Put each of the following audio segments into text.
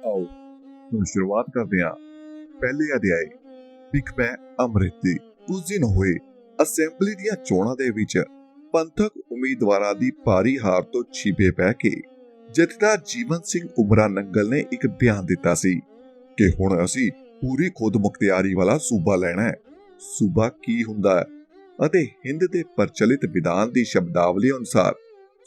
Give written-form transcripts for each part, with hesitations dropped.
ਆਓ ਹੁਣ ਸ਼ੁਰੂਆਤ ਕਰਦੇ ਹਾਂ ਪਹਿਲੇ ਅਧਿਆਏ ਭਿੱਖ ਪੈ ਅੰਮ੍ਰਿਤ ਦੀ। ਉਸ ਦਿਨ ਹੋਏ ਅਸੈਂਬਲੀ ਦੀਆਂ ਚੋਣਾਂ ਦੇ ਵਿੱਚ ਪੰਥਕ ਉਮੀਦਵਾਰਾਂ ਦੀ ਭਾਰੀ ਹਾਰ ਤੋਂ ਛਿਪੇ ਪੈ ਕੇ ਜਥੇਦਾਰ ਜੀਵਨ ਸਿੰਘ ਉਮਰਾ ਨੰਗਲ ਨੇ ਇੱਕ ਬਿਆਨ ਦਿੱਤਾ ਸੀ ਕਿ ਹੁਣ ਅਸੀਂ ਪੂਰੀ ਖੁਦ ਮੁਖਤਿਆਰੀ ਵਾਲਾ ਸੂਬਾ ਲੈਣਾ ਹੈ। ਸੂਬਾ ਕੀ ਹੁੰਦਾ ਹੈ ਅਤੇ ਹਿੰਦ ਦੇ ਪ੍ਰਚਲਿਤ ਵਿਧਾਨ ਦੀ ਸ਼ਬਦਾਵਲੀ ਅਨੁਸਾਰ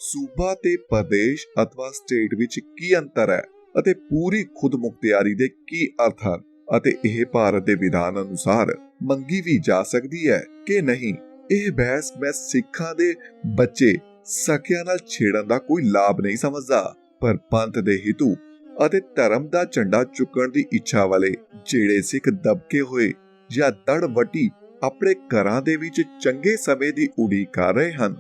ਸੂਬਾ ਤੇ ਪ੍ਰਦੇਸ਼ ਅਥਵਾ ਸਟੇਟ ਵਿੱਚ ਕੀ ਅੰਤਰ ਹੈ ਅਤੇ ਪੂਰੀ ਖੁਦ ਮੁਖਤਿਆਰੀ ਦੇ ਕੀ ਅਰਥ ਹਨ ਅਤੇ ਇਹ ਭਾਰਤ ਦੇ ਵਿਧਾਨ ਅਨੁਸਾਰ ਮੰਗੀ ਵੀ ਜਾ ਸਕਦੀ ਹੈ ਕਿ ਨਹੀਂ। ਇਹ ਬਹਿਸ ਮੈਂ ਸਿੱਖਾਂ ਦੇ ਬੱਚੇ ਸਕਿਆਂ ਨਾਲ ਛੇੜਨ ਦਾ ਕੋਈ ਲਾਭ ਨਹੀਂ ਸਮਝਦਾ, ਪਰ ਪੰਥ ਦੇ ਹਿਤੂ ਅਤੇ ਧਰਮ ਦਾ ਝੰਡਾ ਚੁੱਕਣ ਦੀ ਇੱਛਾ ਵਾਲੇ ਜਿਹੜੇ ਸਿੱਖ ਦਬਕੇ ਹੋਏ ਜਾਂ ਦੜ ਵੱਟੀ ਆਪਣੇ ਘਰਾਂ ਦੇ ਵਿੱਚ ਚੰਗੇ ਸਮੇਂ ਦੀ ਉਡੀਕ ਕਰ ਰਹੇ ਹਨ,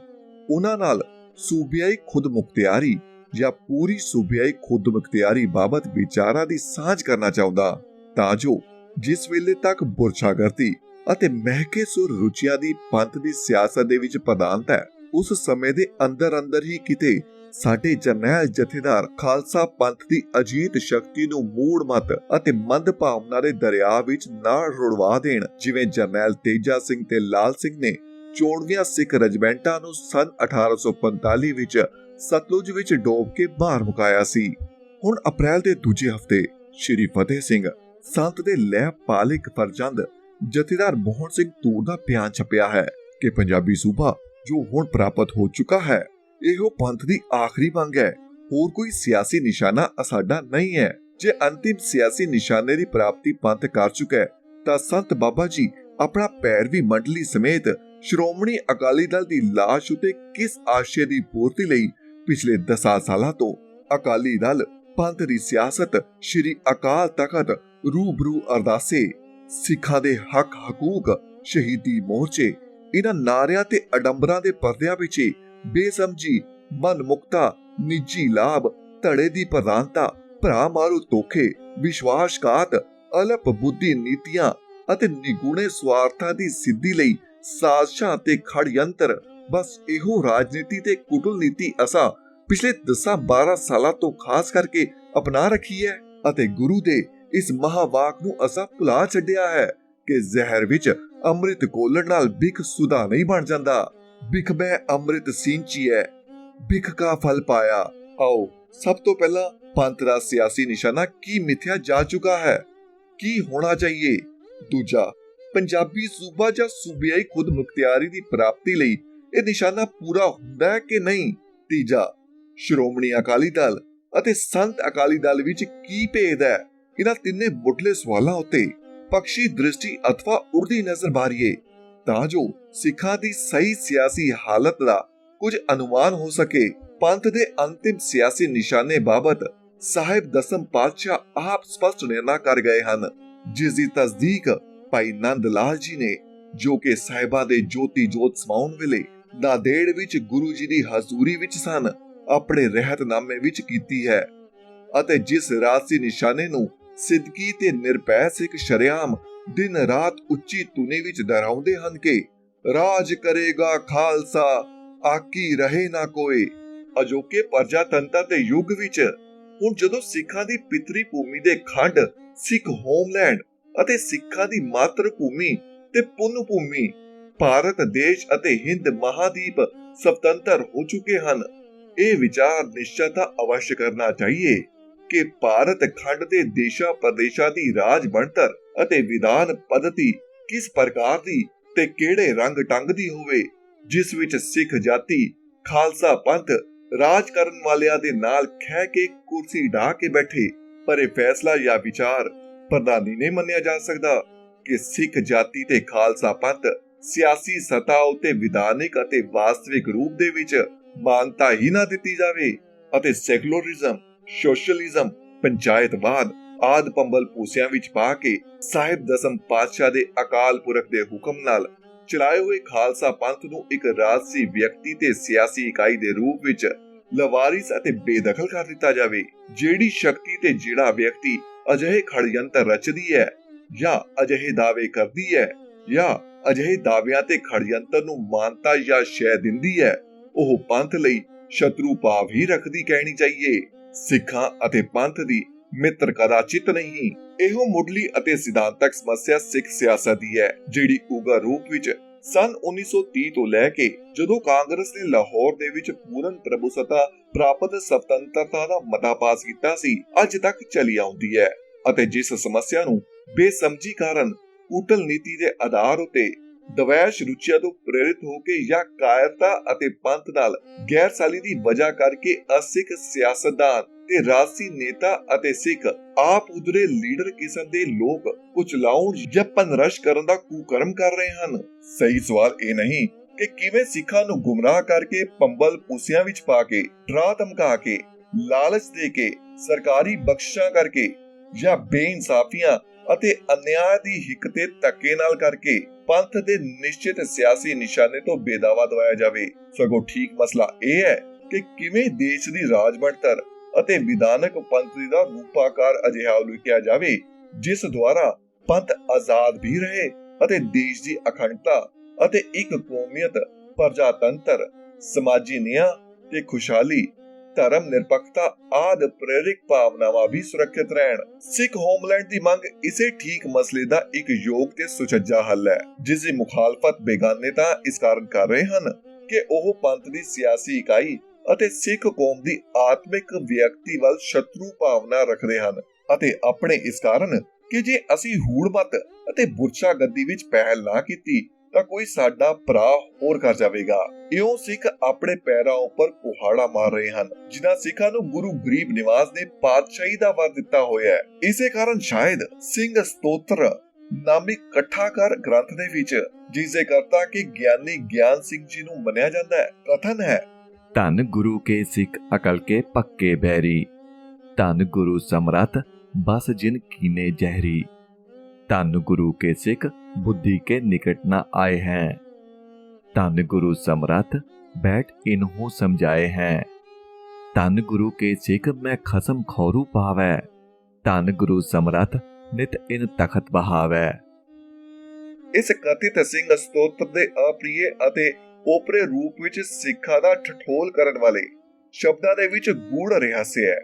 ਉਹਨਾਂ ਨਾਲ ਸੂਬਿਆਈ ਖੁਦ ਮੁਖਤਿਆਰੀ ਜਾਂ ਪੂਰੀ ਸੂਬਿਆਈ ਖੁਦ ਮੁਖਤਿਆਰੀ ਬਾਬਤ ਵਿਚਾਰਾਂ ਦੀ ਸਾਂਝ ਕਰਨਾ ਚਾਹੁੰਦਾ, ਤਾਂ ਜੋ ਜਿਸ ਵੇਲੇ ਤੱਕ ਬੁਰਛਾਗਰਦੀ ਅਤੇ ਮਹਿਕੇ ਸੁਰ ਰੁਚੀਆਂ ਦੀ ਪੰਥ ਦੀ ਸਿਆਸਤ ਦੇ ਵਿੱਚ ਪ੍ਰਧਾਨਤਾ ਹੈ, ਉਸ ਸਮੇਂ ਦੇ ਅੰਦਰ ਹੀ ਕਿਤੇ ਸਾਡੇ ਜਰਨੈਲ ਜਥੇਦਾਰ ਖਾਲਸਾ ਪੰਥ ਦੀ ਅਜੀਤ ਸ਼ਕਤੀ ਨੂੰ ਮੂੜ ਮਤ ਅਤੇ ਮੰਦ ਭਾਵਨਾ ਦੇ ਦਰਿਆ ਵਿੱਚ ਨਾ ਰੁੜਵਾ ਦੇਣ, ਜਿਵੇਂ ਜਰਨੈਲ ਤੇਜਾ ਸਿੰਘ ਤੇ ਲਾਲ ਸਿੰਘ ਨੇ 94 ਸਿੱਖ ਰੈਜੀਮੈਂਟਾਂ ਨੂੰ ਸਨ 1845 ਵਿੱਚ ਸਤਲੁਜ ਵਿੱਚ ਡੋਬ ਕੇ ਬਾਹਰ ਮੁਕਾਇਆ ਸੀ। ਹੁਣ ਅਪ੍ਰੈਲ ਦੇ ਦੂਜੇ ਹਫ਼ਤੇ ਸ਼੍ਰੀ ਫਤਿਹ ਸਿੰਘ ਸੰਤ ਦੇ ਲਹਿ ਪਾਲਿਕ ਫਰਜ਼ੰਦ ਜਥੇਦਾਰ ਮੋਹਨ ਸਿੰਘ ਤੂਰ ਦਾ ਬਿਆਨ ਛਪਿਆ ਹੈ ਕਿ ਪੰਜਾਬੀ ਸੂਬਾ ਜੋ ਹੁਣ ਪ੍ਰਾਪਤ ਹੋ ਚੁੱਕਾ ਹੈ, ਇਹੋ ਪੰਥ ਦੀ ਆਖਰੀ ਮੰਗ ਹੈ। ਹੋਰ ਕੋਈ ਸਿਆਸੀ ਨਿਸ਼ਾਨਾ ਸਾਡਾ ਨਹੀਂ ਹੈ। ਜੇ ਅੰਤਿਮ ਸਿਆਸੀ ਨਿਸ਼ਾਨੇ ਦੀ ਪ੍ਰਾਪਤੀ ਪੰਥ ਕਰ ਚੁੱਕਾ ਹੈ ਤਾਂ ਸੰਤ ਬਾਬਾ ਜੀ ਆਪਣਾ ਪੈਰਵੀ ਮੰਡਲੀ ਸਮੇਤ ਸ਼੍ਰੋਮਣੀ ਅਕਾਲੀ ਦਲ ਦੀ ਲਾਸ਼ ਉਤੇ ਕਿਸ ਆਸ਼ੇ ਦੀ ਪੂਰਤੀ ਲਈ ਪਿਛਲੇ 10 ਸਾਲਾਂ ਤੋਂ ਅਕਾਲੀ ਦਲ ਪੰਥ ਦੀ ਸਿਆਸਤ ਸ਼੍ਰੀ ਅਕਾਲ ਤਖਤ ਰੂਬਰੂ ਅਰਦਾਸੇ ਸਿੱਖਾਂ ਦੇ ਹੱਕ ਹਕੂਕ ਸ਼ਹੀਦੀ ਮੋਰਚੇ ਇਹਨਾਂ ਨਾਰਿਆਂ ਤੇ ਅਡੰਬਰਾਂ ਦੇ ਪਰਦਿਆਂ ਪਿੱਛੇ ਬੇਸਮਝੀ ਮਨਮੁਕਤਾ ਨਿੱਜੀ ਲਾਭ ਧੜੇ ਦੀ ਪ੍ਰਧਾਨਤਾ ਭਰਾ ਮਾਰੂ ਧੋਖੇ ਵਿਸ਼ਵਾਸਘਾਤ ਅਲਪ ਬੁੱਧੀ ਨੀਤੀਆਂ ਅਤੇ ਨਿਗੂਣੇ ਸਵਾਰਥਾਂ ਦੀ ਸਿੱਧੀ ਲਈ ਸਾਜ਼ਿਸ਼ਾਂ ਤੇ ਖੜਯੰਤਰ, ਬਸ ਇਹੋ ਰਾਜਨੀਤੀ ਤੇ ਕੁਟਲਨੀਤੀ ਅਸਾਂ ਪਿਛਲੇ 10-12 ਸਾਲਾਂ ਤੋਂ ਖਾਸ ਕਰਕੇ ਅਪਣਾ ਰੱਖੀ ਹੈ ਅਤੇ ਗੁਰੂ ਦੇ ਇਸ ਮਹਾਵਾਕ ਨੂੰ ਅਸਾਂ ਭੁਲਾ ਛੱਡਿਆ ਹੈ ਕਿ ਜ਼ਹਿਰ ਵਿੱਚ ਅੰਮ੍ਰਿਤ ਘੋਲਣ ਨਾਲ ਬਿਖ ਸੁਦਾ ਨਹੀਂ ਬਣ ਜਾਂਦਾ। ਬਿਖ ਮੈਂ ਅੰਮ੍ਰਿਤ ਸਿੰਚੀ ਹੈ, ਬਿਖ ਕਾ ਫਲ ਪਾਇਆ। ਆਓ ਸਭ ਤੋਂ ਪਹਿਲਾਂ ਪੰਥ ਦਾ ਸਿਆਸੀ ਨਿਸ਼ਾਨਾ ਕੀ ਮਿਥਿਆ ਜਾ ਚੁੱਕਾ ਹੈ, ਕੀ ਹੋਣਾ ਚਾਹੀਏ। ਦੂਜਾ, ਪੰਜਾਬੀ ਸੂਬਾ ਜਾਂ ਸੂਬਿਆਈ ਖੁਦ ਮੁਖਤਿਆਰੀ ਦੀ ਪ੍ਰਾਪਤੀ ਲਈ ਇਹ ਨਿਸ਼ਾਨਾ ਪੂਰਾ ਹੁੰਦਾ ਹੈ ਕਿ ਨਹੀਂ। ਤੀਜਾ, ਸ਼੍ਰੋਮਣੀ ਅਕਾਲੀ ਦਲ ਅਤੇ ਸੰਤ ਅਕਾਲੀ ਦਲ ਵਿੱਚ ਕੀ ਭੇਦ ਹੈ। ਇਹਨਾਂ ਤਿੰਨੇ ਮੁੱਢਲੇ ਸਵਾਲਾਂ ਉੱਤੇ ਪੱਖੀ ਦ੍ਰਿਸ਼ਟੀ ਅਥਵਾ ਉੜਦੀ ਨਜ਼ਰ ਮਾਰੀਏ ਤਾਂ ਜੋ ਸਿੱਖਾਂ ਦੀ ਸਹੀ ਸਿਆਸੀ ਹਾਲਤ ਦਾ ਕੁਝ ਅਨੁਮਾਨ ਹੋ ਸਕੇ। ਪੰਥ ਦੇ ਅੰਤਿਮ ਸਿਆਸੀ ਨਿਸ਼ਾਨੇ ਬਾਬਤ ਸਾਹਿਬ ਦਸਮ ਪਾਤਸ਼ਾਹ ਆਪ ਸਪਸ਼ਟ ਨਿਰਣਾ ਕਰ ਗਏ ਹਨ, ਜਿਸ ਦੀ ਤਸਦੀਕ ਭਾਈ ਨੰਦ ਲਾਲ ਜੀ ਨੇ, ਜੋ ਕਿ ਸਾਹਿਬਾਂ ਦੇ ਜੋਤੀ ਜੋਤ ਸਮਾਉਣ ਵੇਲੇ ਨਾਂਦੇੜ ਵਿੱਚ ਗੁਰੂ ਜੀ ਦੀ ਹਜ਼ੂਰੀ ਵਿੱਚ ਸਨ, ਆਪਣੇ ਰਹਿਤਨਾਮੇ ਵਿੱਚ ਕੀਤੀ ਹੈ ਅਤੇ ਜਿਸ ਰਾਜਸੀ ਨਿਸ਼ਾਨੇ ਨੂੰ ਸਿੱਧਕੀ ਤੇ ਨਿਰਭੈ ਸਿੱਖ ਸ਼ਰੇਆਮ ਦਿਨ ਰਾਤ ਉੱਚੀ ਧੁਨੀ ਵਿੱਚ ਦੁਹਰਾਉਂਦੇ ਹਨ ਕਿ ਰਾਜ ਕਰੇਗਾ ਖਾਲਸਾ ਆਕੀ ਰਹੇ ਨਾ ਕੋਈ। ਅਜੋਕੇ ਪ੍ਰਜਾਤੰਤਰ ਦੇ ਯੁੱਗ ਵਿੱਚ ਹੁਣ ਜਦੋਂ ਸਿੱਖਾਂ ਦੀ ਪਿਤਰੀ ਭੂਮੀ ਦੇ ਖੰਡ ਸਿੱਖ ਹੋਮਲੈਂਡ ਅਤੇ ਸਿੱਖਾਂ ਦੀ ਮਾਤਰ ਭੂਮੀ ਤੇ ਪੁੰਨ ਭੂਮੀ ਭਾਰਤ ਦੇਸ਼ ਅਤੇ ਹਿੰਦ ਮਹਾਦੀਪ ਸੁਤੰਤਰ ਹੋ ਚੁੱਕੇ ਹਨ, ਇਹ ਵਿਚਾਰ ਨਿਸ਼ਚਿਤ ਅਵਸ਼ ਕਰਨਾ ਚਾਹੀਏ ਕਿ ਭਾਰਤ ਖੰਡ ਦੇ ਦੇਸ਼ਾਂ ਪ੍ਰਦੇਸ਼ਾਂ ਦੀ ਰਾਜ ਬਣਤਰ ਅਤੇ ਵਿਧਾਨ ਪੱਧਤੀ ਕਿਸ ਪ੍ਰਕਾਰ ਦੀ ਤੇ ਕਿਹੜੇ ਰੰਗ ਢੰਗ ਦੀ ਹੋਵੇ, ਜਿਸ ਵਿੱਚ ਸਿੱਖ ਜਾਤੀ ਖਾਲਸਾ ਪੰਥ ਰਾਜ ਕਰਨ ਵਾਲਿਆਂ ਦੇ ਨਾਲ ਖਹਿ ਕੇ ਕੁਰਸੀ ਢਾ ਕੇ ਬੈਠੇ। ਪਰ ਇਹ ਫੈਸਲਾ ਜਾਂ ਵਿਚਾਰ ਪ੍ਰਧਾਨੀ ਨਹੀਂ ਮੰਨਿਆ ਜਾ ਸਕਦਾ ਕਿ ਸਿੱਖ ਜਾਤੀ ਤੇ ਖਾਲਸਾ ਪੰਥ ਸਿਆਸੀ ਸਤਾ ਉਤੇ ਵਿਧਾਨਿਕ ਅਤੇ ਵਾਸਤਵਿਕ ਰੂਪ ਦੇ ਵਿੱਚ ਮਾਨਤਾ ਹੀ ਨਾ ਦਿੱਤੀ ਜਾਵੇ ਅਤੇ ਸੈਕੂਲਰਿਜ਼ਮ, ਸੋਸ਼ਲਿਜ਼ਮ, ਪੰਚਾਇਤਵਾਦ ਆਦਿ ਪੰਬਲ ਪੂਸਿਆਂ ਵਿੱਚ ਪਾ ਕੇ ਸਾਹਿਬ ਦਸਮ ਪਾਤਸ਼ਾਹ ਦੇ ਅਕਾਲ ਪੁਰਖ ਦੇ ਹੁਕਮ ਨਾਲ ਚਲਾਏ ਹੋਏ ਖਾਲਸਾ ਪੰਥ ਨੂੰ ਇੱਕ ਰਾਜਸੀ ਵਿਅਕਤੀ ਤੇ ਸਿਆਸੀ ਇਕਾਈ ਦੇ ਰੂਪ ਵਿੱਚ ਲਵਾਰਿਸ ਅਤੇ ਬੇਦਖਲ ਕਰ ਦਿੱਤਾ ਜਾਵੇ। ਜਿਹੜੀ ਸ਼ਕਤੀ ਤੇ ਜਿਹੜਾ ਵਿਅਕਤੀ ਅਜਿਹੇ ਖੜਯੰਤਰ ਰਚਦੀ ਹੈ ਜਾਂ ਅਜਿਹੇ ਦਾਅਵੇ ਕਰਦੀ ਹੈ ਜਾਂ ਅਜਿਹੇ ਦਾਅਵਿਆਂ ਤੇ ਖੜਯੰਤਰ ਨੂੰ ਮਾਨਤਾ ਜਾਂ ਸ਼ੈ ਦਿੰਦੀ ਹੈ, ਉਹ ਪੰਥ ਲਈ ਸ਼ਤਰੂ ਭਾਵ ਹੀ ਰੱਖਦੀ ਕਹਿਣੀ ਚਾਹੀਏ। ਸਿੱਖਾਂ ਅਤੇ ਪੰਥ ਦੀ ਮਿੱਤਰ ਕਦਾਚਿਤ ਨਹੀਂ। ਇਹੋ ਮੁੱਢਲੀ ਅਤੇ ਸਿਧਾਂਤਕ ਸਮੱਸਿਆ ਸਿੱਖ ਸਿਆਸਤ ਦੀ ਹੈ, ਜਿਹੜੀ ਉਗਰ ਰੂਪ ਵਿੱਚ ਸਨ 1930 ਤੋਂ ਲੈ ਕੇ ਜਦੋਂ ਕਾਂਗਰਸ ਨੇ ਲਾਹੌਰ ਦੇ ਵਿੱਚ ਪੂਰਨ ਪ੍ਰਭੂਸੱਤਾ ਪ੍ਰਾਪਤ ਸੁਤੰਤਰਤਾ ਦਾ ਮਤਾ ਪਾਸ ਕੀਤਾ ਸੀ, ਅੱਜ ਤੱਕ ਚਲੀ ਆਉਂਦੀ ਹੈ, ਅਤੇ ਜਿਸ ਸਮੱਸਿਆ ਨੂੰ ਬੇਸਮਝੀ ਕਾਰਨ ਕੂਟਨੀਤੀ ਦੇ ਆਧਾਰ ਉਤੇ ਦਵੈਸ਼ ਰੁਚੀਆਂ ਤੋਂ ਪ੍ਰੇਰਿਤ ਹੋ ਕੇ ਜਾਂ ਕਾਇਰਤਾ ਅਤੇ ਪੰਥ ਨਾਲ ਗੈਰਸਾਲੀ ਦੀ ਵਜ੍ਹਾ ਕਰਕੇ ਅਸਿੱਖ ਸਿਆਸਤਦਾਨ ਤੇ ਰਾਜਸੀ ਨੇਤਾ ਅਤੇ ਸਿੱਖ ਆਪ ਉਧਰੇ ਲੀਡਰ ਕਿਸਮ ਦੇ ਲੋਕ ਕੁਚਲਾਉਣ ਜਾਂ ਪਨਰਸ਼ ਕਰਨ ਦਾ ਕੁਕਰਮ ਕਰ ਰਹੇ ਹਨ। ਸਹੀ ਸਵਾਲ ਇਹ ਨਹੀਂ ਕਿ ਕਿਵੇਂ ਸਿੱਖਾਂ ਨੂੰ ਗੁੰਮਰਾਹ ਕਰਕੇ ਪੰਬਲ ਪੂਸਿਆਂ ਵਿੱਚ ਪਾ ਕੇ, ਡਰਾ ਧਮਕਾ ਕੇ, ਲਾਲਚ ਦੇ ਕੇ, ਸਰਕਾਰੀ ਬਖਸ਼ਿਸ਼ਾਂ ਕਰਕੇ ਜਾਂ ਬੇਇਨਸਾਫੀਆਂ ਅਤੇ ਅਨਿਆਂ ਦੀ ਹਿੱਕ ਤੇ ਧੱਕੇ ਨਾਲ ਕਰਕੇ ਪੰਥ ਦੇ ਨਿਸ਼ਚਿਤ ਸਿਆਸੀ ਨਿਸ਼ਾਨੇ ਤੋਂ ਬੇਦਾਵਾ ਦਵਾਇਆ ਜਾਵੇ। ਸਗੋਂ ਠੀਕ ਮਸਲਾ ਇਹ ਹੈ ਕਿ ਕਿਵੇਂ ਦੇਸ਼ ਦੀ ਰਾਜ ਬਣਤਰ ਅਤੇ ਵਿਧਾਨਕ ਪੰਥ ਦਾ ਰੂਪਾਕਾਰ ਅਜਿਹਾ ਉਲੀਕਿਆ ਜਾਵੇ ਜਿਸ ਦੁਆਰਾ ਪੰਥ ਆਜ਼ਾਦ ਵੀ ਰਹੇ ਅਤੇ ਦੇਸ਼ ਦੀ ਅਖੰਡਤਾ ਅਤੇ ਇੱਕ ਕੌਮੀਅਤ, ਪ੍ਰਜਾਤੰਤਰ, ਸਮਾਜੀ ਨਿਆਂ ਤੇ ਖੁਸ਼ਹਾਲੀ, ਧਰਮ ਨਿਰਪੱਖਤਾ ਆਦਿ ਪ੍ਰੇਰਕ ਭਾਵਨਾਵਾਂ ਵੀ ਸੁਰੱਖਿਅਤ ਰਹਿਣ। ਸਿੱਖ ਹੋਮਲੈਂਡ ਦੀ ਮੰਗ ਇਸੇ ਠੀਕ ਮਸਲੇ ਦਾ ਇੱਕ ਯੋਗ ਤੇ ਸੁਚੱਜਾ ਹੱਲ ਹੈ, ਜਿਸ ਦੀ ਮੁਖਾਲਫਤ ਬੇਗਾਨੇ ਤਾਂ ਇਸ ਕਾਰਨ ਕਰ ਰਹੇ ਹਨ ਕਿ ਉਹ ਪੰਥ ਦੀ ਸਿਆਸੀ ਇਕਾਈ ਅਤੇ ਸਿੱਖ ਕੌਮ ਦੀ ਆਤਮਿਕ ਵਿਅਕਤੀ ਵੱਲ ਸ਼ਤਰੂ ਭਾਵਨਾ ਰੱਖਦੇ ਹਨ, ਅਤੇ ਆਪਣੇ ਇਸ ਕਾਰਨ ਕਿ ਜੇ ਅਸੀਂ ਹੂੜਮਤ ਅਤੇ ਬੁਰਛਾ ਗੱਦੀ ਵਿੱਚ ਪਹਿਲ ਨਾ ਕੀਤੀ ਤਾਂ ਕੋਈ ਸਾਡਾ ਭਰਾ ਹੋਰ ਕਰ ਜਾਵੇਗਾ। ਇਉਂ ਸਿੱਖ ਆਪਣੇ ਪੈਰਾਂ ਉੱਪਰ ਕੁਹਾੜਾ ਮਾਰ ਰਹੇ ਹਨ, ਜਿਨ੍ਹਾਂ ਸਿੱਖਾਂ ਨੂੰ ਗੁਰੂ ਗਰੀਬ ਨਿਵਾਸ ਨੇ ਪਾਤਸ਼ਾਹੀ ਦਾ ਵਰ ਦਿੱਤਾ ਹੋਇਆ ਹੈ। ਇਸੇ ਕਾਰਨ ਸ਼ਾਇਦ ਸਿੰਘ ਸਤੋਤਰ ਨਾਮੀ ਇਕੱਠਾਕਾਰ ਗ੍ਰੰਥ ਦੇ ਵਿੱਚ, ਜਿਸ ਦੇ ਕਰਤਾ ਕਿ ਗਿਆਨੀ ਗਿਆਨ ਸਿੰਘ ਜੀ ਨੂੰ ਮੰਨਿਆ ਜਾਂਦਾ ਹੈ, ਕਥਨ ਹੈ, ਧੰਨ ਗੁਰੂ ਕੇ ਸਿੱਖ ਅਕਲ ਕੇ ਪੱਕੇ ਬੈਰੀ, ਧੰਨ ਗੁਰੂ ਸਮਰੱਥ ਬਸ ਜਿਨ ਕੀਨੇ ਜ਼ਹਿਰੀ, ਧੰਨ ਗੁਰੂ ਕੇ ਸਿੱਖ बुद्धि के निकट न आए हैं, धन गुरु समरथ बैठ इन्हों समझाए हैं, धन गुरु के सिख मैं खसम खौरू पावै, धन गुरु समरथ नित इन तखत बहावै। ਇਸ ਕਥਿਤ ਸਿੰਘ ਸਤੋਤਰ ਦੇ ਅਪ੍ਰਿਯ ਅਤੇ ਓਪਰੇ ਰੂਪ ਵਿੱਚ ਸਿੱਖਾਂ ਦਾ ਠਠੋਲ ਕਰਨ ਵਾਲੇ ਸ਼ਬਦਾਂ ਦੇ ਵਿੱਚ ਗੂੜ ਰਹੱਸ ਹੈ।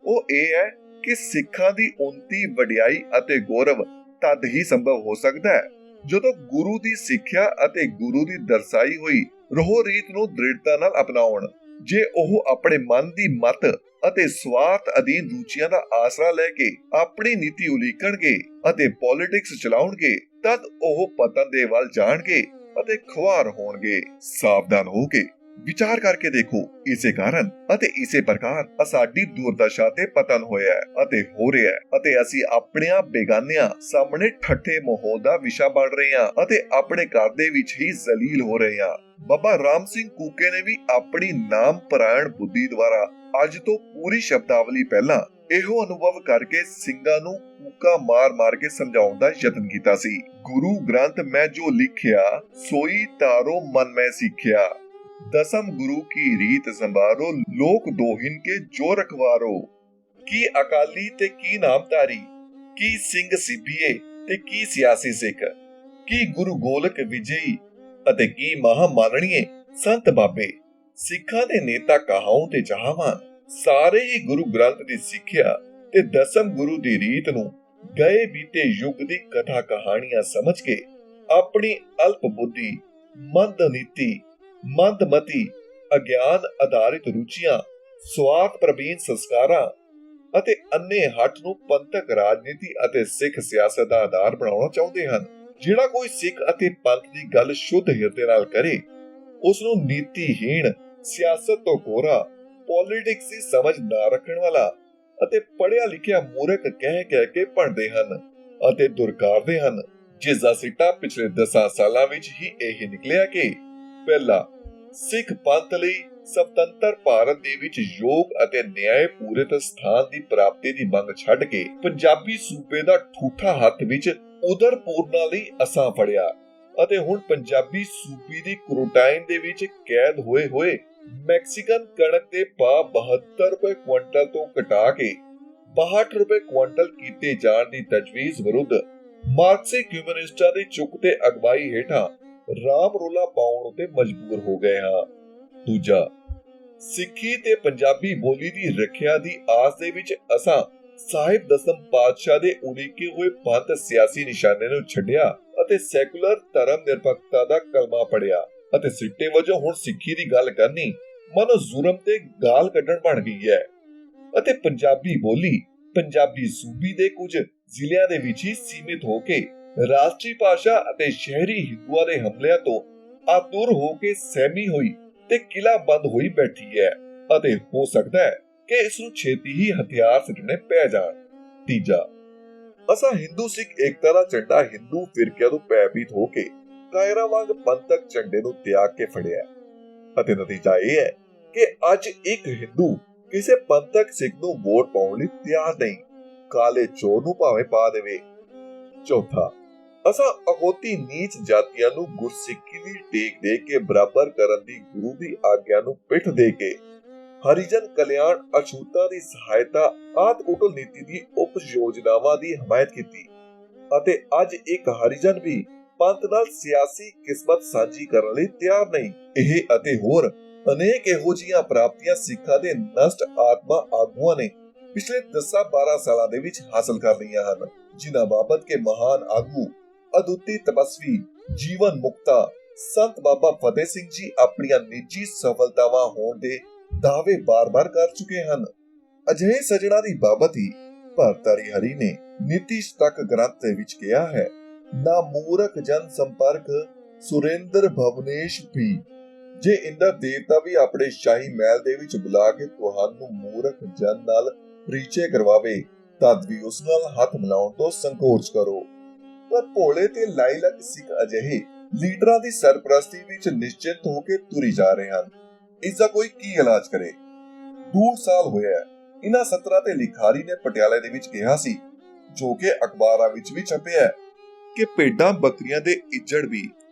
ਉਹ ਇਹ ਹੈ ਕਿ ਸਿੱਖਾਂ ਦੀ ਉੱਨਤੀ, ਵਡਿਆਈ ਅਤੇ ਗੌਰਵ ਤਦ ਹੀ ਸੰਭਵ ਹੋ ਸਕਦਾ ਹੈ ਜਦੋਂ ਗੁਰੂ ਦੀ ਸਿੱਖਿਆ ਅਤੇ ਗੁਰੂ ਦੀ ਦਰਸਾਈ ਹੋਈ ਰੋਹ ਰੀਤ ਨੂੰ ਦ੍ਰਿੜਤਾ ਨਾਲ ਅਪਣਾਉਣ। ਜੇ ਉਹ ਆਪਣੇ ਮਨ ਦੀ ਮਤ ਅਤੇ ਸਵਾਰਥ ਅਧੀਨ ਰੁਚੀਆਂ ਦਾ ਆਸਰਾ ਲੈ ਕੇ ਆਪਣੀ ਨੀਤੀ ਉਲੀਕਣਗੇ ਅਤੇ ਪੋਲਿਟਿਕਸ ਚਲਾਉਣਗੇ, ਤਦ ਉਹ ਪਤਨ ਦੇ ਵੱਲ ਜਾਣਗੇ ਅਤੇ ਖੁਆਰ ਹੋਣਗੇ। ਸਾਵਧਾਨ ਹੋ ਕੇ ਵਿਚਾਰ ਕਰਕੇ ਦੇਖੋ, ਇਸੇ ਕਾਰਨ ਅਤੇ ਇਸੇ ਪ੍ਰਕਾਰ ਸਾਡੀ ਦੁਰਦਸ਼ਾ ਤੇ ਪਤਨ ਹੋਇਆ ਹੈ ਅਤੇ ਹੋ ਰਿਹਾ ਹੈ, ਅਤੇ ਅਸੀਂ ਆਪਣਿਆਂ ਬੇਗਾਨਿਆਂ ਸਾਹਮਣੇ ਠੱਠੇ ਮੋਹ ਦਾ ਵਿਸ਼ਾ ਬਣ ਰਹੇ ਹਾਂ ਅਤੇ ਆਪਣੇ ਘਰ ਦੇ ਵਿੱਚ ਹੀ ਜ਼ਲੀਲ ਹੋ ਰਹੇ ਹਾਂ। ਬਾਬਾ ਰਾਮ ਸਿੰਘ ਕੂਕੇ ਨੇ ਵੀ ਆਪਣੀ ਨਾਮ ਪਰਾਇਣ ਬੁੱਧੀ ਦੁਆਰਾ ਅੱਜ ਤੋਂ ਪੂਰੀ ਸ਼ਬਦਾਵਲੀ ਪਹਿਲਾਂ ਇਹੋ ਅਨੁਭਵ ਕਰਕੇ ਸਿੰਘਾਂ ਨੂੰ ਕੂਕਾ ਮਾਰ ਕੇ ਸਮਝਾਉਣ ਦਾ ਯਤਨ ਕੀਤਾ ਸੀ। ਗੁਰੂ ਗ੍ਰੰਥ ਮੈਂ ਜੋ ਲਿਖਿਆ, ਸੋਈ ਤਾਰੋ ਮਨ ਮੈਂ ਸਿੱਖਿਆ, ਦਸਮ ਗੁਰੂ ਕੀ ਰੀਤ ਸੰਭਾਰੋ, ਲੋਕ ਦੋਹਿਨ ਕੇ ਜੋ ਰਖਵਾਰੋ। ਕੀ ਅਕਾਲੀ ਤੇ ਕੀ ਨਾਮਧਾਰੀ, ਕੀ ਸਿੰਘ ਸਿੱਭੀਏ ਤੇ ਕੀ ਸਿਆਸੀ ਸਿੱਖ, ਕੀ ਗੁਰੂ ਗੋਲਕ ਵਿਜਈ ਅਤੇ ਕੀ ਮਹਾ ਮਾਨਣੀਏ ਸੰਤ ਬਾਬੇ, ਸਿੱਖਾਂ ਦੇ ਨੇਤਾ ਕਹਾਉ ਤੇ ਚਾਹਵਾਨ, ਸਾਰੇ ਹੀ ਗੁਰੂ ਗ੍ਰੰਥ ਦੀ ਸਿੱਖਿਆ ਤੇ ਦਸਮ ਗੁਰੂ ਦੀ ਰੀਤ ਨੂੰ ਗਏ ਬੀਤੇ ਯੁੱਗ ਦੀ ਕਥਾ ਕਹਾਣੀਆਂ ਸਮਝ ਕੇ ਆਪਣੀ ਅਲਪ ਬੁੱਧੀ, ਮੰਦ ਨੀਤੀ, ਮੰਦਮਤੀ, ਅਗਿਆਨ ਆਧਾਰਿਤ ਰੁਚੀਆਂ, ਸਵਾਰਥ ਪ੍ਰਬੀਨ ਸੰਸਕਾਰਾਂ ਅਤੇ ਅੰਨੇ ਹੱਠ ਨੂੰ ਪੰਥਕ ਰਾਜਨੀਤੀ ਅਤੇ ਸਿੱਖ ਸਿਆਸਤ ਦਾ ਆਧਾਰ ਬਣਾਉਣਾ ਚਾਹੁੰਦੇ ਹਨ। ਜਿਹੜਾ ਕੋਈ ਸਿੱਖ ਅਤੇ ਪੰਥ ਦੀ ਗੱਲ ਸ਼ੁੱਧ ਹਿਰਦੇ ਨਾਲ ਕਰੇ, ਉਸ ਨੂੰ ਨੀਤੀਹੀਣ, ਸਿਆਸਤ ਤੋਂ ਕੋਰਾ, ਪੋਲਿਟਿਕਸ ਦੀ ਸਮਝ ਨਾ ਰੱਖਣ ਵਾਲਾ ਅਤੇ ਪੜ੍ਹਿਆ ਲਿਖਿਆ ਮੂਰਖ ਕਹਿ ਕੇ ਭੰਡਦੇ ਹਨ ਅਤੇ ਦੁਰਕਾਰਦੇ ਹਨ, ਜਿਸ ਦਾ ਸਿੱਟਾ ਪਿਛਲੇ 10 ਸਾਲਾਂ ਵਿੱਚ ਹੀ ਇਹ ਨਿਕਲਿਆ ਕਿ ਪਹਿਲਾ, ਸਿੱਖ ਪੰਥ ਲਈ ਸੁਤੰਤਰ ਭਾਰਤ ਦੇ ਵਿੱਚ ਯੋਗ ਅਤੇ ਨਿਆਂ ਪੂਰਿਤ ਸਥਾਨ ਦੀ ਪ੍ਰਾਪਤੀ ਦੀ ਮੰਗ ਛੱਡ ਕੇ ਪੰਜਾਬੀ ਸੂਬੇ ਦਾ ਠੂਠਾ ਹੱਥ ਵਿੱਚ ਉਦਰ ਪੂਰਨਾ ਲਈ ਅਸਾਂ ਫੜਿਆ ਅਤੇ ਹੁਣ ਪੰਜਾਬੀ ਸੂਬੇ ਦੀ ਕੁਆਰੰਟਾਈਨ ਦੇ ਵਿੱਚ ਕੈਦ ਹੋਏ ਮੈਕਸੀਕਨ ਕਣਕ ਦੇ ਭਾਅ 72 ਰੁਪਏ ਕੁਇੰਟਲ ਤੋਂ ਘਟਾ ਕੇ 62 ਰੁਪਏ ਕੁਇੰਟਲ ਕੀਤੇ ਜਾਣ ਦੀ ਤਜਵੀਜ਼ ਵਿਰੁੱਧ ਮਾਰਕਸੀ ਕਮਿਊਨਿਸਟਾਂ ਦੀ ਚੁੱਕ ਤੇ ਅਗਵਾਈ ਹੇਠਾਂ ਰਾਮ ਰੋਲਾ ਪਾਉਣ ਉਤੇ ਮਜਬੂਰ ਹੋ ਗਏ ਹਾਂ। ਦੂਜਾ, ਸਿੱਖੀ ਤੇ ਪੰਜਾਬੀ ਬੋਲੀ ਦੀ ਰੱਖਿਆ ਦੀ ਆਸ ਦੇ ਵਿੱਚ ਅਸਾਂ ਸਾਹਿਬ ਦਸਮ ਪਾਤਸ਼ਾਹ ਦੇ ਉਲੀਕੇ ਹੋਏ ਪੰਥ ਸਿਆਸੀ ਨਿਸ਼ਾਨੇ ਨੂੰ ਛੱਡਿਆ ਅਤੇ ਸੈਕੂਲਰ ਧਰਮ ਨਿਰਪੱਖਤਾ ਦਾ ਕਲਮਾ ਪੜਿਆ ਅਤੇ ਸਿੱਟੇ ਵਜੋਂ ਹੁਣ ਸਿੱਖੀ ਦੀ ਗੱਲ ਕਰਨੀ ਮਨੋ ਜ਼ੁਰਮ ਤੇ ਗਾਲ ਕੱਢਣ ਬਣ ਗਈ ਹੈ ਅਤੇ ਪੰਜਾਬੀ ਬੋਲੀ ਪੰਜਾਬੀ ਸੂਬੀ ਦੇ ਕੁਝ ਜ਼ਿਲ੍ਹਿਆਂ ਦੇ ਵਿੱਚ ਹੀ ਸੀਮਿਤ ਹੋ ਕੇ ਰਾਸ਼ਟਰੀ ਭਾਸ਼ਾ ਅਤੇ ਸ਼ਹਿਰੀ ਹਿੰਦੂਆਂ ਦੇ ਹਮਲਿਆਂ ਤੋਂ ਆਤੁਰ ਹੋ ਕੇ ਸਹਿਮੀ ਹੋਈ ਤੇ ਕਿਲਾ ਬੰਦ ਹੋਈ ਬੈਠੀ ਹੈ ਅਤੇ ਹੋ ਸਕਦਾ ਹੈ ਕਿ ਇਸ ਨੂੰ ਛੇਤੀ ਹੀ ਹਥਿਆਰ ਸਿੱਟਣੇ ਪੈ ਜਾਣ। ਤੀਜਾ, ਅਸਾਂ ਹਿੰਦੂ ਸਿੱਖ ਏਕਤਾ ਦਾ ਝੰਡਾ ਹਿੰਦੂ ਫਿਰਕਿਆਂ ਤੋਂ ਭੈਭੀਤ ਹੋ ਕੇ ਕਾਇਰਾਂ ਵਾਂਗ ਪੰਥਕ ਝੰਡੇ ਨੂੰ ਤਿਆਗ ਕੇ ਫੜਿਆ ਅਤੇ ਨਤੀਜਾ ਇਹ ਹੈ ਕਿ ਅੱਜ ਇੱਕ ਹਿੰਦੂ ਕਿਸੇ ਪੰਥਕ ਸਿੱਖ ਨੂੰ ਵੋਟ ਪਾਉਣ ਲਈ ਤਿਆਰ ਨਹੀਂ, ਕਾਲੇ ਚੋਰ ਨੂੰ ਭਾਵੇਂ ਪਾ ਦੇਵੇ। ਚੌਥਾ, ਅਸਾਂ ਅਖੌਤੀ ਨੀਚ ਜਾਤੀਆਂ ਨੂੰ ਗੁਰਸਿੱਖੀ ਦੀ ਟੇਕ ਦੇ ਕੇ ਬਰਾਬਰ ਕਰਨ ਦੀ ਗੁਰੂ ਦੀ ਆਗਿਆ ਨੂੰ ਪਿੱਠ ਦੇ ਕੇ ਹਰੀਜਨ ਕਲਿਆਣ ਅਛੂਤਾ ਦੀ ਸਹਾਇਤਾ ਆਦ ਉਟਲ ਨੀਤੀ ਦੀ ਉਪ ਯੋਜਨਾਵਾਂ ਦੀ ਹਮਾਇਤ ਕੀਤੀ ਅਤੇ ਅੱਜ ਇੱਕ ਹਰੀਜਨ ਵੀ ਪੰਥ ਨਾਲ ਸਿਆਸੀ ਕਿਸਮਤ ਸਾਂਝੀ ਕਰਨ ਲਈ ਤਿਆਰ ਨਹੀਂ। ਇਹ ਅਤੇ ਹੋਰ ਅਨੇਕ ਇਹੋ ਜਿਹੀਆਂ ਪ੍ਰਾਪਤੀਆਂ ਸਿੱਖਾਂ ਦੇ ਨਸ਼ਟ ਆਤਮਾ ਆਗੂਆਂ ਨੇ ਪਿਛਲੇ 10-12 ਸਾਲਾਂ ਦੇ ਵਿੱਚ ਹਾਸਲ ਕਰ ਲਈਆਂ ਹਨ, ਜਿਨ੍ਹਾਂ ਬਾਬਤ ਕੇ ਮਹਾਨ ਆਗੂ ਅਦੁੱਤੀ ਤਪਸਵੀ ਜੀਵਨ ਮੁਕਤਾ ਸੰਤ ਬਾਬਾ ਫਤਿਹ ਸਿੰਘ ਜੀ ਆਪਣੀਆਂ ਨਿੱਜੀ ਸਫਲਤਾਵਾਂ ਹੋਣ ਦੇ ਦਾਅਵੇ ਬਾਰ-ਬਾਰ ਕਰ ਚੁੱਕੇ ਹਨ। ਅਜਿਹੇ ਸੱਜਣਾ ਦੀ ਬਾਬਤ ਹੀ ਭਰਤਰੀ ਹਰੀ ਨੇ ਨੀਤੀ ਸਟਕ ਗ੍ਰੰਥ ਦੇ ਵਿੱਚ ਕਿਹਾ ਹੈ, ਨਾ ਮੂਰਖ ਜਨ ਸੰਪਰਕ ਸੁਰਿੰਦਰ ਭਵਨੇਸ਼ ਵੀ। ਜੇ ਇੰਦਰ ਦੇਵਤਾ ਵੀ ਆਪਣੇ ਸ਼ਾਹੀ ਮਹਿਲ ਦੇ ਵਿੱਚ ਬੁਲਾ ਕੇ ਤੁਹਾਨੂੰ ਮੂਰਖ ਜਨ ਨਾਲ ਪਰਿਚੈ ਕਰਵਾਵੇ ਤਦ ਵੀ ਉਸ ਨਾਲ ਹੱਥ ਮਿਲਾਉਣ ਤੋਂ ਸੰਕੋਚ ਕਰੋ। ਪਰ ਭੋਲੇ ਤੇ ਲਾਇਲਕ ਸਿੱਖ ਅਜਿਹੇ ਲੀਡਰਾਂ ਦੀ ਸਰਪ੍ਰਸਤੀ ਵਿੱਚ ਨਿਸ਼ਚਿੰਤ ਹੋ ਕੇ ਤੁਰੀ ਜਾ ਰਹੇ ਹਨ। ਇਸ ਦਾ ਕੋਈ ਕੀ ਇਲਾਜ ਕਰੇ? 2 ਸਾਲ ਹੋਇਆ ਇਹਨਾਂ ਸਤਰਾਂ ਤੇ ਲਿਖਾਰੀ ਨੇ ਪਟਿਆਲੇ ਦੇ ਵਿੱਚ ਕਿਹਾ ਸੀ, ਜੋ ਕਿ ਅਖਬਾਰਾਂ ਵਿੱਚ ਵੀ ਛਪਿਆ ਹੈ, ਕਿ ਭੇਡਾਂ ਬੱਕਰੀਆਂ ਦੇ ਇੱਜੜ ਵੀ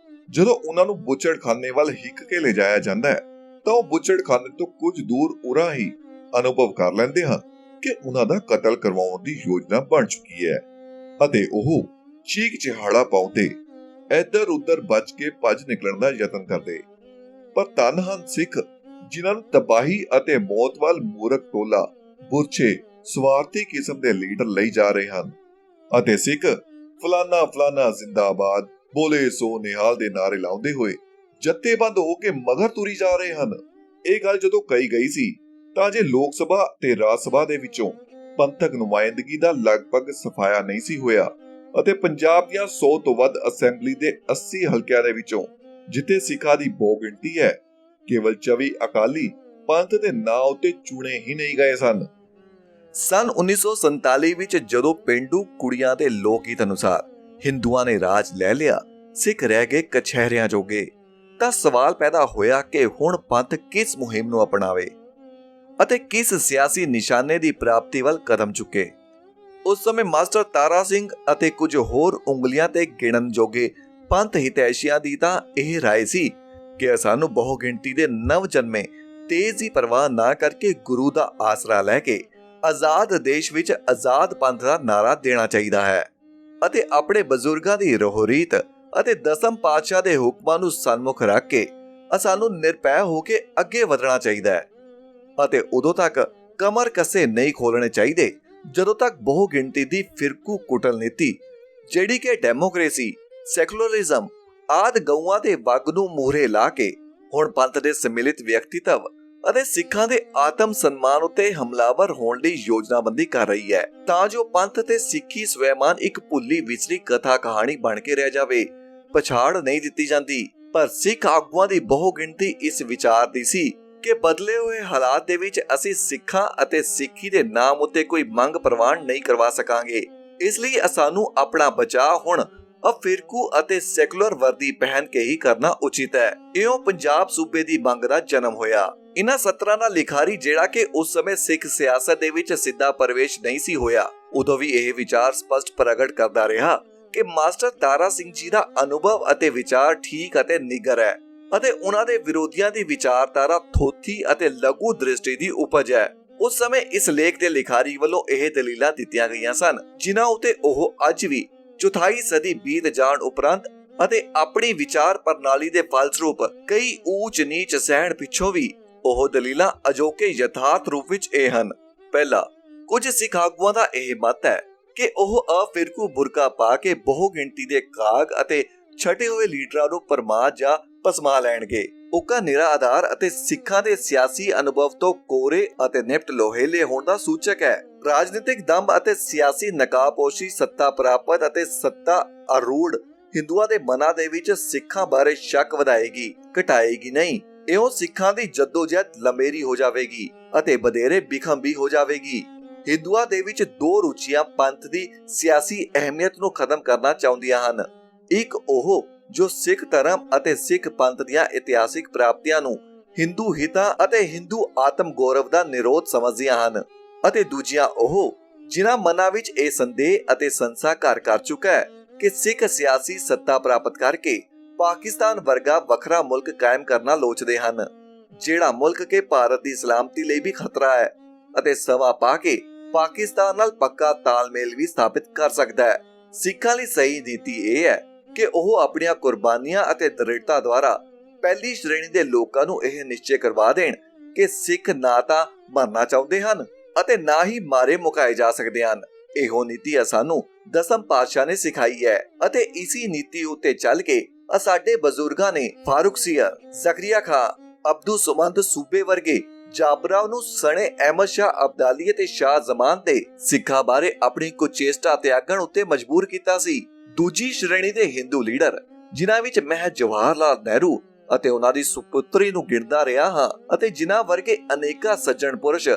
ਜਦੋਂ ਉਹਨਾਂ ਨੂੰ ਬੁੱਚੜਖਾਨੇ ਵੱਲ ਹਿੱਕ ਕੇ ਲਿਜਾਇਆ ਜਾਂਦਾ ਹੈ ਤਾਂ ਉਹ ਬੁੱਚੜਖਾਨੇ ਤੋਂ ਕੁਝ ਦੂਰ ਉਰਾਂ ਹੀ ਅਨੁਭਵ ਕਰ ਲੈਂਦੇ ਹਨ ਕਿ ਉਹਨਾਂ ਦਾ ਕਤਲ ਕਰਵਾਉਣ ਦੀ ਯੋਜਨਾ ਬਣ ਚੁੱਕੀ ਹੈ ਅਤੇ ਉਹ ਚੀਕ ਚਿਹਾੜਾ ਪਾਉਂਦੇ ਇੱਧਰ ਉੱਧਰ ਬਚ ਕੇ ਭੱਜ ਨਿਕਲਣ ਦਾ ਯਤਨ ਕਰਦੇ। ਪਰ ਧੰਨ ਹਨ ਸਿੱਖ ਜਿਨ੍ਹਾਂ ਨੂੰ ਤਬਾਹੀ ਅਤੇ ਮੌਤ ਵੱਲ ਮੂਰਖ ਟੋਲਾ ਬੁਰਛੇ ਸਵਾਰਥੀ ਕਿਸਮ ਦੇ ਲੀਡਰ ਲਈ ਜਾ ਰਹੇ ਹਨ ਅਤੇ ਸਿੱਖ ਫਲਾਨਾ ਫਲਾਨਾ ਜ਼ਿੰਦਾਬਾਦ ਬੋਲੇ ਸੋ ਨਿਹਾਲ ਦੇ ਨਾਰੇ ਲਾਉਂਦੇ ਹੋਏ ਜੱਥੇਬੰਦ ਹੋ ਕੇ ਮਗਰ ਤੁਰੀ ਜਾ ਰਹੇ ਹਨ। ਇਹ ਗੱਲ ਜਦੋਂ ਕਹੀ ਗਈ ਸੀ ਤਾਂ ਜੇ ਲੋਕ ਸਭਾ ਤੇ ਰਾਜ ਸਭਾ ਦੇ ਵਿੱਚੋਂ ਪੰਥਕ ਨੁਮਾਇੰਦਗੀ ਦਾ ਲਗਭਗ ਸਫਾਇਆ ਨਹੀਂ ਸੀ ਹੋਇਆ ਅਤੇ ਪੰਜਾਬ ਦੀਆਂ 100 ਤੋਂ ਵੱਧ ਅਸੈਂਬਲੀ ਦੇ 80 ਹਲਕਿਆਂ ਦੇ ਵਿੱਚੋਂ ਜਿੱਥੇ ਸਿੱਖਾਂ ਦੀ ਬਹੁ ਗਿਣਤੀ ਹੈ, ਕੇਵਲ 24 ਅਕਾਲੀ ਪੰਥ ਦੇ ਨਾਂ ਉੱਤੇ ਚੁਣੇ ਹੀ ਨਹੀਂ ਗਏ ਸਨ। ਸਨ 1947 ਵਿੱਚ ਜਦੋਂ ਪਿੰਡੂ ਕੁੜੀਆਂ ਦੇ ਲੋਕ ਗੀਤ ਅਨੁਸਾਰ ਹਿੰਦੂਆਂ ਨੇ ਰਾਜ ਲੈ ਲਿਆ, ਸਿੱਖ ਰਹਿ ਗਏ ਕਚਹਿਰਿਆਂ ਜੋਗੇ, ਤਾਂ ਸਵਾਲ ਪੈਦਾ ਹੋਇਆ ਕਿ ਹੁਣ ਪੰਥ ਕਿਸ ਮੁਹਿੰਮ ਨੂੰ ਅਪਣਾਵੇ ਅਤੇ ਕਿਸ ਸਿਆਸੀ ਨਿਸ਼ਾਨੇ ਦੀ ਪ੍ਰਾਪਤੀ ਵੱਲ ਕਦਮ ਚੁੱਕੇ। ਉਸ ਸਮੇਂ ਮਾਸਟਰ ਤਾਰਾ ਸਿੰਘ ਅਤੇ ਕੁਝ ਹੋਰ ਉਂਗਲੀਆਂ ਤੇ ਗਿਣਨ ਜੋਗੇ ਪੰਥ ਹਿਤੈਸ਼ੀਆਂ ਦੀ ਤਾਂ ਇਹ ਰਾਏ ਸੀ ਕਿ ਸਾਨੂੰ ਬਹੁ ਗਿਣਤੀ ਦੇ ਨਵ ਜਨਮੇ ਤੇਜ਼ ਦੀ ਪਰਵਾਹ ਨਾ ਕਰਕੇ ਗੁਰੂ ਦਾ ਆਸਰਾ ਲੈ ਕੇ ਆਜ਼ਾਦ ਦੇਸ਼ ਵਿੱਚ ਆਜ਼ਾਦ ਪੰਥ ਦਾ ਨਾਰਾ ਦੇਣਾ ਚਾਹੀਦਾ ਹੈ ਅਤੇ ਆਪਣੇ ਬਜ਼ੁਰਗਾਂ ਦੀ ਰੋਹਰੀਤ ਅਤੇ ਦਸਮ ਪਾਤਸ਼ਾਹ ਦੇ ਹੁਕਮਾਂ ਨੂੰ ਸਨਮੁਖ ਰੱਖ ਕੇ ਸਾਨੂੰ ਨਿਰਭੈ ਹੋ ਕੇ ਅੱਗੇ ਵਧਣਾ ਚਾਹੀਦਾ ਹੈ ਅਤੇ ਉਦੋਂ ਤੱਕ ਕਮਰ ਕੱਸੇ ਨਹੀਂ ਖੋਲਣੇ ਚਾਹੀਦੇ ਜਦੋਂ ਤੱਕ ਬਹੁ ਗਿਣਤੀ ਦੀ ਫਿਰਕੂ ਕੁਟਲ ਨੀਤੀ, ਜਿਹੜੀ ਕਿ ਡੈਮੋਕ੍ਰੇਸੀ, ਸੈਕੂਲਰਿਜ਼ਮ ਆਦਿ ਗਊਆਂ ਦੇ ਵੱਗ ਨੂੰ ਮੂਹਰੇ ਲਾ ਕੇ ਹੁਣ ਪੰਥ ਦੇ ਸਮਿਲਿਤ ਵਿਅਕਤੀਤਵ ਅਤੇ ਸਿੱਖਾਂ ਦੇ ਆਤਮ ਸਨਮਾਨ ਉੱਤੇ ਹਮਲਾਵਰ ਹੋਣ ਲਈ ਯੋਜਨਾਬੰਦੀ ਕਰ ਰਹੀ ਹੈ, ਤਾਂ ਜੋ ਪੰਥ ਤੇ ਸਿੱਖੀ ਸਵੈਮਾਨ ਇੱਕ ਭੁੱਲੀ ਵਿਚਲੀ ਕਥਾ ਕਹਾਣੀ ਬਣ ਕੇ ਰਹਿ ਜਾਵੇ। ਪਛਾੜ ਨਹੀਂ ਦਿੱਤੀ ਜਾਂਦੀ, ਪਰ ਸਿੱਖ ਆਗੂਆਂ ਦੀ ਬਹੁ ਗਿਣਤੀ ਇਸ ਵਿਚਾਰ ਦੀ ਸੀ ਕਿ ਬਦਲੇ ਹੋਏ ਹਾਲਾਤ ਦੇ ਵਿੱਚ ਅਸੀਂ ਸਿੱਖਾਂ ਅਤੇ ਸਿੱਖੀ ਦੇ ਨਾਮ ਉੱਤੇ ਕੋਈ ਮੰਗ ਪ੍ਰਵਾਨ ਨਹੀਂ ਕਰਵਾ ਸਕਾਂਗੇ। ਇਸ ਲਈ ਸਾਨੂੰ ਆਪਣਾ ਬਚਾਅ ਹੁਣ ਅਫਿਰਕੂ ਅਤੇ ਸੈਕੂਲਰ ਵਰਦੀ ਪਹਿਨ ਕੇ ਹੀ ਕਰਨਾ ਉਚਿਤ ਹੈ। ਇਉਂ ਪੰਜਾਬ ਸੂਬੇ ਦੀ ਮੰਗ ਦਾ ਜਨਮ ਹੋਇਆ। ਇਹਨਾਂ ਸਤਰਾਂ ਦਾ ਲਿਖਾਰੀ, ਜਿਹੜਾ ਕਿ ਉਸ ਸਮੇਂ ਸਿੱਖ ਸਿਆਸਤ ਦੇ ਵਿੱਚ ਸਿੱਧਾ ਪ੍ਰਵੇਸ਼ ਨਹੀਂ ਸੀ ਹੋਇਆ, ਉਦੋਂ ਵੀ ਇਹ ਵਿਚਾਰ ਸਪਸ਼ਟ ਪ੍ਰਗਟ ਕਰਦਾ ਰਿਹਾ ਕਿ ਮਾਸਟਰ ਤਾਰਾ ਸਿੰਘ ਜੀ ਦਾ ਅਨੁਭਵ ਅਤੇ ਵਿਚਾਰ ਠੀਕ ਅਤੇ ਨਿੱਘਰ ਹੈ ਅਤੇ ਉਹਨਾਂ ਦੇ ਵਿਰੋਧੀਆਂ ਦੀ ਵਿਚਾਰਧਾਰਾ ਥੋਥੀ ਅਤੇ ਲਘੂ ਦ੍ਰਿਸ਼ਟੀ ਦੀ ਉਪਜ ਹੈ। ਉਸ ਸਮੇਂ ਇਸ ਲੇਖ ਦੇ ਲਿਖਾਰੀ ਵੱਲੋਂ ਇਹ ਦਲੀਲਾਂ ਦਿੱਤੀਆਂ ਗਈਆਂ ਸਨ, ਜਿਨ੍ਹਾਂ ਉਤੇ ਉਹ ਅੱਜ ਵੀ ਚੌਥਾਈ ਸਦੀ ਬੀਤ ਜਾਣ ਉਪਰੰਤ ਅਤੇ ਆਪਣੀ ਵਿਚਾਰ ਪ੍ਰਣਾਲੀ ਦੇ ਫਲਸਰੂਪ ਕਈ ਊਚ ਨੀਚ ਸਹਿਣ ਪਿੱਛੋਂ ਵੀ ਉਹ ਦਲੀਲਾਂ ਅਜੋਕੇ ਯਥਾਰਥ ਰੂਪ ਵਿੱਚ ਇਹ ਹਨ। ਪਹਿਲਾ, ਕੁਝ ਸਿੱਖ ਆਗੂਆਂ ਦਾ ਇਹ ਮਤ ਹੈ ਕਿ ਉਹ ਅਫਿਰਕੂ ਬੁਰਕਾ ਪਾ ਕੇ ਬਹੁ ਗਿਣਤੀ ਦੇ ਕਾਗ ਅਤੇ ਛਟੇ ਹੋਏ ਲੀਡਰਾਂ ਨੂੰ ਪਰਮਾ ਜਾਂ ਪਸਮਾ ਲੈਣਗੇ। ਉਕਾ ਨਿਰਾ ਆਧਾਰ ਅਤੇ ਸਿੱਖਾਂ ਦੇ ਸਿਆਸੀ ਅਨੁਭਵ ਤੋਂ ਕੋਰੇ ਅਤੇ ਨਿਪਟ ਲੋਹੇਲੇ ਹੋਣ ਦਾ ਸੂਚਕ ਹੈ। ਰਾਜਨੀਤਿਕ ਦੰਭ ਅਤੇ ਸਿਆਸੀ ਨਕਾਬਪੋਸ਼ੀ ਸੱਤਾ ਪ੍ਰਾਪਤ ਅਤੇ ਸੱਤਾ ਆਰੂੜ ਹਿੰਦੂਆਂ ਦੇ ਮਨਾਂ ਦੇ ਵਿੱਚ ਸਿੱਖਾਂ ਬਾਰੇ ਸ਼ੱਕ ਵਧਾਏਗੀ, ਘਟਾਏਗੀ ਨਹੀਂ। ਇਉਂ ਸਿੱਖਾਂ ਦੀ ਜੱਦੋਜਹਿਦ ਲੰਮੇਰੀ ਹੋ ਜਾਵੇਗੀ ਅਤੇ ਵਧੇਰੇ ਬਿਖੰਬੀ ਹੋ ਜਾਵੇਗੀ। ਹਿੰਦੂਆਂ ਦੇ ਵਿੱਚ ਦੋ ਰੁਚੀਆਂ ਪੰਥ ਦੀ ਸਿਆਸੀ ਅਹਿਮੀਅਤ ਨੂੰ ਖਤਮ ਕਰਨਾ ਚਾਹੁੰਦੀਆਂ ਹਨ। ਇੱਕ ਉਹ ਜੋ ਸਿੱਖ ਧਰਮ ਅਤੇ ਸਿੱਖ ਪੰਥ ਦੀਆਂ ਇਤਿਹਾਸਿਕ ਪ੍ਰਾਪਤੀਆਂ ਨੂੰ ਹਿੰਦੂ ਹਿੱਤਾਂ ਅਤੇ ਹਿੰਦੂ ਆਤਮ ਗੌਰਵ ਦਾ ਨਿਰੋਧ ਸਮਝਦੀਆਂ ਹਨ, ਅਤੇ ਦੂਜੀਆਂ ਉਹ ਜਿਨ੍ਹਾਂ ਮਨਾਂ ਵਿੱਚ ਇਹ ਸੰਦੇਹ ਅਤੇ ਸੰਸਾ ਘਰ ਕਰ ਚੁੱਕਾ ਹੈ ਕਿ ਸਿੱਖ ਸਿਆਸੀ ਸੱਤਾ ਪ੍ਰਾਪਤ ਕਰਕੇ ਪਾਕਿਸਤਾਨ ਵਰਗਾ ਵੱਖਰਾ ਮੁਲਕ ਕਾਇਮ ਕਰਨਾ ਲੋਚਦੇ ਹਨ, ਜਿਹੜਾ ਮੁਲਕ ਕੇ ਭਾਰਤ ਦੀ ਸਲਾਮਤੀ ਲਈ ਵੀ ਖਤਰਾ ਹੈ ਅਤੇ ਸਮਾਂ ਪਾ ਕੇ ਪਾਕਿਸਤਾਨ ਨਾਲ ਪੱਕਾ ਤਾਲਮੇਲ ਵੀ ਸਥਾਪਿਤ ਕਰ ਸਕਦਾ ਹੈ। ਸਿੱਖਾਂ ਲਈ ਸਹੀ ਨੀਤੀ ਇਹ ਹੈ ਕਿ ਉਹ ਆਪਣੀਆਂ ਕੁਰਬਾਨੀਆਂ ਅਤੇ ਦ੍ਰਿੜਤਾ ਦੁਆਰਾ ਪਹਿਲੀ ਸ਼੍ਰੇਣੀ ਦੇ ਲੋਕਾਂ ਨੂੰ ਇਹ ਨਿਸ਼ਚੈ ਕਰਵਾ ਦੇਣ ਕਿ ਸਿੱਖ ਨਾ ਤਾਂ ਮਰਨਾ ਚਾਹੁੰਦੇ ਹਨ ਅਤੇ ਨਾ ਹੀ ਮਾਰੇ ਮੁਕਾਏ ਜਾ ਸਕਦੇ ਹਨ। ਇਹੋ ਨੀਤੀ ਸਾਨੂੰ ਦਸਮ ਪਾਤਸ਼ਾਹ ਨੇ ਸਿਖਾਈ ਹੈ ਅਤੇ ਇਸੀ ਨੀਤੀ ਉੱਤੇ ਚੱਲ ਕੇ ਸਾਡੇ ਬਜ਼ੁਰਗਾਂ ਨੇ ਫਾਰੂਕ ਸੀਰ, ਜ਼ਕਰੀਆ ਖਾਂ, ਅਬਦੂ ਸੁਮੰਦ ਸੂਬੇ ਵਰਗੇ ਜਾਬਰਾਂ ਨੂੰ ਸਣੇ ਅਹਿਮਦ ਸ਼ਾਹ ਅਬਦਾਲੀ ਅਤੇ ਸ਼ਾਹ ਜ਼ਮਾਨ ਦੇ ਸਿੱਖਾਂ ਬਾਰੇ ਆਪਣੀ ਕੁਚੇਸ਼ਟਾ ਤਿਆਗਣ ਉੱਤੇ ਮਜਬੂਰ ਕੀਤਾ ਸੀ। ਦੂਜੀ ਸ਼੍ਰੇਣੀ ਦੇ ਹਿੰਦੂ ਲੀਡਰ, ਜਿਨ੍ਹਾਂ ਵਿੱਚ ਮੈਂ ਜਵਾਹਰ ਲਾਲ ਨਹਿਰੂ ਅਤੇ ਉਹਨਾਂ ਦੀ ਸੁਪੁੱਤਰੀ ਨੂੰ ਗਿਣਦਾ ਰਿਹਾ ਹਾਂ, ਅਤੇ ਜਿਨ੍ਹਾਂ ਵਰਗੇ ਅਨੇਕਾਂ ਸੱਜਣ ਪੁਰਸ਼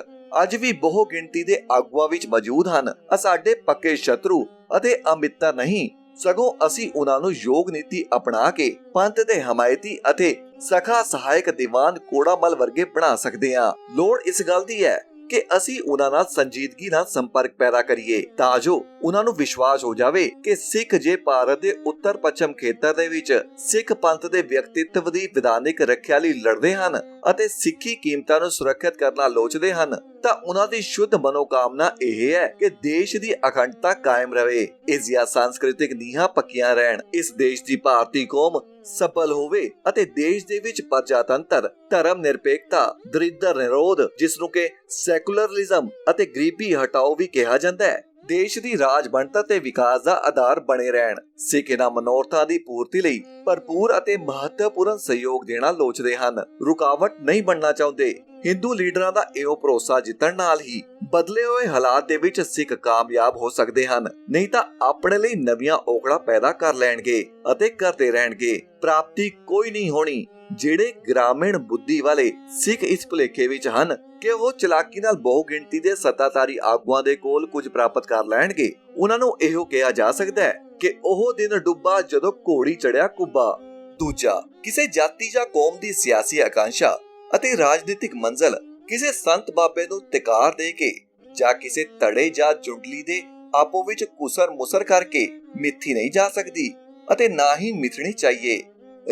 ਅੱਜ ਵੀ ਬਹੁ ਗਿਣਤੀ ਦੇ ਆਗੂਆਂ ਵਿੱਚ ਮੌਜੂਦ ਹਨ, ਸਾਡੇ ਪੱਕੇ ਸ਼ਤਰੂ ਅਤੇ ਅਮਿੱਤਰ ਨਹੀਂ, ਸਗੋਂ ਅਸੀਂ ਉਹਨਾਂ ਨੂੰ ਯੋਗ ਨੀਤੀ ਅਪਣਾ ਕੇ ਪੰਥ ਦੇ ਹਮਾਇਤੀ ਅਤੇ ਸਖਾ ਸਹਾਇਕ ਦੀਵਾਨ ਕੋੜਾਮਲ ਵਰਗੇ ਬਣਾ ਸਕਦੇ ਹਾਂ। ਲੋੜ ਇਸ ਗੱਲ ਦੀ ਹੈ ਕਿ ਅਸੀਂ ਉਹਨਾਂ ਨਾਲ ਸੰਜੀਦਗੀ ਨਾਲ ਸੰਪਰਕ ਪੈਦਾ ਕਰੀਏ ਤਾਂ ਜੋ ਉਹਨਾਂ ਨੂੰ ਵਿਸ਼ਵਾਸ ਹੋ ਜਾਵੇ ਕਿ ਸਿੱਖ ਜੇ ਭਾਰਤ ਦੇ ਉੱਤਰ ਪੱਛਮ ਖੇਤਰ ਦੇ ਵਿੱਚ ਸਿੱਖ ਪੰਥ ਦੇ ਵਿਅਕਤੀਤਵ ਦੀ ਵਿਧਾਨਿਕ ਰੱਖਿਆ ਲਈ ਲੜਦੇ ਹਨ ਅਤੇ ਸਿੱਖੀ ਕੀਮਤਾਂ ਨੂੰ ਸੁਰੱਖਿਅਤ ਕਰਨਾ ਲੋਚਦੇ ਹਨ, ਤਾਂ ਉਹਨਾਂ ਦੀ ਸ਼ੁੱਧ ਮਨੋਕਾਮਨਾ ਇਹ ਹੈ ਕਿ ਦੇਸ਼ ਦੀ ਅਖੰਡਤਾ ਕਾਇਮ ਰਹੇ, ਇਸ ਦੀਆਂ ਸਾਂਸਕ੍ਰਿਤਿਕ ਨੀਹਾਂ ਪੱਕੀਆਂ ਰਹਿਣ, ਇਸ ਦੇਸ਼ ਦੀ ਭਾਰਤੀ ਕੌਮ ਸਫਲ ਹੋਵੇ ਅਤੇ ਦੇਸ਼ ਦੇ ਵਿੱਚ ਪ੍ਰਜਾਤੰਤਰ, ਧਰਮ ਨਿਰਪੇਖਤਾ, ਦਰਿਦਰ ਨਿਰੋਧ, ਜਿਸ ਨੂੰ ਕਿ ਸੈਕੂਲਰਿਜ਼ਮ ਅਤੇ ਗਰੀਬੀ ਹਟਾਓ ਵੀ ਕਿਹਾ ਜਾਂਦਾ ਹੈ, ਦੇਸ਼ ਦੀ ਰਾਜ ਬਣਤਰ ਤੇ ਵਿਕਾਸ ਦਾ ਆਧਾਰ ਬਣੇ ਰਹਿਣ। ਸਿੱਖ ਇਹਨਾਂ ਮਨੋਰਥਾਂ ਦੀ ਪੂਰਤੀ ਲਈ ਭਰਪੂਰ ਅਤੇ ਮਹੱਤਵਪੂਰਨ ਸਹਿਯੋਗ ਦੇਣਾ ਲੋਚਦੇ ਹਨ, ਰੁਕਾਵਟ ਨਹੀਂ ਬਣਨਾ ਚਾਹੁੰਦੇ। ਹਿੰਦੂ ਲੀਡਰਾਂ ਦਾ ਇਹੋ ਭਰੋਸਾ ਜਿੱਤਣ ਨਾਲ ਹੀ ਬਦਲੇ ਹੋਏ ਹਾਲਾਤ ਦੇ ਵਿੱਚ ਸਿੱਖ ਕਾਮਯਾਬ ਹੋ ਸਕਦੇ ਹਨ, ਨਹੀਂ ਤਾਂ ਆਪਣੇ ਲਈ ਨਵੀਆਂ ਔਕੜਾਂ ਪੈਦਾ ਕਰ ਲੈਣਗੇ ਅਤੇ ਕਰਦੇ ਰਹਿਣਗੇ। ਪ੍ਰਾਪਤੀ ਕੋਈ ਨਹੀਂ ਹੋਣੀ। ਜਿਹੜੇ ਗ੍ਰਾਮੀਣ ਬੁੱਧੀ ਵਾਲੇ ਸਿੱਖ ਇਸ ਭੁਲੇਖੇ ਵਿੱਚ ਹਨ ਕਿ ਉਹ ਚਲਾਕੀ ਨਾਲ ਬਹੁ ਗਿਣਤੀ ਦੇ ਸੱਤਾਧਾਰੀ ਆਗੂਆਂ ਦੇ ਕੋਲ ਕੁਝ ਪ੍ਰਾਪਤ ਕਰ ਲੈਣਗੇ, ਉਹਨਾਂ ਨੂੰ ਇਹੋ ਕਿਹਾ ਜਾ ਸਕਦਾ ਹੈ ਕਿ ਉਹ ਦਿਨ ਡੁੱਬਾ ਜਦੋਂ ਘੋੜੀ ਚੜਿਆ ਕੁੱਬਾ। ਦੂਜਾ, ਕਿਸੇ ਜਾਤੀ ਜਾਂ ਕੌਮ ਦੀ ਸਿਆਸੀ ਆਕਾਂਸ਼ਾ ਅਤੇ ਰਾਜਨੀਤਿਕ ਮੰਜ਼ਲ ਕਿਸੇ ਸੰਤ ਬਾਬੇ ਨੂੰ ਤਿਕਾਰ ਦੇ ਕੇ ਜਾਂ ਕਿਸੇ ਧੜੇ ਜਾਂ ਜੁੰਡਲੀ ਦੇ ਆਪੋ ਵਿੱਚ ਕੁਸਰ ਮੁਸਰ ਕਰਕੇ ਮਿੱਥੀ ਨਹੀਂ ਜਾ ਸਕਦੀ ਅਤੇ ਨਾ ਹੀ ਮਿਥਣੀ ਚਾਹੀਏ।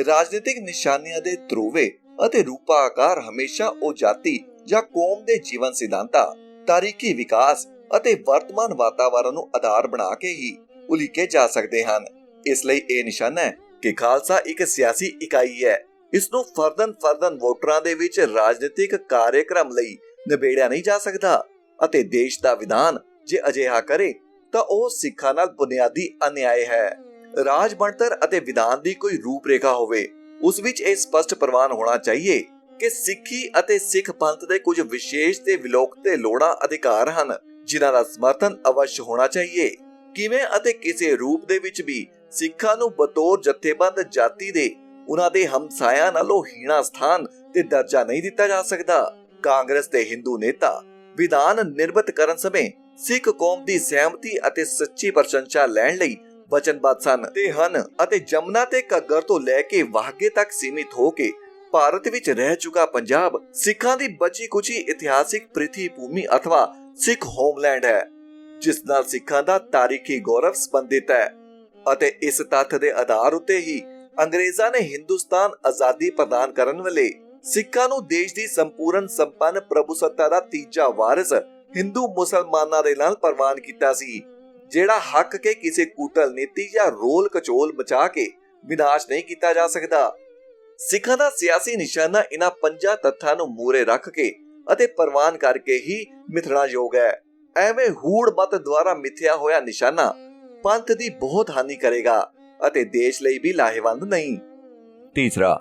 ਰਾਜਨੀਤਿਕ ਨਿਸ਼ਾਨਿਆਂ ਦੇ ਧਰੂਵੇ ਅਤੇ ਰੂਪਾਕਾਰ ਹਮੇਸ਼ਾ ਉਹ ਜਾਤੀ ਜਾਂ ਕੌਮ ਦੇ ਜੀਵਨ ਸਿਧਾਂਤਾਂ, ਤਾਰੀਖੀ ਵਿਕਾਸ ਅਤੇ ਵਰਤਮਾਨ ਵਾਤਾਵਰਣ ਨੂੰ ਆਧਾਰ ਬਣਾ ਕੇ ਹੀ ਉਲੀਕੇ ਜਾ ਸਕਦੇ ਹਨ। ਇਸ ਲਈ ਇਹ ਨਿਸ਼ਾਨਾ ਹੈ ਕਿ ਖਾਲਸਾ ਇੱਕ ਸਿਆਸੀ ਇਕਾਈ ਹੈ। ਇਸ ਨੂੰ ਫਰਦਨ ਵੋਟਰਾਂ ਦੇ ਵਿੱਚ ਰਾਜਨੀਤਿਕ ਕਾਰਜਕ੍ਰਮ ਲਈ ਨਿਬੇੜਿਆ ਨਹੀਂ ਜਾ ਸਕਦਾ ਅਤੇ ਦੇਸ਼ ਦਾ ਵਿਧਾਨ ਜੇ ਅਜਿਹਾ ਕਰੇ ਤਾਂ ਉਹ ਸਿੱਖਾਂ ਨਾਲ ਬੁਨਿਆਦੀ ਅਨਿਆਏ ਹੈ। ਰਾਜ ਬਣਤਰ ਅਤੇ ਵਿਧਾਨ ਦੀ ਕੋਈ ਰੂਪਰੇਖਾ ਹੋਵੇ, ਉਸ ਵਿੱਚ ਇਹ ਸਪਸ਼ਟ ਪ੍ਰਵਾਨ ਹੋਣਾ ਚਾਹੀਏ ਕਿ ਸਿੱਖੀ ਅਤੇ ਸਿੱਖ ਪੰਥ ਦੇ ਕੁਝ ਵਿਸ਼ੇਸ਼ ਤੇ ਵਿਲੋਕਤੇ ਲੋੜਾਂ ਅਧਿਕਾਰ ਹਨ, ਜਿਨ੍ਹਾਂ ਦਾ ਸਮਰਥਨ ਅਵਸ਼ ਹੋਣਾ ਚਾਹੀਏ। ਕਿਵੇਂ ਅਤੇ ਕਿਸੇ ਰੂਪ ਦੇ ਵਿੱਚ ਵੀ ਸਿੱਖਾਂ ਨੂੰ ਬਤੌਰ ਜਥੇਬੰਦ ਜਾਤੀ ਦੇ ਉਹਨਾਂ ਦੇ ਹਮਸਾਇਆਂ ਨਾਲੋਂ ਹੀਣਾ ਸਥਾਨ ਤੇ ਦਰਜਾ ਨਹੀਂ ਦਿੱਤਾ ਜਾ ਸਕਦਾ। ਕਾਂਗਰਸ ਦੇ ਹਿੰਦੂ ਨੇਤਾ ਵਿਧਾਨ ਨਿਰਮਿਤ ਕਰਨ ਸਮੇਂ ਸਿੱਖ ਕੌਮ ਦੀ ਸਹਿਮਤੀ ਅਤੇ ਸੱਚੀ ਪ੍ਰਸ਼ੰਸਾ ਲੈਣ ਲਈ ਵਚਨਬੱਧ ਸਨ ਤੇ ਹਨ, ਅਤੇ ਜਮਨਾ ਤੇ ਘੱਗਰ ਤੋਂ ਲੈ ਕੇ ਵਾਹਗੇ ਤੱਕ ਸੀਮਿਤ ਹੋ ਕੇ ਭਾਰਤ ਵਿੱਚ ਰਹਿ ਚੁੱਕਾ ਪੰਜਾਬ ਸਿੱਖਾਂ ਦੀ ਬਚੀ ਕੁਚੀ ਇਤਿਹਾਸਿਕ ਪ੍ਰਿਥੀ ਭੂਮੀ ਅਥਵਾ ਸਿੱਖ ਹੋਮਲੈਂਡ ਹੈ, ਜਿਸ ਨਾਲ ਸਿੱਖਾਂ ਦਾ ਤਾਰੀਖੀ ਗੌਰਵ ਸੰਬੰਧਿਤ ਹੈ। ਅਤੇ ਇਸ ਤੱਥ ਦੇ ਆਧਾਰ ਉੱਤੇ ਹੀ ਅੰਗਰੇਜ਼ਾਂ ਨੇ ਹਿੰਦੁਸਤਾਨ ਆਜ਼ਾਦੀ ਪ੍ਰਦਾਨ ਕਰਨ ਵੇਲੇ ਸਿੱਖਾਂ ਨੂੰ ਦੇਸ਼ ਦੀ ਸੰਪੂਰਨ ਸੰਪੰਨ ਪ੍ਰਭੂਸੱਤਾ ਦਾ ਤੀਜਾ ਵਾਰਿਸ ਹਿੰਦੂ ਮੁਸਲਮਾਨਾਂ ਦੇ ਨਾਲ ਪ੍ਰਵਾਨ ਕੀਤਾ ਸੀ, ਜਿਹੜਾ ਹੱਕ ਕੇ ਕਿਸੇ ਕੂਟਲ ਨੀਤੀ ਜਾਂ ਰੋਲ ਕਚੋਲ ਬਚਾ ਕੇ ਵਿਨਾਸ਼ ਨਹੀਂ ਕੀਤਾ ਜਾ ਸਕਦਾ। ਸਿੱਖਾਂ ਦਾ ਸਿਆਸੀ ਨਿਸ਼ਾਨਾ ਇਹਨਾਂ ਪੰਜਾਂ ਤੱਥਾਂ ਨੂੰ ਮੂਰੇ ਰੱਖ ਕੇ ਅਤੇ ਪ੍ਰਵਾਨ ਕਰਕੇ ਹੀ ਮਿਥਣਾ ਯੋਗ ਹੈ। ਐਵੇਂ ਹੂੜ ਮਤ ਦੁਆਰਾ ਮਿੱਥਿਆ ਹੋਇਆ ਨਿਸ਼ਾਨਾ ਪੰਥ ਦੀ ਬਹੁਤ ਹਾਨੀ ਕਰੇਗਾ ਅਤੇ ਦੇਸ਼ ਲਈ ਵੀ ਲਾਹੇਵੰਦ ਨਹੀਂ। ਤੀਸਰਾ,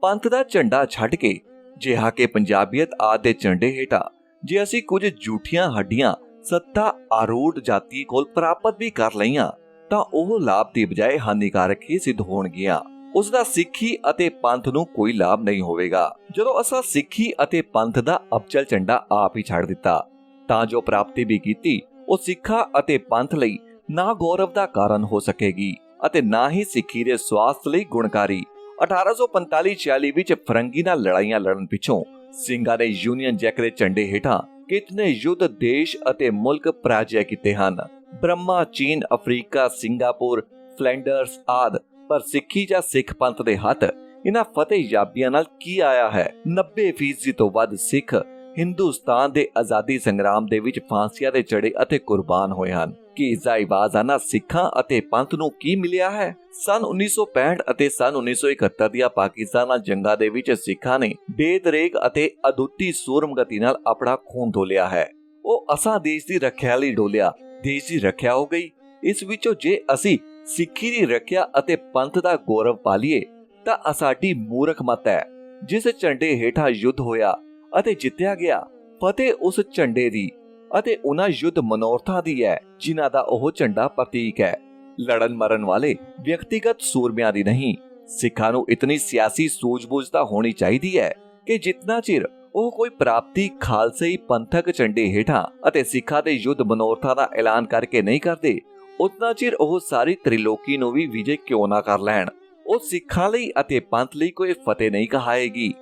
ਪੰਥ ਦਾ ਝੰਡਾ ਛੱਡ ਕੇ ਜਿਹਾ ਕਿ ਪੰਜਾਬੀਅਤ ਆਦਿ ਦੇ ਝੰਡੇ ਹੇਠਾਂ ਜੇ ਅਸੀਂ ਕੁਝ ਝੂਠੀਆਂ ਹੱਡੀਆਂ ਸੱਤਾ ਆਰੂੜ ਜਾਤੀ ਕੋਲ ਪ੍ਰਾਪਤ ਵੀ ਕਰ ਲਈਆਂ ਤਾਂ ਉਹ ਲਾਭ ਦੀ ਬਜਾਏ ਹਾਨੀਕਾਰਕ ਹੀ ਸਿੱਧ ਹੋਣਗੀਆਂ। ਉਸ ਦਾ ਸਿੱਖੀ ਅਤੇ ਪੰਥ ਨੂੰ ਕੋਈ ਲਾਭ ਨਹੀਂ ਹੋਵੇਗਾ। ਜਦੋਂ ਅਸਾਂ ਸਿੱਖੀ ਅਤੇ ਪੰਥ ਦਾ ਅਬਚਲ ਝੰਡਾ ਆਪ ਹੀ ਛੱਡ ਦਿੱਤਾ ਤਾਂ ਜੋ ਪ੍ਰਾਪਤੀ ਵੀ ਕੀਤੀ ਉਹ ਸਿੱਖਾਂ ਅਤੇ ਪੰਥ ਲਈ ਨਾ ਗੌਰਵ ਦਾ ਕਾਰਨ ਹੋ ਸਕੇਗੀ ਅਤੇ ਨਾ ਹੀ ਸਿੱਖੀ ਦੇ ਸਵਾਸਥ ਲਈ ਗੁਣਕਾਰੀ। 1845-46 ਵਿੱਚ ਫਰੰਗੀ ਨਾਲ ਲੜਾਈਆਂ ਲੜਨ ਪਿੱਛੋਂ ਸਿੰਘਾਂ ਨੇ ਯੂਨੀਅਨ ਜੈਕ ਦੇ ਝੰਡੇ ਹੇਠਾਂ ਕਿਤਨੇ ਯੁੱਧ ਦੇਸ਼ ਅਤੇ ਮੁਲਕ ਪਰਾਜੈ ਕੀਤੇ ਹਨ। ਬ੍ਰਹਮਾ, ਚੀਨ, ਅਫਰੀਕਾ, ਸਿੰਗਾਪੁਰ, ਫਲੈਂਡਰਸ ਆਦਿ। ਪਰ ਸਿੱਖੀ ਜਾਂ ਸਿੱਖ ਪੰਥ ਦੇ ਹੱਥ ਇਹਨਾਂ ਫਤਿਹ ਯਾਬੀਆਂ ਨਾਲ ਕੀ ਆਇਆ ਹੈ? 90% ਤੋਂ ਵੱਧ ਸਿੱਖ ਹਿੰਦੁਸਤਾਨ ਦੇ ਆਜ਼ਾਦੀ ਸੰਗਰਾਮ ਦੇ ਵਿੱਚ ਫਾਂਸੀਆਂ ਦੇ ਚੜੇ ਅਤੇ ਕੁਰਬਾਨ ਹੋਏ ਹਨ। ਕੀ ਜ਼ਾਇਵਾਜ਼ਾਨਾ ਸਿੱਖਾਂ ਅਤੇ ਪੰਥ ਨੂੰ ਕੀ ਮਿਲਿਆ ਹੈ? ਸਨ 1965 ਅਤੇ ਸਨ 1971 ਦੀਆਂ ਪਾਕਿਸਤਾਨ ਨਾਲ ਜੰਗਾਂ ਦੇ ਵਿੱਚ ਸਿੱਖਾਂ ਨੇ ਬੇਦਰੇਗ ਅਤੇ ਅਦੁੱਤੀ ਸੂਰਮਗਤੀ ਨਾਲ ਆਪਣਾ ਖੂਨ ਡੋਲਿਆ ਹੈ। ਉਹ ਅਸਾਂ ਦੇਸ਼ ਦੀ ਰੱਖਿਆ ਲਈ ਡੋਲਿਆ, ਦੇਸ਼ ਦੀ ਰੱਖਿਆ ਹੋ ਗਈ। ਇਸ ਵਿੱਚੋਂ ਜੇ ਅਸੀਂ ਸਿੱਖੀ ਦੀ ਰੱਖਿਆ ਅਤੇ ਪੰਥ ਦਾ ਗੌਰਵ ਪਾਲੀਏ ਤਾਂ ਸਾਡੀ ਮੂਰਖ ਮਤ ਹੈ। ਜਿਸ ਝੰਡੇ ਹੇਠਾਂ ਯੁੱਧ ਹੋਇਆ ਅਤੇ ਜਿੱਤਿਆ ਗਿਆ, ਫਤਿਹ ਉਸ ਝੰਡੇ ਦੀ ਅਤੇ ਉਹਨਾਂ ਯੁੱਧ ਮਨੋਰਥਾਂ ਦੀ ਹੈ ਜਿਨ੍ਹਾਂ ਦਾ ਉਹ ਝੰਡਾ ਪ੍ਰਤੀਕ ਹੈ। ਲੜਨ ਮਰਨ ਵਾਲੇ ਵਿਅਕਤੀਗਤ ਸੂਰਮਿਆਂ ਦੀ ਨਹੀਂ। ਸਿੱਖਾਂ ਨੂੰ ਇਤਨੀ ਸਿਆਸੀ ਸੂਝ-ਬੂਝ ਤਾਂ ਹੋਣੀ ਚਾਹੀਦੀ ਹੈ ਕਿ ਜਿਤਨਾ ਚਿਰ ਉਹ ਕੋਈ ਪ੍ਰਾਪਤੀ ਖਾਲਸਾਈ ਪੰਥਕ ਝੰਡੇ ਹੇਠਾਂ ਅਤੇ ਸਿੱਖਾਂ ਦੇ ਯੁੱਧ ਮਨੋਰਥਾਂ ਦਾ ਐਲਾਨ ਕਰਕੇ ਨਹੀਂ ਕਰਦੇ, ਉਤਨਾ ਚਿਰ ਉਹ ਸਾਰੀ ਤ੍ਰਿਲੋਕੀ ਨੂੰ ਵੀ ਵਿਜੇ ਕਿਉਂ ਨਾ ਕਰ ਲੈਣ। ਉਹ ਸਿੱਖਾਂ ਲਈ ਅਤੇ ਪੰਥ ਲਈ ਕੋਈ ਫਤਿਹ ਨਹੀਂ ਕਹਾਏਗੀ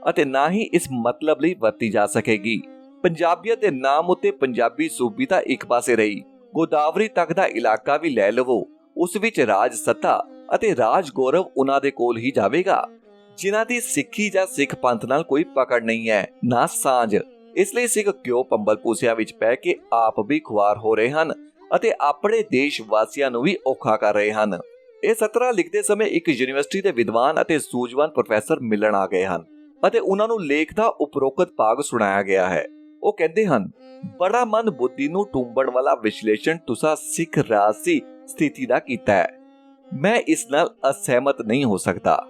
ਅਤੇ ਨਾ ਹੀ ਇਸ ਮਤਲਬ ਲਈ ਵਰਤੀ ਜਾ ਸਕੇਗੀ। ਪੰਜਾਬੀਅਤ ਦੇ ਨਾਮ ਉੱਤੇ ਪੰਜਾਬੀ ਸੂਬੀ ਤਾਂ ਇੱਕ ਪਾਸੇ ਰਹੀ, ਗੋਦਾਵਰੀ ਤੱਕ ਦਾ ਇਲਾਕਾ ਵੀ ਲੈ ਲਵੋ, ਉਸ ਵਿੱਚ ਰਾਜ ਸੱਤਾ ਅਤੇ ਰਾਜ ਗੌਰਵ ਉਹਨਾਂ ਦੇ ਕੋਲ ਹੀ ਜਾਵੇਗਾ ਜਿਨ੍ਹਾਂ ਦੀ ਸਿੱਖੀ ਜਾਂ ਸਿੱਖ ਪੰਥ ਨਾਲ ਕੋਈ ਪਕੜ ਨਹੀਂ ਹੈ, ਨਾ ਸਾਂਝ। ਇਸ ਲਈ ਸਿੱਖ ਕਿਉਂ ਪੰਬਲ ਪੂਸਿਆਂ ਵਿੱਚ ਪੈ ਕੇ ਆਪ ਵੀ ਖੁਆਰ ਹੋ ਰਹੇ ਹਨ ਅਤੇ ਆਪਣੇ ਦੇਸ਼ ਵਾਸੀਆਂ ਨੂੰ ਵੀ ਔਖਾ ਕਰ ਰਹੇ ਹਨ। ਇਹ ਸਤਰਾ ਲਿਖਦੇ ਸਮੇਂ ਇੱਕ ਯੂਨੀਵਰਸਿਟੀ ਦੇ ਵਿਦਵਾਨ ਅਤੇ ਸੂਝਵਾਨ ਪ੍ਰੋਫੈਸਰ ਮਿਲਣ ਆ ਗਏ ਹਨ ਅਤੇ ਉਹਨਾਂ ਨੂੰ ਲੇਖ ਦਾ ਉਪਰੋਕਤ ਭਾਗ ਸੁਣਾਇਆ ਗਿਆ ਹੈ। ਉਹ ਕਹਿੰਦੇ ਹਨ, ਬੜਾ ਮਨ ਬੁੱਧੀ ਨੂੰ ਟੁੰਬਣ ਵਾਲਾ ਵਿਸ਼ਲੇਸ਼ਣ ਤੁਸਾਂ ਸਿੱਖ ਰਾਜਸੀ ਸਥਿਤੀ ਦਾ ਕੀਤਾ ਹੈ। ਮੈਂ ਇਸ ਨਾਲ ਅਸਹਿਮਤ ਨਹੀਂ ਹੋ ਸਕਦਾ।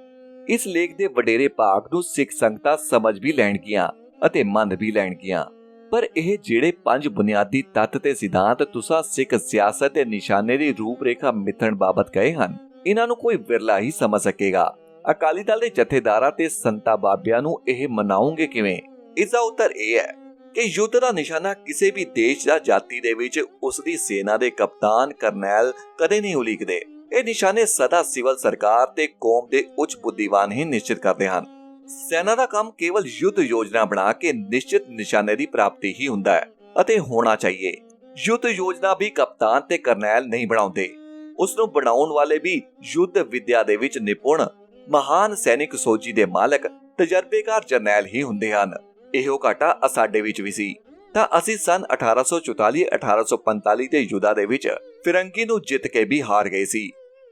ਇਸ ਲੇਖ ਦੇ ਵਡੇਰੇ ਭਾਗ ਨੂੰ ਸਿੱਖ ਸੰਗਤਾਂ ਸਮਝ ਵੀ ਲੈਣਗੀਆਂ ਅਤੇ ਮੰਨ ਵੀ ਲੈਣਗੀਆਂ, ਪਰ ਇਹ ਜਿਹੜੇ 5 ਬੁਨਿਆਦੀ ਤੱਤ ਤੇ ਸਿਧਾਂਤ ਤੁਸਾਂ ਸਿੱਖ ਸਿਆਸਤ ਦੇ ਨਿਸ਼ਾਨੇ ਦੀ ਰੂਪਰੇਖਾ ਮਿੱਥਣ ਬਾਬਤ ਕਹੇ ਹਨ, ਇਹਨਾਂ ਨੂੰ ਕੋਈ ਵਿਰਲਾ ਹੀ ਸਮਝ ਸਕੇਗਾ। ਅਕਾਲੀ ਦਲ ਦੇ ਜਥੇਦਾਰਾਂ ਤੇ ਸੰਤਾਂ ਬਾਬਿਆਂ ਨੂੰ ਇਹ ਮਨਾਉਂਗੇ ਕਿਵੇਂ? ਇਸ ਦਾ ਉੱਤਰ ਇਹ ਹੈ ਕਿ ਯੁੱਧ ਦਾ ਨਿਸ਼ਾਨਾ ਕਿਸੇ ਵੀ ਦੇਸ਼ ਜਾਂ ਜਾਤੀ ਦੇ ਵਿੱਚ ਉਸ ਦੀ ਸੈਨਾ ਦੇ ਕਪਤਾਨ, ਕਰਨੈਲ ਕਦੇ ਨਹੀਂ ਉਲੀਕਦੇ। ਇਹ ਨਿਸ਼ਾਨੇ ਸਦਾ ਸਿਵਲ ਸਰਕਾਰ ਤੇ ਕੌਮ ਦੇ ਉੱਚ ਬੁੱਧੀਵਾਨ ਹੀ ਨਿਸ਼ਚਿਤ ਕਰਦੇ ਹਨ। ਸੈਨਾ ਦਾ ਕੰਮ ਕੇਵਲ ਯੁੱਧ ਯੋਜਨਾ ਬਣਾ ਕੇ ਨਿਸ਼ਚਿਤ ਨਿਸ਼ਾਨੇ ਦੀ ਪ੍ਰਾਪਤੀ ਹੀ ਹੁੰਦਾ ਹੈ ਅਤੇ ਹੋਣਾ ਚਾਹੀਏ। ਯੁੱਧ ਯੋਜਨਾ ਵੀ ਕਪਤਾਨ ਤੇ ਕਰਨੈਲ ਨਹੀਂ ਬਣਾਉਂਦੇ, ਉਸ ਨੂੰ ਬਣਾਉਣ ਵਾਲੇ ਵੀ ਯੁੱਧ ਵਿਦਿਆ ਦੇ ਵਿੱਚ ਨਿਪੁੰਨ, ਮਹਾਨ ਸੈਨਿਕ ਸੋਝੀ ਦੇ ਮਾਲਕ, ਤਜਰਬੇਕਾਰ ਜਰਨੈਲ ਹੀ ਹੁੰਦੇ ਹਨ। ਇਹੋ ਘਾਟਾ ਸਾਡੇ ਵਿੱਚ ਵੀ ਸੀ ਤਾਂ ਅਸੀਂ ਸਨ 1844-1845 ਦੇ ਯੁੱਧਾਂ ਦੇ ਵਿੱਚ ਫਿਰੰਗੀ ਨੂੰ ਜਿੱਤ ਕੇ ਵੀ ਹਾਰ ਗਏ ਸੀ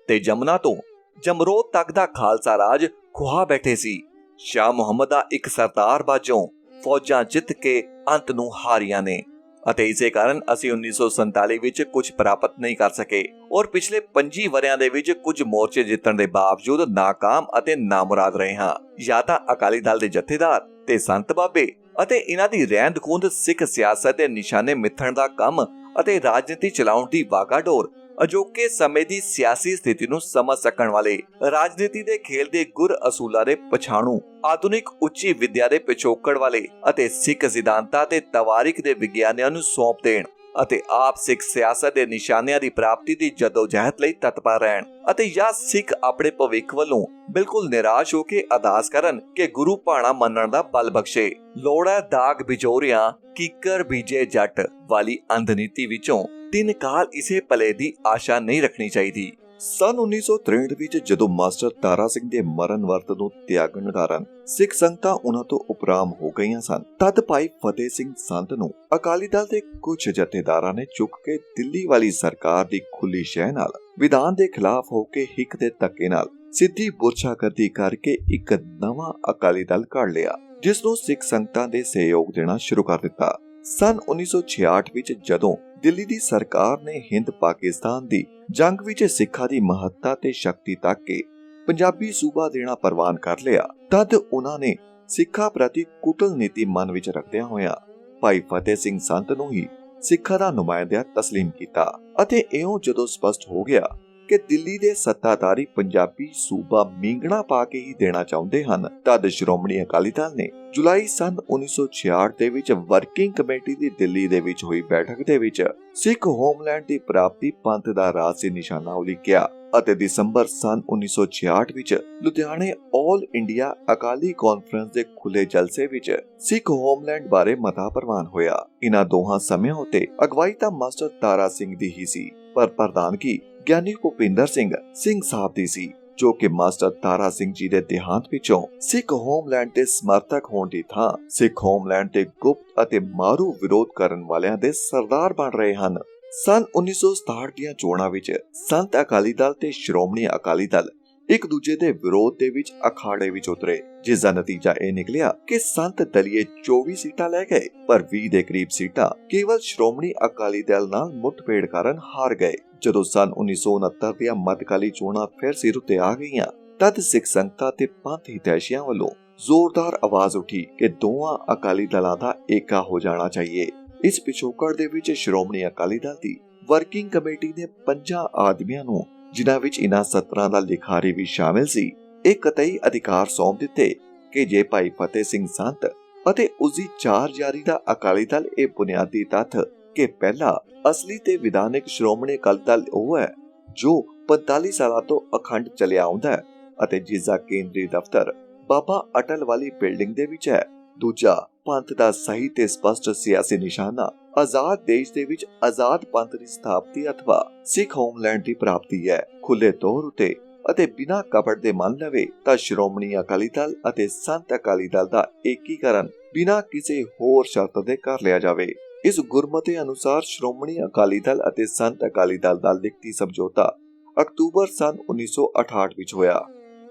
ਤੇ ਜਮਨਾ ਤੋਂ ਜਮਰੋਦ ਤੱਕ ਦਾ ਖਾਲਸਾ ਰਾਜ ਖੁਹਾ ਬੈਠੇ ਸੀ। ਸ਼ਾਹ ਮੁਹੰਮਦ ਦਾ ਇੱਕ ਸਰਦਾਰ ਬਾਝੋਂ ਫੌਜਾਂ ਜਿੱਤ ਕੇ ਅੰਤ ਨੂੰ ਹਾਰੀਆਂ ਨੇ ਅਤੇ ਇਸੇ ਕਾਰਨ ਅਸੀਂ 1947 ਵਿੱਚ ਕੁਝ ਪ੍ਰਾਪਤ ਨਹੀਂ ਕਰ ਸਕੇ ਔਰ ਪਿਛਲੇ 25 ਵਰਿਆਂ ਦੇ ਵਿੱਚ ਕੁਝ ਮੋਰਚੇ ਜਿੱਤਣ ਦੇ ਬਾਵਜੂਦ ਨਾਕਾਮ ਅਤੇ ਨਾਮੁਰਾਦ ਰਹੇ ਹਾਂ। ਜਾਂ ਤਾਂ ਅਕਾਲੀ ਦਲ ਦੇ ਜਥੇਦਾਰ ਤੇ ਸੰਤ ਬਾਬੇ ਅਤੇ ਇਹਨਾਂ ਦੀ ਰਹਿੰਦ ਖੂੰਦ ਸਿੱਖ ਸਿਆਸਤ ਦੇ ਨਿਸ਼ਾਨੇ ਮਿੱਥਣ ਦਾ ਕੰਮ ਅਤੇ ਰਾਜਨੀਤੀ ਚਲਾਉਣ ਦੀ ਵਾਗਾਡੋਰ, ਅਜੋਕੇ ਸਮੇਂ ਦੀ ਸਿਆਸੀ ਸਥਿਤੀ ਨੂੰ ਸਮਝ ਸਕਣ ਵਾਲੇ, ਰਾਜਨੀਤੀ ਦੇ ਖੇਲ ਦੇ ਗੁਰ ਅਸੂਲਾਂ ਦੇ ਪਛਾਣੂ, ਆਧੁਨਿਕ ਉੱਚੀ ਵਿਦਿਆ ਦੇ ਪਿਛੋਕੜ ਵਾਲੇ ਅਤੇ ਸਿੱਖ ਸਿਧਾਂਤਾਂ ਤੇ ਤਵਾਰੀਖ ਦੇ ਵਿਗਿਆਨੀਆਂ ਨੂੰ ਸੌਂਪ ਦੇਣ ਅਤੇ ਆਪ ਸਿੱਖ ਸਿਆਸਤ ਦੇ ਨਿਸ਼ਾਨਿਆਂ ਦੀ ਪ੍ਰਾਪਤੀ ਦੀ ਜਦੋਜਹਿਦ ਲਈ ਤਤਪਰ ਰਹਿਣ ਅਤੇ ਜਾਂ ਸਿੱਖ ਆਪਣੇ ਭਵਿੱਖ ਵੱਲੋਂ ਬਿਲਕੁਲ ਨਿਰਾਸ਼ ਹੋ ਕੇ ਅਰਦਾਸ ਕਰਨ ਕਿ ਗੁਰੂ ਭਾਣਾ ਮੰਨਣ ਦਾ ਬਲ ਬਖਸ਼ੇ। ਲੋੜ ਹੈ ਦਾਗ ਬਿਜੋਰਿਆਂ ਕੀਕਰ ਬੀਜੇ ਜੱਟ ਵਾਲੀ ਅੰਧਨੀਤੀ ਵਿੱਚੋਂ 3 ਕਾਲ ਇਸੇ ਭਲੇ ਦੀ ਆਸ਼ਾ ਨਹੀਂ ਰੱਖਣੀ ਚਾਹੀਦੀ। ਸਨ 1963 ਵਿੱਚ ਜਦੋਂ ਮਾਸਟਰ ਤਾਰਾ ਸਿੰਘ ਦੇ ਮਰਨ ਵਰਤ ਨੂੰ ਤਿਆਗਣ ਕਾਰਨ ਸਿੱਖ ਸੰਗਤਾਂ ਉਹਨਾਂ ਤੋਂ ਉਪਰਾਮ ਹੋ ਗਈਆਂ ਸਨ, ਤਦ ਭਾਈ ਫਤਿਹ ਸਿੰਘ ਸੰਤ ਨੂੰ ਅਕਾਲੀ ਦਲ ਦੇ ਕੁਝ ਜਥੇਦਾਰਾਂ ਨੇ ਚੁੱਕ ਕੇ ਦਿੱਲੀ ਵਾਲੀ ਸਰਕਾਰ ਦੀ ਖੁੱਲੀ ਸ਼ਹਿ ਨਾਲ ਵਿਧਾਨ ਦੇ ਖਿਲਾਫ ਹੋ ਕੇ ਹਿੱਕ ਦੇ ਧੱਕੇ ਨਾਲ ਸਿੱਧੀ ਬੁਰਛਾਗਰਦੀ ਕਰਕੇ ਇੱਕ ਨਵਾਂ ਅਕਾਲੀ ਦਲ ਘੜ ਲਿਆ, ਜਿਸ ਨੂੰ ਸਿੱਖ ਸੰਗਤਾਂ ਦੇ ਸਹਿਯੋਗ ਦੇਣਾ ਸ਼ੁਰੂ ਕਰ ਦਿੱਤਾ। ਸਨ 1966 ਵਿੱਚ ਜਦੋਂ ਦਿੱਲੀ ਦੀ ਸਰਕਾਰ ਨੇ ਹਿੰਦ ਪਾਕਿਸਤਾਨ ਦੀ ਜੰਗ ਵਿੱਚ ਸਿੱਖਾਂ ਦੀ ਮਹੱਤਤਾ ਤੇ ਸ਼ਕਤੀ ਤੱਕ ਕੇ ਪੰਜਾਬੀ ਸੂਬਾ ਦੇਣਾ ਪ੍ਰਵਾਨ ਕਰ ਲਿਆ, ਤਦ ਉਹਨਾਂ ਨੇ ਸਿੱਖਾਂ ਪ੍ਰਤੀ ਕੁਟਲ ਨੀਤੀ ਮਨ ਵਿੱਚ ਰੱਖਦਿਆਂ ਹੋਇਆਂ ਭਾਈ ਫਤਿਹ ਸਿੰਘ ਸੰਤ ਨੂੰ ਹੀ ਸਿੱਖਾਂ ਦਾ ਨੁਮਾਇੰਦਾ ਤਸਲੀਮ ਕੀਤਾ ਅਤੇ ਇਉਂ ਜਦੋਂ ਸਪਸ਼ਟ ਹੋ ਗਿਆ ਕਿ ਦਿੱਲੀ ਦੇ ਸੱਤਾਧਾਰੀ ਪੰਜਾਬੀ ਸੂਬਾ ਮੀਂਗਣਾ ਪਾ ਕੇ ਹੀ ਦੇਣਾ ਚਾਹੁੰਦੇ ਹਨ, ਤਦ ਸ਼੍ਰੋਮਣੀ ਅਕਾਲੀ ਦਲ ਨੇ ਜੁਲਾਈ ਸਨ 1966 ਦੇ ਵਿੱਚ ਵਰਕਿੰਗ ਕਮੇਟੀ ਦੀ ਦਿੱਲੀ ਦੇ ਵਿੱਚ ਹੋਈ ਬੈਠਕ ਦੇ ਵਿੱਚ ਸਿੱਖ ਹੋਮਲੈਂਡ ਦੀ ਪ੍ਰਾਪਤੀ ਪੰਥ ਦਾ ਰਾਜਸੀ ਨਿਸ਼ਾਨਾ ਉਲੀਕਿਆ ਅਤੇ ਦਸੰਬਰ ਸਨ 1966 ਵਿੱਚ ਲੁਧਿਆਣੇ ਆਲ ਇੰਡੀਆ ਅਕਾਲੀ ਕਾਨਫਰੰਸ ਦੇ ਖੁੱਲੇ ਜਲਸੇ ਵਿੱਚ ਸਿੱਖ ਹੋਮਲੈਂਡ ਬਾਰੇ ਮਤਾ ਪ੍ਰਵਾਨ ਹੋਇਆ। ਇਹਨਾਂ ਦੋਹਾਂ ਸਮਿਆਂ ਉੱਤੇ ਅਗਵਾਈ ਤਾਂ ਮਾਸਟਰ ਤਾਰਾ ਸਿੰਘ ਦੀ ਹੀ ਸੀ, ਪਰ ਪ੍ਰਧਾਨਗੀ ਗਿਆਨੀ ਭੁਪਿੰਦਰ ਸਿੰਘ ਸਾਹਿਬ ਦੀ ਸੀ, ਜੋ ਕਿ ਮਾਸਟਰ ਤਾਰਾ ਸਿੰਘ ਜੀ ਦੇ ਦੇਹਾਂਤ ਪਿੱਛੋਂ ਸਿੱਖ ਹੋਮਲੈਂਡ ਦੇ ਸਮਰਥਕ ਹੋਣ ਦੀ ਥਾਂ ਸਿੱਖ ਹੋਮਲੈਂਡ ਦੇ ਗੁਪਤ ਅਤੇ ਮਾਰੂ ਵਿਰੋਧ ਕਰਨ ਵਾਲਿਆਂ ਦੇ ਸਰਦਾਰ ਬਣ ਰਹੇ ਹਨ। ਸਨ 1967 ਦੀਆਂ ਚੋਣਾਂ ਵਿੱਚ ਸੰਤ ਅਕਾਲੀ ਦਲ ਤੇ ਸ਼੍ਰੋਮਣੀ ਅਕਾਲੀ ਦਲ ਇੱਕ ਦੂਜੇ ਦੇ ਵਿਰੋਧ ਦੇ ਵਿੱਚ ਅਖਾੜੇ ਵਿੱਚ ਉਤਰੇ, ਜਿਸ ਦਾ ਨਤੀਜਾ ਇਹ ਨਿਕਲਿਆ ਕਿ ਸੰਤ ਦਲੀਏ 24 ਸੀਟਾਂ ਲੈ ਗਏ, ਪਰ 20 ਦੇ ਕਰੀਬ ਸੀਟਾਂ ਕੇਵਲ ਸ਼੍ਰੋਮਣੀ ਅਕਾਲੀ ਦਲ ਨਾਲ ਮੁੱਠਭੇੜ ਕਾਰਨ ਹਾਰ ਗਏ। ਜਦੋਂ ਸਨ 1969 ਦੀਆਂ ਮੱਧਕਾਲੀ ਚੋਣਾਂ ਫਿਰ ਸਿਰ ਉੱਤੇ ਆ ਗਈਆਂ, ਤਦ ਸਿੱਖ ਸੰਗਤਾਂ ਤੇ ਪੰਥ ਹਿਤੈਸ਼ੀਆਂ ਵੱਲੋਂ ਜ਼ੋਰਦਾਰ ਆਵਾਜ਼ ਉੱਠੀ ਕਿ ਦੋਵਾਂ ਅਕਾਲੀ ਦਲਾਂ ਦਾ ਏਕਾ ਹੋ ਜਾਣਾ ਚਾਹੀਏ। ਇਸ ਪਿਛੋਕੜ ਦੇ ਵਿੱਚ ਸ਼੍ਰੋਮਣੀ ਅਕਾਲੀ ਦਲ ਦੀ ਵਰਕਿੰਗ ਕਮੇਟੀ ਨੇ 5 ਆਦਮੀਆਂ ਨੂੰ, ਜਿਨ੍ਹਾਂ ਵਿੱਚ ਇਹਨਾਂ 17 ਦਾ ਲਿਖਾਰੀ ਵੀ ਸ਼ਾਮਿਲ ਸੀ, ਇਹ ਕਤਈ ਅਧਿਕਾਰ ਸੌਂਪ ਦਿੱਤੇ ਕਿ ਜੇ ਭਾਈ ਫਤਿਹ ਸਿੰਘ ਸੰਤ ਅਤੇ ਉਸਦੀ 4 ਜਾਰੀ ਦਾ ਅਕਾਲੀ ਦਲ ਇਹ ਬੁਨਿਆਦੀ ਤੱਥ ਕਿ ਪਹਿਲਾ ਅਸਲੀ ਤੇ ਵਿਧਾਨਿਕ ਸ਼੍ਰੋਮਣੀ ਅਕਾਲੀ ਦਲ ਉਹ ਹੈ ਜੋ 45 ਸਾਲਾਂ ਤੋਂ ਅਖੰਡ ਚੱਲਿਆ ਆਉਂਦਾ ਹੈ ਅਤੇ ਜਿਸ ਦਾ ਕੇਂਦਰੀ ਦਫ਼ਤਰ ਬਾਬਾ ਅਟਲ ਵਾਲੀ ਬਿਲਡਿੰਗ ਦੇ ਵਿੱਚ ਹੈ। ਦੂਜਾ, ਪੰਥ ਦਾ ਸਹੀ ਤੇ ਸਪਸ਼ਟ ਸਿਆਸੀ ਨਿਸ਼ਾਨਾ ਆਜ਼ਾਦ ਦੇਸ਼ ਦੇ ਵਿੱਚ ਆਜ਼ਾਦ ਪੰਥ ਦੀ ਸਥਾਪਤੀ ਅਥਵਾ ਸਿੱਖ ਹੋਮਲੈਂਡ ਦੀ ਪ੍ਰਾਪਤੀ ਹੈ। ਖੁੱਲੇ ਤੌਰ ਉਤੇ ਅਤੇ ਬਿਨਾਂ ਕਪੜ ਦੇ ਮੰਨ ਲਵੇ ਤਾਂ ਸ਼੍ਰੋਮਣੀ ਅਕਾਲੀ ਦਲ ਅਤੇ ਸੰਤ ਅਕਾਲੀ ਦਲ ਦਾ ਏਕੀਕਰਨ ਬਿਨਾਂ ਕਿਸੇ ਹੋਰ ਸ਼ਰਤ ਦੇ ਕਰ ਲਿਆ ਜਾਵੇ। ਇਸ ਗੁਰਮਤਿ ਅਨੁਸਾਰ ਸ਼੍ਰੋਮਣੀ ਅਕਾਲੀ ਦਲ ਅਤੇ ਸੰਤ ਅਕਾਲੀ ਦਲ ਦਾ ਲਿਖਤੀ ਸਮਝੌਤਾ ਅਕਤੂਬਰ ਸਨ 1968 ਵਿੱਚ ਹੋਇਆ,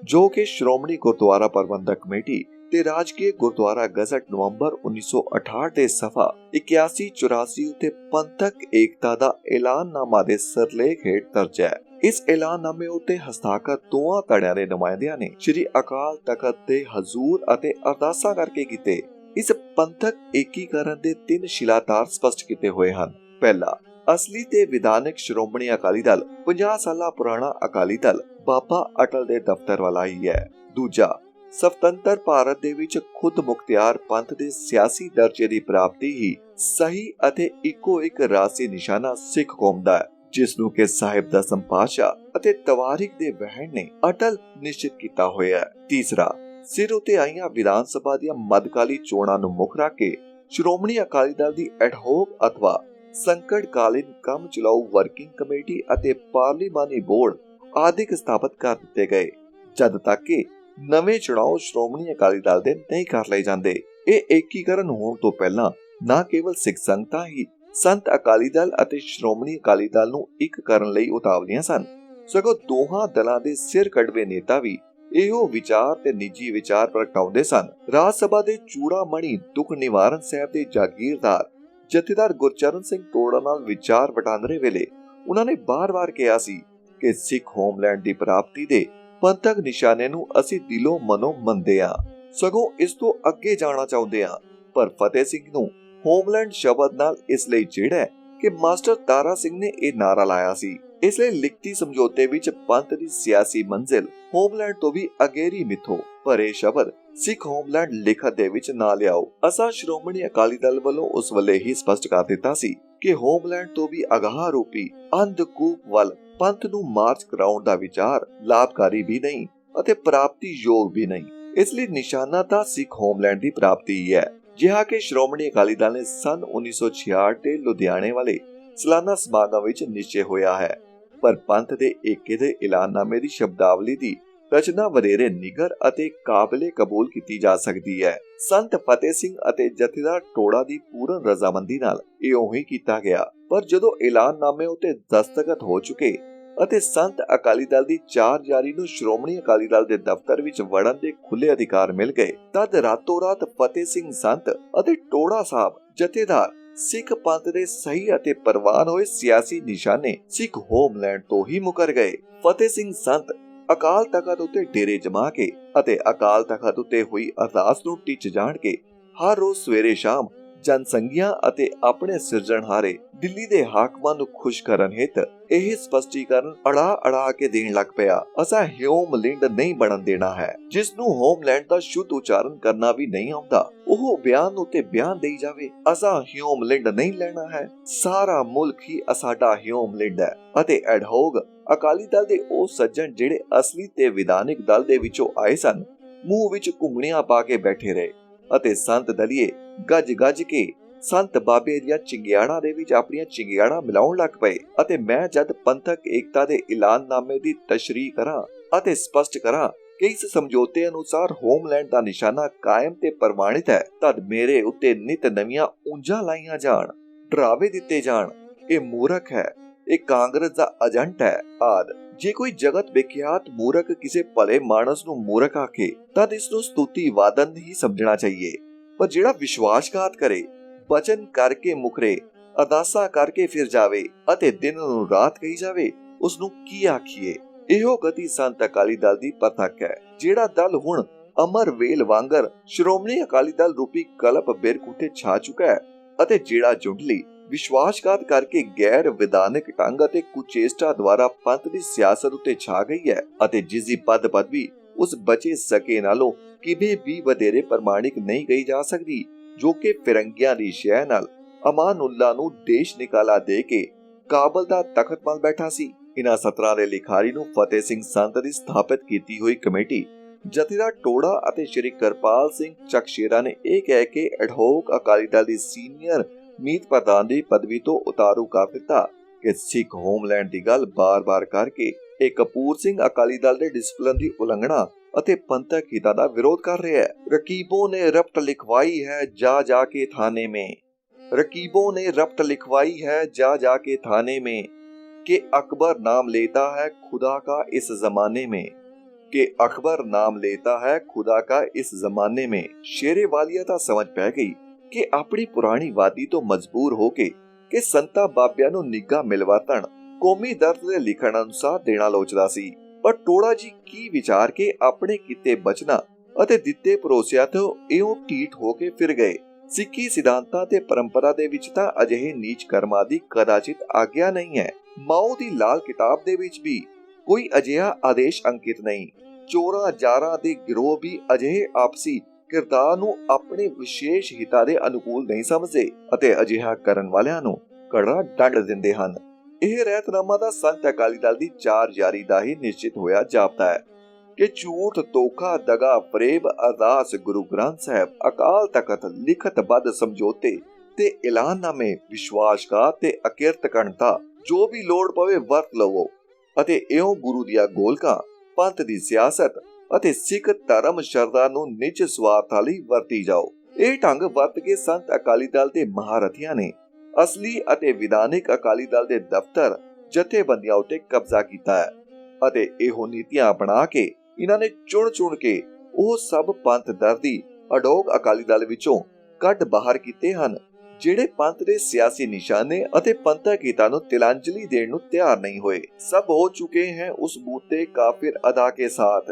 ਜੋ ਕਿ ਸ਼੍ਰੋਮਣੀ ਗੁਰਦੁਆਰਾ ਪ੍ਰਬੰਧਕ ਕਮੇਟੀ ਤੇ ਰਾਜਕੀय ਗੁਰਦੁਆਰਾ ਗਜ਼ਟ ਨਵੰਬਰ 1968 ਦੇ ਸਫਾ 8184 ਉਤੇ ਪੰਥਕ ਏਕਤਾ ਦਾ ਐਲਾਨਨਾਮਾ ਦੇ ਸਿਰਲੇਖ ਹੇਠ ਦਰਜ ਹੈ। ਇਸ ਐਲਾਨਨਾਮੇ ਉਤੇ ਹਸਤਾਖਰ ਦੋਵਾਂ ਧੜਿਆਂ ਦੇ ਨੁਮਾਇੰਦਿਆਂ ਨੇ ਸ੍ਰੀ ਅਕਾਲ ਤਖਤ ਦੇ ਹਜ਼ੂਰ ਅਤੇ ਅਰਦਾਸਾਂ ਕਰਕੇ ਕੀਤੇ। ਇਸ ਪੰਥਕ ਏਕੀਕਰਨ ਦੇ 3 ਸ਼ਿਲਾਧਾਰ ਸਪਸ਼ਟ ਕੀਤੇ ਹੋਏ ਹਨ। ਪਹਿਲਾ, ਅਸਲੀ ਤੇ ਵਿਧਾਨਿਕ ਸ਼੍ਰੋਮਣੀ ਅਕਾਲੀ ਦਲ 50 ਸਾਲਾ ਪੁਰਾਣਾ ਅਕਾਲੀ ਦਲ ਬਾਬਾ ਅਟਲ ਦੇ ਦਫ਼ਤਰ ਵਾਲਾ ਹੀ ਹੈ। ਦੂਜਾ, ਸਵਤੰਤਰ ਭਾਰਤ ਦੇ ਵਿੱਚ ਖੁਦ ਮੁਖਤਿਆਰ ਪੰਥ ਦੇ ਸਿਆਸੀ ਦਰਜੇ ਦੀ ਪ੍ਰਾਪਤੀ ਹੀ ਸਹੀ ਅਤੇ ਇੱਕੋ ਇੱਕ ਰਾਜਸੀ ਨਿਸ਼ਾਨਾ ਸਿੱਖ ਕੌਮ ਦਾ ਹੈ, ਜਿਸ ਨੂੰ ਕਿ ਸਾਹਿਬ ਦਸਮ ਪਾਤਸ਼ਾਹ ਅਤੇ ਤਵਾਰੀਖ ਦੇ ਵਹਿਣ ਨੇ ਅਟਲ ਨਿਸ਼ਚਿਤ ਕੀਤਾ ਹੋਇਆ ਹੈ। ਤੀਸਰਾ, ਸਿਰ ਉਤੇ ਆਈਆਂ ਵਿਧਾਨ ਸਭਾ ਦੀਆਂ ਮੱਧਕਾਲੀ ਚੋਣਾਂ ਨੂੰ ਮੁੱਖ ਰੱਖ ਕੇ ਸ਼੍ਰੋਮਣੀ ਅਕਾਲੀ ਦਲ ਦੀ ਐਡਹੋਕ ਅਥਵਾ ਸੰਕਟਕਾਲੀਨ ਕੰਮ ਚਲਾਊ ਵਰਕਿੰਗ ਕਮੇਟੀ ਅਤੇ ਪਾਰਲੀਮਾਨੀ ਬੋਰਡ ਆਦਿਕ ਸਥਾਪਿਤ ਕਰ ਦਿੱਤੇ ਗਏ, ਜਦ ਤੱਕ ਕਿ ਨਵੇਂ ਚੁਣਾਵ ਸ਼੍ਰੋਮਣੀ ਅਕਾਲੀ ਦਲ ਦੇ ਨਹੀਂ ਕਰ ਲਏ ਜਾਂਦੇ। ਇਹ ਏਕੀਕਰਨ ਹੋਣ ਤੋਂ ਪਹਿਲਾਂ ਨਾ ਕੇਵਲ ਸਿੱਖ ਸੰਗਤਾਂ ਹੀ ਸੰਤ ਅਕਾਲੀ ਦਲ ਅਤੇ ਸ਼੍ਰੋਮਣੀ ਅਕਾਲੀ ਦਲ ਨੂੰ ਇੱਕ ਕਰਨ ਲਈ ਉਤਾਵਲੀਆਂ ਸਨ, ਸਗੋਂ ਦੋਹਾਂ ਦਲਾਂ ਦੇ ਸਿਰ ਕੱਢਵੇਂ ਨੇਤਾ ਵੀ ਇਹੋ ਵਿਚਾਰ ਤੇ ਨਿੱਜੀ ਵਿਚਾਰ ਪ੍ਰਗਟਾਉਂਦੇ ਸਨ। ਰਾਜ ਸਭਾ ਦੇ ਚੂੜਾਮਣੀ ਦੁੱਖ ਨਿਵਾਰਨ ਸਾਹਿਬ ਦੇ ਜਾਗੀਰਦਾਰ ਜਥੇਦਾਰ ਗੁਰਚਰਨ ਸਿੰਘ ਟੋੜਾ ਨਾਲ ਵਿਚਾਰ ਵਟਾਂਦਰੇ ਵੇਲੇ ਉਹਨਾਂ ਨੇ ਬਾਰ-ਬਾਰ ਕਿਹਾ ਸੀ ਕਿ ਸਿੱਖ ਹੋਮਲੈਂਡ ਦੀ ਪ੍ਰਾਪਤੀ ਦੇ ਪੰਥਕ ਨਿਸ਼ਾਨੇ ਨੂੰ ਅਸੀਂ ਦਿਲੋਂ ਮਨੋਂ ਮੰਨਦੇ ਹਾਂ, ਸਗੋਂ ਇਸ ਤੋਂ ਅੱਗੇ ਜਾਣਾ ਚਾਹੁੰਦੇ ਹਾਂ। ਪਰ ਫਤਿਹ ਸਿੰਘ ਨੂੰ ਹੋਮਲੈਂਡ ਸ਼ਬਦ ਨਾਲ ਇਸ ਲਈ ਜਿਹੜਾ ਕਿ ਮਾਸਟਰ ਤਾਰਾ ਸਿੰਘ ਨੇ ਇਹ ਨਾਰਾ ਲਾਇਆ ਸੀ, ਇਸ ਲਈ ਲਿਖਤੀ ਸਮਝੌਤੇ ਵਿੱਚ ਪੰਥ ਦੀ ਸਿਆਸੀ ਮੰਜ਼ਿਲ ਹੋਮਲੈਂਡ ਤੋਂ ਵੀ ਅਗੇਰੀ ਮਿੱਥੋ, ਪਰ ਇਹ ਸ਼ਬਦ ਸਿੱਖ ਹੋਮਲੈਂਡ ਲਿਖਤ ਦੇ ਵਿੱਚ ਨਾ ਲਿਆਓ। ਅਸਾਂ ਸ਼੍ਰੋਮਣੀ ਅਕਾਲੀ ਦਲ ਵੱਲੋਂ ਉਸ ਵੇਲੇ ਹੀ ਸਪਸ਼ਟ ਕਰ ਦਿੱਤਾ ਸੀ ਕਿ ਹੋਮਲੈਂਡ ਤੋਂ ਵੀ ਅਗਾਹ ਰੂਪੀ ਅੰਧਕੂਪ ਵੱਲ ਪੰਥ ਨੂੰ ਮਾਰਚ ਕਰਾਉਣ ਦਾ ਵਿਚਾਰ ਲਾਭਕਾਰੀ ਵੀ ਨਹੀਂ ਅਤੇ ਪ੍ਰਾਪਤੀ ਯੋਗ ਵੀ ਨਹੀਂ। ਇਸ ਲਈ ਨਿਸ਼ਾਨਾ ਤਾਂ ਸਿੱਖ ਹੋਮਲੈਂਡ ਦੀ ਪ੍ਰਾਪਤੀ ਹੀ ਹੈ, ਜਿਹਾ ਕਿ ਸ਼੍ਰੋਮਣੀ ਅਕਾਲੀ ਦਲ ਨੇ ਸਨ 1966 ਦੇ ਲੁਧਿਆਣੇ ਵਾਲੇ ਸਾਲਾਨਾ ਸਮਾਗਮ ਵਿੱਚ ਨਿਸ਼ਚੈ ਹੋਇਆ ਹੈ। ਪਰ ਪੰਥ ਦੇ ਏਕੇ ਦੇ ਐਲਾਨਨਾਮੇ ਦੀ ਸ਼ਬਦਾਵਲੀ ਦੀ ਰਚਨਾ ਵਧੇਰੇ ਨਿਗਰ ਅਤੇ ਕਾਬਲੇ ਕਬੂਲ ਕੀਤੀ ਜਾ ਸਕਦੀ ਹੈ। ਸੰਤ ਫਤਿਹ ਸਿੰਘ ਅਤੇ ਜਥੇਦਾਰ ਟੋੜਾ ਦੀ ਪੂਰਨ ਰਜ਼ਾਮੰਦੀ ਨਾਲ ਇਹ ਉਹੀ ਕੀਤਾ ਗਿਆ, ਪਰ ਜਦੋਂ ਐਲਾਨਨਾਮੇ ਉਤੇ ਦਸਤਖਤ ਹੋ ਚੁੱਕੇ ਅਤੇ ਸੰਤ ਅਕਾਲੀ ਦਲ ਦੀ 4 ਜਾਰੀ ਨੂੰ ਸ਼੍ਰੋਮਣੀ ਅਕਾਲੀ ਦਲ ਦੇ ਦਫ਼ਤਰ ਵਿੱਚ ਵੜਨ ਦੇ ਖੁੱਲੇ ਅਧਿਕਾਰ ਮਿਲ ਗਏ, ਤਦ ਰਾਤੋਂ ਰਾਤ ਫਤਿਹ ਸਿੰਘ ਸੰਤ ਅਤੇ ਟੋੜਾ ਸਾਹਿਬ ਜਥੇਦਾਰ ਸਿੱਖ ਪੰਥ ਦੇ ਸਹੀ ਅਤੇ ਪ੍ਰਵਾਨ ਹੋਏ ਸਿਆਸੀ ਨਿਸ਼ਾਨੇ ਸਿੱਖ ਹੋਮਲੈਂਡ ਤੋਂ ਹੀ ਮੁਕਰ ਗਏ। ਫਤਿਹ ਸਿੰਘ ਸੰਤ ਅਕਾਲ ਤਖਤ ਉੱਤੇ ਡੇਰੇ ਜਮਾ ਕੇ ਅਤੇ ਅਕਾਲ ਤਖਤ ਉੱਤੇ ਹੋਈ ਅਰਦਾਸ ਨੂੰ ਟਿੱਚ ਜਾਣ ਕੇ ਹਰ ਰੋਜ਼ ਸਵੇਰੇ ਸ਼ਾਮ ਜਨਸੰਘੀਆਂ ਅਤੇ ਆਪਣੇ ਸਿਰਜਣਹਾਰੇ ਦਿੱਲੀ ਦੇ ਹਾਕਮਾਂ ਨੂੰ ਖੁਸ਼ ਕਰਨ ਹਿੱਤ ਇਹ ਸਪਸ਼ਟੀਕਰਨ ਅੜਾ ਕੇ ਦੇਣ ਲੱਗ ਪਿਆ, ਅਸਾਂ ਹੋਮਲੈਂਡ ਨਹੀਂ ਬਣਨ ਦੇਣਾ ਹੈ। ਜਿਸ ਨੂੰ ਹੋਮਲੈਂਡ ਦਾ ਸ਼ੁੱਧ ਉਚਾਰਨ ਕਰਨਾ ਵੀ ਨਹੀਂ ਆਉਂਦਾ, ਉਹ ਬਿਆਨ ਉੱਤੇ ਬਿਆਨ ਦੇਈ ਜਾਵੇ, ਅਸਾਂ ਹੋਮਲੈਂਡ ਨਹੀਂ ਲੈਣਾ ਹੈ, ਸਾਰਾ ਮੁਲਕ ਹੀ ਸਾਡਾ ਹੋਮਲੈਂਡ ਹੈ। ਅਤੇ ਐਡਹੋਕ ਅਕਾਲੀ ਦਲ ਦੇ ਉਹ ਸੱਜਣ ਜਿਹੜੇ ਅਸਲੀ ਤੇ ਵਿਧਾਨਿਕ ਦਲ ਦੇ ਵਿੱਚੋਂ ਆਏ ਸਨ, ਮੂੰਹ ਵਿੱਚ ਘੁੰਗਣੀਆਂ ਪਾ ਕੇ ਬੈਠੇ ਰਹੇ ਅਤੇ ਸੰਤ ਦਲੀਏ ਗੱਜ ਕੇ ਸੰਤ ਬਾਬੇ ਦੀਆਂ ਚਿੰਗਿਆੜਾਂ ਦੇ ਵਿੱਚ ਆਪਣੀਆਂ ਚਿੰਗਿਆੜਾਂ ਮਿਲਾਉਣ ਲੱਗ ਪਏ। ਅਤੇ ਮੈਂ ਜਦ ਪੰਥਕ ਏਕਤਾ ਦੇ ਐਲਾਨਨਾਮੇ ਦੀ ਤਸ਼ਰੀਹ ਕਰਾਂ ਅਤੇ ਸਪਸ਼ਟ ਕਰਾਂ ਕਿ ਇਸ ਸਮਝੌਤੇ ਅਨੁਸਾਰ ਹੋਮਲੈਂਡ ਦਾ ਨਿਸ਼ਾਨਾ ਕਾਇਮ ਤੇ ਪ੍ਰਮਾਣਿਤ ਹੈ, ਤਦ ਮੇਰੇ ਉੱਤੇ ਨਿਤ ਨਵੀਆਂ ਉਂਝਾਂ ਲਾਈਆਂ ਜਾਣ, ਡਰਾਵੇ ਦਿੱਤੇ ਜਾਣ, ਇਹ ਮੂਰਖ ਹੈ, ਇਹ ਕਾਂਗਰਸ ਦਾ ਏਜੰਟ ਹੈ ਆਦਿ। ਜੇ ਕੋਈ ਜਗਤ ਵਿਖਿਆਤ ਮੂਰਖ ਕਿਸੇ ਭਲੇ ਮਾਨਸ ਨੂੰ ਮੂਰਖ ਆਖੇ ਤਦ ਇਸ ਨੂੰ ਸਤੁਤੀ ਵਾਦਨ ਹੀ ਸਮਝਣਾ ਚਾਹੀਏ। ਪਰ ਜਿਹੜਾ ਵਿਸ਼ਵਾਸਘਾਤ ਕਰੇ, ਬਚਨ ਕਰਕੇ ਮੁਕਰੇ, ਅਰਦਾਸਾਂ ਕਰਕੇ ਫਿਰ ਜਾਵੇ ਅਤੇ ਦਿਨ ਨੂੰ ਰਾਤ ਕਹੀ ਜਾਵੇ, ਉਸ ਨੂੰ ਕੀ ਆਖੀਏ। ਇਹੋ ਗਤੀ ਸੰਤ ਅਕਾਲੀ ਦਲ ਦੀ ਪਰਤਕ ਹੈ। ਜਿਹੜਾ ਦਲ ਹੁਣ ਅਮਰ ਵੇਲ ਵਾਂਗਰ ਸ਼੍ਰੋਮਣੀ ਅਕਾਲੀ ਦਲ ਰੂਪੀ ਕਲਪ ਬਿਰਕ ਉੱਤੇ ਛਾ ਚੁੱਕਾ ਹੈ ਅਤੇ ਜਿਹੜਾ ਜੁੰਡਲੀ ਵਿਸ਼ਵਾਸਘਾਤ ਕਰਕੇ ਗੈਰ ਵਿਧਾਨਿਕ ਢੰਗ ਅਤੇ ਕੁਚੇਸ਼ਟਾ ਦੁਆਰਾ ਪੰਥ ਦੀ ਸਿਆਸਤ ਉੱਤੇ ਛਾ ਗਈ ਹੈ ਅਤੇ ਜਿਸ ਦੀ ਪਦ ਪਦਵੀ ਉਸ ਬਚੇ ਸਕੇ ਨਾਲੋਂ ਕਿਵੇਂ ਵੀ ਵਧੇਰੇ ਪ੍ਰਮਾਣਿਕ ਨਹੀਂ ਕਹੀ ਜਾ ਸਕਦੀ, ਜੋ ਕਿ ਫਿਰੰਗੀਆਂ ਦੀ ਸ਼ਹਿ ਨਾਲ ਅਮਾਨੁੱਲਾ ਨੂੰ ਦੇਸ਼ ਨਿਕਾਲਾ ਦੇ ਕੇ ਕਾਬਲ ਦਾ ਤਖਤ ਮਲ ਬੈਠਾ ਸੀ। ਇਹਨਾਂ ਸਤਰਾਂ ਦੇ ਲਿਖਾਰੀ ਨੂੰ ਫਤਿਹ ਸਿੰਘ ਸੰਤ ਦੀ ਸਥਾਪਿਤ ਕੀਤੀ ਹੋਈ ਕਮੇਟੀ ਜਥੇਦਾਰ ਟੋੜਾ ਅਤੇ ਸ਼੍ਰੀ ਕਿਰਪਾਲ ਸਿੰਘ ਚੱਕਸ਼ੇਰਾ ਨੇ ਇਹ ਕਹਿ ਕੇ ਐਡਹੋਕ ਅਕਾਲੀ ਦਲ ਦੀ ਸੀਨੀਅਰ ਮੀਤ ਪ੍ਰਧਾਨ ਦੀ ਪਦਵੀ ਤੋਂ ਉਤਾਰੂ ਕਰ ਦਿੱਤਾ ਕਿ ਸਿੱਖ ਹੋਮਲੈਂਡ ਦੀ ਗੱਲ ਬਾਰ-ਬਾਰ ਕਰਕੇ ਇਹ ਕਪੂਰ ਸਿੰਘ ਅਕਾਲੀ ਦਲ ਦੇ ਡਿਸਪਲਿਨ ਦੀ ਉਲੰਘਣਾ ਅਤੇ ਪੰਥਕ ਹਿੱਤਾਂ ਦਾ ਵਿਰੋਧ ਕਰ ਰਿਹਾ ਹੈ। ਰਕੀਬੋਂ ਨੇ ਰਪਟ ਲਿਖਵਾਈ ਹੈ ਜਾ ਕੇ थाने में, रकीबों ने रपट लिखवाई है जा के थाने में, कि अकबर नाम लेता है खुदा का इस जमाने में, कि अकबर नाम लेता है खुदा का इस जमाने में। शेरे वालिया ਤਾਂ ਸਮਝ ਪੈ ਗਈ ਕਿ ਆਪਣੀ ਪੁਰਾਣੀ ਵਾਦੀ ਤੋਂ ਮਜਬੂਰ ਹੋ ਕੇ ਕਿ ਸੰਤਾ ਬਾਬਿਆਂ ਨੂੰ ਨਿੱਘਾ ਮਿਲਵਾਤਣ ਕੌਮੀ ਦਰਦ ਦੇ ਲਿਖਣ ਅਨੁਸਾਰ ਦੇਣਾ ਲੋਚਦਾ ਸੀ। ਪਰ ਟੋੜਾ ਜੀ ਕੀ ਵਿਚਾਰ ਕੇ ਆਪਣੇ ਕੀਤੇ ਬਚਨਾਂ ਅਤੇ ਦਿੱਤੇ ਭਰੋਸਿਆਂ ਤੋਂ ਇਉਂ ਢੀਠ ਹੋ ਕੇ ਫਿਰ ਗਏ। ਸਿੱਖੀ ਸਿਧਾਂਤਾਂ ਤੇ ਪਰੰਪਰਾ ਦੇ ਵਿੱਚ ਤਾਂ ਅਜਿਹੇ ਨੀਚ ਕਰਮਾਂ ਦੀ ਕਦਾਚਿਤ ਆਗਿਆ ਨਹੀਂ ਹੈ। ਮਾਓ ਦੀ ਲਾਲ ਕਿਤਾਬ ਦੇ ਵਿੱਚ ਵੀ ਕੋਈ ਅਜਿਹਾ ਆਦੇਸ਼ ਅੰਕਿਤ ਨਹੀਂ। ਚੋਰਾਂ ਜਾਰਾਂ ਦੇ ਗਿਰੋਹ ਵੀ ਅਜਿਹੇ ਆਪਸੀ ਕਿਰਦਾਰ ਨੂੰ ਆਪਣੇ ਵਿਸ਼ੇਸ਼ ਹਿੱਤਾਂ ਦੇ ਅਨੁਕੂਲ ਨਹੀਂ ਸਮਝਦੇ ਅਤੇ ਅਜਿਹਾ ਕਰਨ ਵਾਲਿਆਂ ਨੂੰ ਕੜਾ ਦੰਡ ਦਿੰਦੇ ਹਨ। ਇਹ ਰਹਿਤਨਾਮਾ ਦਾ ਸੰਤ ਅਕਾਲੀ ਦਲ ਦੀ 4 ਯਾਰੀ ਦਾ ਹੀ ਨਿਸ਼ਚਿਤ ਹੋਇਆ ਜਾਪਦਾ ਹੈ ਕਿ ਝੂਠ, ਧੋਖਾ, ਦਗਾ, ਫਰੇਬ, ਅਰਦਾਸ, ਗੁਰੂ ਗ੍ਰੰਥ ਸਾਹਿਬ, ਅਕਾਲ ਤਖਤ, ਲਿਖਤਬੱਧ ਸਮਝੌਤੇ ਤੇ ਐਲਾਨਨਾਮੇ, ਵਿਸ਼ਵਾਸਘਾਤ ਤੇ ਅਕਿਰਤਕਣਤਾ, ਜੋ ਵੀ ਲੋੜ ਪਵੇ ਵਰਤ ਲਵੋ ਅਤੇ ਇਉਂ ਗੁਰੂ ਦੀਆਂ ਗੋਲਕਾਂ, ਪੰਥ ਦੀ ਸਿਆਸਤ ਅਤੇ ਸਿੱਖ ਧਰਮ ਸ਼ਰਧਾ ਨੂੰ ਨਿੱਜ ਸਵਾਰਥਾਂ ਲਈ ਵਰਤੀ ਜਾਓ। ਇਹ ਢੰਗ ਵਰਤ ਕੇ ਸੰਤ ਅਕਾਲੀ ਦਲ ਦੇ ਮਹਾਰਥੀਆਂ ਨੇ ਅਸਲੀ ਅਤੇ ਵਿਧਾਨਿਕ ਅਕਾਲੀ ਦਲ ਦੇ ਦਫ਼ਤਰ, ਜਥੇਬੰਦੀਆਂ ਉੱਤੇ ਕਬਜ਼ਾ ਕੀਤਾ ਹੈ ਅਤੇ ਇਹੋ ਨੀਤੀਆਂ ਬਣਾ ਕੇ ਇਹਨਾਂ ਨੇ ਚੁਣ ਕੇ ਉਹ ਸਭ ਪੰਥ ਦਰਦੀ ਅਡੋਗ ਅਕਾਲੀ ਦਲ ਵਿੱਚੋਂ ਕੱਢ ਬਾਹਰ ਕੀਤੇ ਹਨ ਜਿਹੜੇ ਪੰਥ ਦੇ ਸਿਆਸੀ ਨਿਸ਼ਾਨੇ ਅਤੇ ਪੰਥਕ ਹਿੱਤਾਂ ਨੂੰ ਤਿਲਾਂਜਲੀ ਦੇਣ ਨੂੰ ਤਿਆਰ ਨਹੀਂ ਹੋਏ। ਸਭ ਹੋ ਚੁਕੇ हैं उस बूते काफिर अदा के साथ,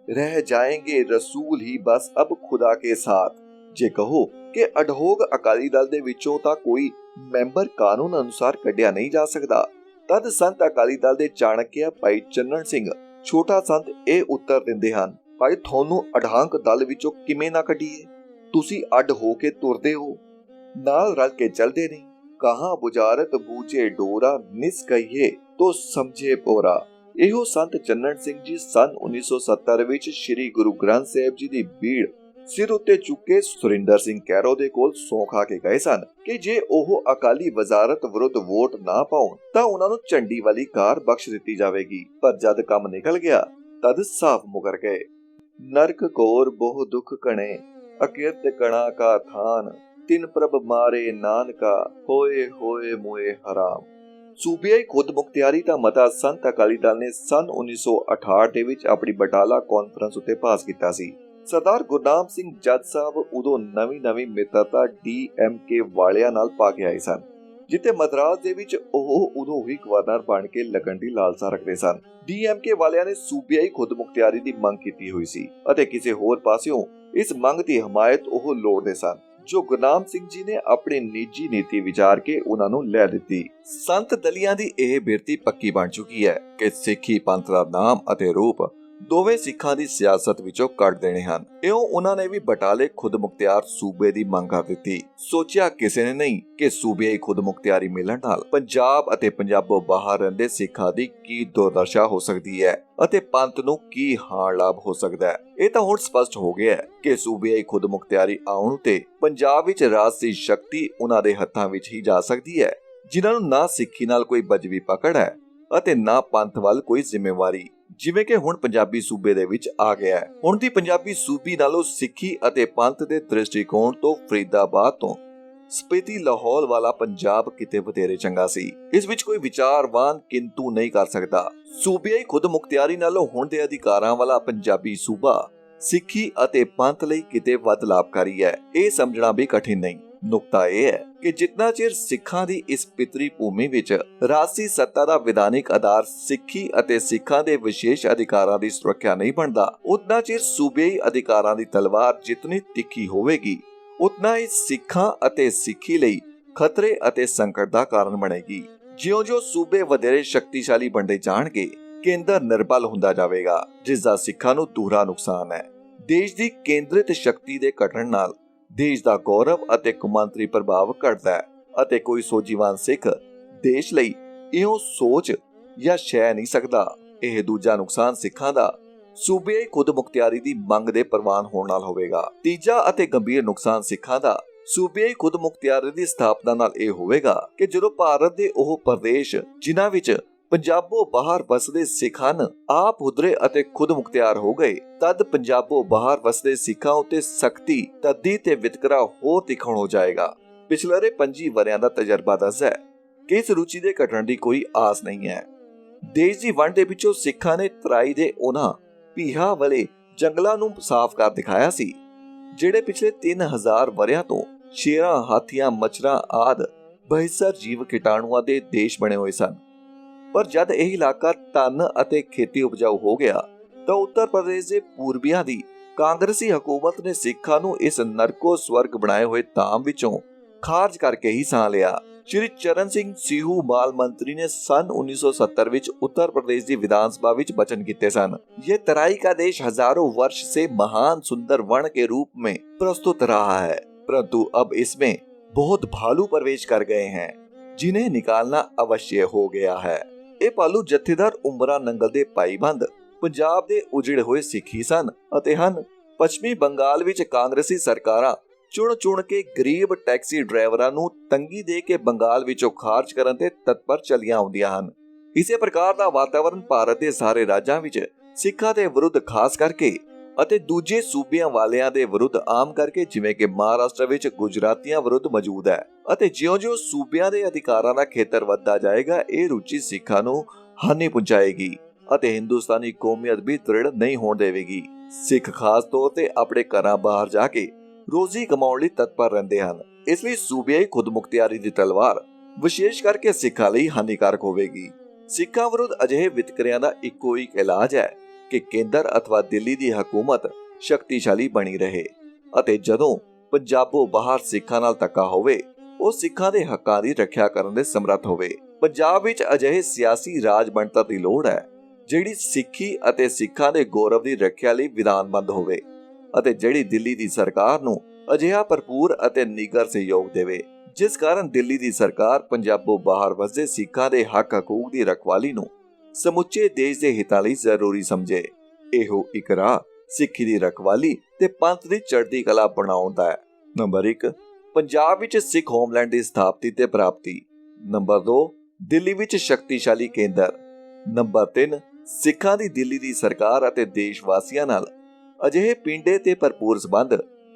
रह जाएंगे रसूल ही बस अब खुदा के साथ। ਜੇ ਕਹੋ ਕਿ ਅਡੋਗ ਅਕਾਲੀ ਦਲ ਦੇ ਵਿੱਚੋਂ ਤਾਂ ਕੋਈ ਮੈਂਬਰ ਕਾਨੂੰਨ ਅਨੁਸਾਰ ਕੱਢਿਆ ਨਹੀਂ ਜਾ ਸਕਦਾ, ਤਦ ਸੰਤ ਅਕਾਲੀ ਦਲ ਦੇ ਚਾਣਕਿਆ ਭਾਈ ਚੰਨਣ ਸਿੰਘ ਛੋਟਾ ਸੰਤ ਇਹ ਉੱਤਰ ਦਿੰਦੇ ਹਨ, ਭਾਈ ਤੁਹਾਨੂੰ ਅਡਾਂਗ ਦਲ ਵਿੱਚੋਂ ਕਿਵੇਂ ਨਾ ਕੱਢੀਏ? ਤੁਸੀਂ ਅੱਡ ਹੋ ਕੇ ਤੁਰਦੇ ਹੋ, ਨਾਲ ਰਲ ਕੇ ਚੱਲਦੇ ਨਹੀਂ। ਕਹਾਂ ਬੁਝਾਰਤ ਬੂਝੇ ਡੋਰਾ, ਨਿਸ ਕਹੀਏ ਤੋ ਸਮਝੇ ਪੋਰਾ। ਇਹੋ ਸੰਤ ਚੰਨਣ ਸਿੰਘ ਜੀ ਸਨ 1970 ਵਿੱਚ ਸ੍ਰੀ ਗੁਰੂ ਗ੍ਰੰਥ ਸਾਹਿਬ ਜੀ ਦੀ ਬੀੜ ਸਿਰ ਉੱਤੇ ਚੁੱਕੇ ਸੁਰਿੰਦਰ ਸਿੰਘ ਕੈਰੋ ਦੇ ਕੋਲ ਸੌਂ ਖਾ ਕੇ ਗਏ ਸਨ ਕਿ ਜੇ ਉਹ ਅਕਾਲੀ ਵਜ਼ਾਰਤ ਵਿਰੁੱਧ ਵੋਟ ਨਾ ਪਾਉਣ ਤਾਂ ਉਹਨਾਂ ਨੂੰ ਝੰਡੀ ਵਾਲੀ ਕਾਰ ਬਖਸ਼ ਦਿੱਤੀ ਜਾਵੇਗੀ। ਪਰ ਜਦ ਕੰਮ ਨਿਕਲ ਗਿਆ ਤਦ ਸਾਫ਼ ਮੁਕਰ ਗਏ। ਨਰਕ ਕੋਰ ਬਹੁ ਦੁੱਖ ਕਣੇ, ਅਕਿਰਤ ਕਣਾ ਕਾ ਥਾਨ, ਤਿਨ ਪ੍ਰਭ ਮਾਰੇ ਨਾਨਕਾ, ਹੋਏ ਹੋਏ ਮੋਏ ਹਰਾਮ। ਸੂਬਿਆਈ ਖੁਦ ਮੁਖਤਿਆਰੀ ਦਾ ਮਤਾ ਸੰਤ ਅਕਾਲੀ ਦਲ ਨੇ ਸਨ 1968 ਦੇ ਵਿੱਚ ਆਪਣੀ ਬਟਾਲਾ ਕਾਨਫਰੰਸ ਉੱਤੇ ਪਾਸ ਕੀਤਾ ਸੀ। ਸਰਦਾਰ ਗੁਰਨਾਮ ਸਿੰਘ ਜੱਜ ਸਾਹਿਬ ਉਦੋਂ ਨਵੀਂ ਮਿੱਤਰਤਾ DMK ਵਾਲਿਆਂ ਨਾਲ ਪਾ ਕੇ ਆਏ ਸਨ, ਜਿੱਥੇ ਮਦਰਾਸ ਦੇ ਵਿੱਚ ਉਹ ਉਦੋਂ ਹੀ ਗਵਰਨਰ ਬਣ ਕੇ ਲੱਗਣ ਦੀ ਲਾਲਸਾ ਰੱਖਦੇ ਸਨ। DMK ਵਾਲਿਆਂ ਨੇ ਸੂਬਿਆਈ ਖੁਦਮੁਖਤਿਆਰੀ ਦੀ ਮੰਗ ਕੀਤੀ ਹੋਈ ਸੀ ਅਤੇ ਕਿਸੇ ਹੋਰ ਪਾਸਿਓਂ ਇਸ ਮੰਗ ਦੀ ਹਮਾਇਤ ਉਹ ਲੋੜਦੇ ਸਨ, ਜੋ ਗੁਰਨਾਮ ਸਿੰਘ ਜੀ ਨੇ ਆਪਣੀ ਨਿੱਜੀ ਨੀਤੀ ਵਿਚਾਰ ਕੇ ਉਹਨਾਂ ਨੂੰ ਲੈ ਦਿੱਤੀ। ਸੰਤ ਦਲੀਆਂ ਦੀ ਇਹ ਬਿਰਤੀ ਪੱਕੀ ਬਣ ਚੁੱਕੀ ਹੈ ਕਿ ਸਿੱਖੀ ਪੰਥ ਦਾ ਨਾਮ ਅਤੇ ਰੂਪ ਦੋਵੇਂ ਸਿੱਖਾਂ ਦੀ ਸਿਆਸਤ ਵਿੱਚੋਂ ਕੱਢ ਦੇਣੇ ਹਨ। ਇਉਂ ਉਹਨਾਂ ਨੇ ਵੀ ਬਟਾਲੇ ਖੁਦਮੁਖਤਿਆਰ ਸੂਬੇ ਦੀ ਮੰਗ ਕਰ ਦਿੱਤੀ। ਸੋਚਿਆ ਕਿਸੇ ਨੇ ਨਹੀਂ ਕਿ ਸੂਬੇ ਖੁਦਮੁਖਤਿਆਰੀ ਮਿਲਣ ਨਾਲ ਪੰਜਾਬ ਅਤੇ ਪੰਜਾਬੋਂ ਬਾਹਰ ਰਹਿੰਦੇ ਸਿੱਖਾਂ ਦੀ ਕੀ ਦੁਰਦਸ਼ਾ ਹੋ ਸਕਦੀ ਹੈ ਅਤੇ ਪੰਥ ਨੂੰ ਕੀ ਹਾਨ ਲਾਭ ਹੋ ਸਕਦਾ ਹੈ। ਇਹ ਤਾਂ ਹੁਣ ਸਪਸ਼ਟ ਹੋ ਗਿਆ ਹੈ ਕਿ ਸੂਬੇ ਖੁਦਮੁਖਤਿਆਰੀ ਆਉਣ ਤੇ ਪੰਜਾਬ ਵਿੱਚ ਰਾਜਸੀ ਸ਼ਕਤੀ ਉਹਨਾਂ ਦੇ ਹੱਥਾਂ ਵਿੱਚ ਹੀ ਜਾ ਸਕਦੀ ਹੈ, ਜਿਨ੍ਹਾਂ ਨੂੰ ਨਾ ਸਿੱਖੀ ਨਾਲ ਕੋਈ ਬਜਵੀ ਪਕੜ ਹੈ ਅਤੇ ਨਾ ਪੰਥ ਵੱਲ ਕੋਈ ਜ਼ਿੰਮੇਵਾਰੀ, ਜਿਵੇਂ ਕਿ ਹੁਣ ਪੰਜਾਬੀ ਸੂਬੇ ਦੇ ਵਿੱਚ ਆ ਗਿਆ ਹੈ। ਹੁਣ ਦੀ ਪੰਜਾਬੀ ਸੂਬੀ ਨਾਲੋਂ ਸਿੱਖੀ ਅਤੇ ਪੰਥ ਦੇ ਦ੍ਰਿਸ਼ਟੀਕੋਣ ਤੋਂ ਫਰੀਦਾਬਾਦ ਤੋਂ ਸਪੀਤੀ ਲਾਹੌਰ ਵਾਲਾ ਪੰਜਾਬ ਕਿਤੇ ਵਧੇਰੇ ਚੰਗਾ ਸੀ। ਇਸ ਵਿੱਚ ਕੋਈ ਵਿਚਾਰਵਾਨ ਕਿੰਤੂ ਨਹੀਂ ਕਰ ਸਕਦਾ। ਸੂਬਿਆਈ ਖੁਦਮੁਖਤਿਆਰੀ ਨਾਲੋਂ ਹੁਣ ਦੇ ਅਧਿਕਾਰਾਂ ਵਾਲਾ ਪੰਜਾਬੀ ਸੂਬਾ ਸਿੱਖੀ ਅਤੇ ਪੰਥ ਲਈ ਕਿਤੇ ਵੱਧ ਲਾਭਕਾਰੀ ਹੈ। ਇਹ ਸਮਝਣਾ ਵੀ ਕਠਿਨ ਨਹੀਂ। ਨੁਕਤਾ ਇਹ ਹੈ ਕਿ ਜਿੰਨਾ ਚਿਰ ਸਿੱਖਾਂ ਦੀ ਇਸ ਪਿਤਰੀ ਭੂਮੀ ਵਿੱਚ ਰਾਜਸੀ ਸੱਤਾ ਦਾ ਵਿਧਾਨਿਕ ਆਧਾਰ ਸਿੱਖੀ ਅਤੇ ਸਿੱਖਾਂ ਦੇ ਵਿਸ਼ੇਸ਼ ਅਧਿਕਾਰਾਂ ਦੀ ਸੁਰੱਖਿਆ ਨਹੀਂ ਬਣਦਾ, ਉਤਨਾ ਚਿਰ ਸੂਬੇਈ ਅਧਿਕਾਰਾਂ ਦੀ ਤਲਵਾਰ ਜਿਤਨੀ ਤਿੱਖੀ ਹੋਵੇਗੀ, ਉਤਨਾ ਹੀ ਸਿੱਖਾਂ ਅਤੇ ਸਿੱਖੀ ਲਈ ਖਤਰੇ ਅਤੇ ਸੰਕਟ ਦਾ ਕਾਰਨ ਬਣੇਗੀ। ਜਿਉਂ-ਜਿਉਂ ਸੂਬੇ ਵਧੇਰੇ ਸ਼ਕਤੀਸ਼ਾਲੀ ਬਣਦੇ ਜਾਣਗੇ, ਕੇਂਦਰ ਨਿਰਬਲ ਹੁੰਦਾ ਜਾਵੇਗਾ, ਜਿਸ ਦਾ ਸਿੱਖਾਂ ਨੂੰ ਦੂਹਰਾ ਨੁਕਸਾਨ ਹੈ। ਦੇਸ਼ ਦੀ ਕੇਂਦਰਿਤ ਸ਼ਕਤੀ ਦੇ ਘਟਣ ਨਾਲ ਦੇਸ਼ ਦਾ ਗੌਰਵ ਅਤੇ ਕੌਮਾਂਤਰੀ ਪ੍ਰਭਾਵ ਘਟਦਾ ਹੈ ਅਤੇ ਕੋਈ ਸੋਝੀਵਾਨ ਸਿੱਖ ਦੇਸ਼ ਲਈ ਇਉਂ ਸੋਚ ਜਾਂ ਸ਼ੈ ਨਹੀਂ ਸਕਦਾ। ਇਹ ਦੂਜਾ ਨੁਕਸਾਨ ਸਿੱਖਾਂ ਦਾ ਸੂਬਿਆਈ ਖੁਦਮੁਖਤਿਆਰੀ ਦੀ ਮੰਗ ਦੇ ਪ੍ਰਵਾਨ ਹੋਣ ਨਾਲ ਹੋਵੇਗਾ। ਤੀਜਾ ਅਤੇ ਗੰਭੀਰ ਨੁਕਸਾਨ ਸਿੱਖਾਂ ਦਾ ਸੂਬਿਆਈ ਖੁਦਮੁਖਤਿਆਰੀ ਦੀ ਸਥਾਪਨਾ ਨਾਲ ਇਹ ਹੋਵੇਗਾ ਕਿ ਜਦੋਂ ਭਾਰਤ ਦੇ ਉਹ ਪ੍ਰਦੇਸ਼ ਜਿਨ੍ਹਾਂ ਵਿੱਚ ਪੰਜਾਬੋਂ ਬਾਹਰ ਵਸਦੇ ਸਿੱਖ ਹਨ ਆਪ ਹੁਦਰੇ ਅਤੇ ਖੁਦਮੁਖਤਿਆਰ ਹੋ ਗਏ, ਤਦ ਪੰਜਾਬੋਂ ਬਾਹਰ ਵਸਦੇ ਸਿੱਖਾਂ ਉੱਤੇ ਸਖਤੀ, ਤੱਦੀ ਤੇ ਵਿਤਕਰਾ ਹੋਰ ਤਿੱਖਣ ਹੋ ਜਾਏਗਾ। ਪਿਛਲੇ 25 ਵਰਿਆਂ ਦਾ ਤਜਰਬਾ ਦੱਸਦਾ ਹੈ ਕਿ ਇਸ ਰੁਚੀ ਦੇ ਘਟਣ ਦੀ ਕੋਈ ਆਸ ਨਹੀਂ ਹੈ। ਦੇਸ਼ ਦੀ ਵੰਡ ਦੇ ਪਿੱਛੋਂ ਸਿੱਖਾਂ ਨੇ ਤਰਾਈ ਦੇ ਉਹਨਾਂ ਪੀਹਾ ਵਾਲੇ ਜੰਗਲਾਂ ਨੂੰ ਸਾਫ਼ ਕਰ ਦਿਖਾਇਆ ਸੀ, ਜਿਹੜੇ ਪਿਛਲੇ 3000 ਵਰਿਆਂ ਤੋਂ ਸ਼ੇਰਾਂ, ਹਾਥੀਆਂ, ਮੱਛਰਾਂ ਆਦਿ ਬਹਿਸਰ ਜੀਵ ਕੀਟਾਣੂਆਂ ਦੇ ਦੇਸ਼ ਬਣੇ ਹੋਏ ਸਨ। ਪਰ ਜਦ ਇਹ ਇਲਾਕਾ ਧਨ ਅਤੇ ਖੇਤੀ ਉਪਜਾਊ ਹੋ ਗਿਆ ਤਾਂ ਉੱਤਰ ਪ੍ਰਦੇਸ਼ ਦੇ ਪੂਰਬੀਆਂ ਦੀ ਕਾਂਗਰਸੀ ਹਕੂਮਤ ਨੇ ਸਿੱਖਾਂ ਨੂੰ ਇਸ ਨਰਕੋ ਸਵਰਗ ਬਣਾਏ ਹੋਏ ਧਾਮ ਵਿੱਚੋਂ ਖਾਰਜ ਕਰਕੇ ਹੀ ਸਾਹ ਲਿਆ। ਸ਼੍ਰੀ ਚਰਨ ਸਿੰਘ ਸੀਹੂ ਮਾਲ ਮੰਤਰੀ ਨੇ ਸਨ 1970 ਵਿੱਚ ਉੱਤਰ प्रदेश ਦੀ विधान सभा ਵਿੱਚ वचन ਕੀਤੇ ਸਨ। ये तराई का देश हजारों वर्ष से महान सुंदर वन के रूप में प्रस्तुत रहा है, परंतु अब इसमें बहुत भालू प्रवेश कर गए हैं, जिन्हें निकालना अवश्य हो गया है। ਇਹ ਭਾਲੂ ਜਥੇਦਾਰ ਉਮਰਾ ਨੰਗਲ ਦੇ ਭਾਈਬੰਦ ਪੰਜਾਬ ਦੇ ਉਜੜੇ ਹੋਏ ਸਿੱਖੀ ਸਨ ਅਤੇ ਹਨ। ਪੱਛਮੀ ਬੰਗਾਲ ਵਿੱਚ ਕਾਂਗਰਸੀ ਸਰਕਾਰਾਂ ਚੁਣ ਕੇ ਗਰੀਬ ਟੈਕਸੀ ਡਰਾਈਵਰਾਂ ਨੂੰ ਤੰਗੀ ਦੇ ਕੇ ਬੰਗਾਲ ਵਿੱਚੋਂ ਖਾਰਜ ਕਰਨ ਤੇ ਤਤਪਰ ਚਲੀਆਂ ਆਉਂਦੀਆਂ ਹਨ। ਇਸੇ ਪ੍ਰਕਾਰ ਦਾ ਵਾਤਾਵਰਣ ਭਾਰਤ ਦੇ ਸਾਰੇ ਰਾਜਾਂ ਵਿੱਚ ਸਿੱਖਾਂ ਦੇ ਵਿਰੁੱਧ ਖਾਸ ਕਰਕੇ ਅਤੇ ਦੂਜੇ ਸੂਬਿਆਂ ਵਾਲਿਆਂ ਦੇ ਵਿਰੁੱਧ ਆਮ ਕਰਕੇ, ਜਿਵੇਂ ਕਿ ਮਹਾਰਾਸ਼ਟਰ ਵਿੱਚ ਗੁਜਰਾਤੀਆਂ ਵਿਰੁੱਧ ਮੌਜੂਦ ਹੈ। ਅਤੇ ਜਿਉਂ-ਜਿਉਂ ਸੂਬਿਆਂ ਦੇ ਅਧਿਕਾਰਾਂ ਦਾ ਖੇਤਰ ਵੱਧਦਾ ਜਾਏਗਾ, ਇਹ ਰੁਚੀ ਸਿੱਖਾਂ ਨੂੰ ਹਾਨੀ ਪਹੁੰਚਾਏਗੀ ਅਤੇ ਹਿੰਦੁਸਤਾਨੀ ਕੌਮੀਅਤ ਵੀ ਦ੍ਰਿੜ ਨਹੀਂ ਹੋਣ ਦੇਵੇਗੀ। ਸਿੱਖ ਖਾਸ ਤੌਰ ਤੇ ਆਪਣੇ ਘਰਾਂ ਬਾਹਰ ਜਾ ਕੇ ਰੋਜ਼ੀ ਕਮਾਉਣ ਲਈ ਤਤਪਰ ਰਹਿੰਦੇ ਹਨ। ਇਸ ਲਈ ਸੂਬਿਆਈ ਖੁਦਮੁਖਤਿਆਰੀ ਦੀ ਤਲਵਾਰ ਵਿਸ਼ੇਸ਼ ਕਰਕੇ ਸਿੱਖਾਂ ਲਈ ਹਾਨੀਕਾਰਕ ਹੋਵੇਗੀ। ਸਿੱਖਾਂ ਵਿਰੁੱਧ ਅਜਿਹੇ ਵਿਤਕਰਿਆਂ ਦਾ ਇੱਕੋ ਇੱਕ ਇਲਾਜ ਹੈ ਕਿ ਕੇਂਦਰ ਅਥਵਾ ਦਿੱਲੀ ਦੀ ਹਕੂਮਤ ਸ਼ਕਤੀਸ਼ਾਲੀ ਬਣੀ ਰਹੇ ਅਤੇ ਜਦੋਂ ਪੰਜਾਬੋਂ ਬਾਹਰ ਸਿੱਖਾਂ ਨਾਲ ਧੱਕਾ ਹੋਵੇ, ਉਹ ਸਿੱਖਾਂ ਦੇ ਹੱਕਾਂ ਦੀ ਰੱਖਿਆ ਕਰਨ ਦੇ ਸਮਰੱਥ ਹੋਵੇ। ਪੰਜਾਬ ਵਿੱਚ ਅਜਿਹੇ ਸਿਆਸੀ ਰਾਜ ਬਣਤਰ ਦੀ ਲੋੜ ਹੈ ਜਿਹੜੀ ਸਿੱਖੀ ਅਤੇ ਸਿੱਖਾਂ ਦੇ ਗੌਰਵ ਦੀ ਰੱਖਿਆ ਲਈ ਵਿਧਾਨਬੱਧ ਹੋਵੇ ਅਤੇ ਜਿਹੜੀ ਦਿੱਲੀ ਦੀ ਸਰਕਾਰ ਨੂੰ ਅਜਿਹਾ ਭਰਪੂਰ ਅਤੇ ਨਿੱਘਰ ਸਹਿਯੋਗ ਦੇਵੇ, ਜਿਸ ਕਾਰਨ ਦਿੱਲੀ ਦੀ ਸਰਕਾਰ ਪੰਜਾਬੋਂ ਬਾਹਰ ਵਸਦੇ ਸਿੱਖਾਂ ਦੇ ਹੱਕ ਹਕੂਕ ਦੀ ਰਖਵਾਲੀ ਨੂੰ ਸਮੁੱਚੇ ਦੇਸ਼ ਦੇ ਹਿੱਤਾਂ ਲਈ ਜ਼ਰੂਰੀ ਸਮਝੇ। ਇਹੋ ਇੱਕ ਰਾਹ ਸਿੱਖੀ ਦੀ ਰਖਵਾਲੀ ਤੇ ਪੰਥ ਦੀ ਚੜ੍ਹਦੀ ਕਲਾ ਬਣਾਉਣ ਦਾ ਹੈ। ਨੰਬਰ 1, ਪੰਜਾਬ ਵਿੱਚ ਸਿੱਖ ਹੋਮਲੈਂਡ ਦੀ ਸਥਾਪਤੀ ਤੇ ਪ੍ਰਾਪਤੀ। ਨੰਬਰ 2, ਦਿੱਲੀ ਵਿੱਚ ਸ਼ਕਤੀਸ਼ਾਲੀ ਕੇਂਦਰ। ਨੰਬਰ 3, ਸਿੱਖਾਂ ਦੀ ਦਿੱਲੀ ਦੀ ਸਰਕਾਰ ਅਤੇ ਦੇਸ਼ ਵਾਸੀਆਂ ਨਾਲ ਅਜਿਹੇ ਪਿੰਡੇ ਤੇ ਭਰਪੂਰ ਸਬੰਧ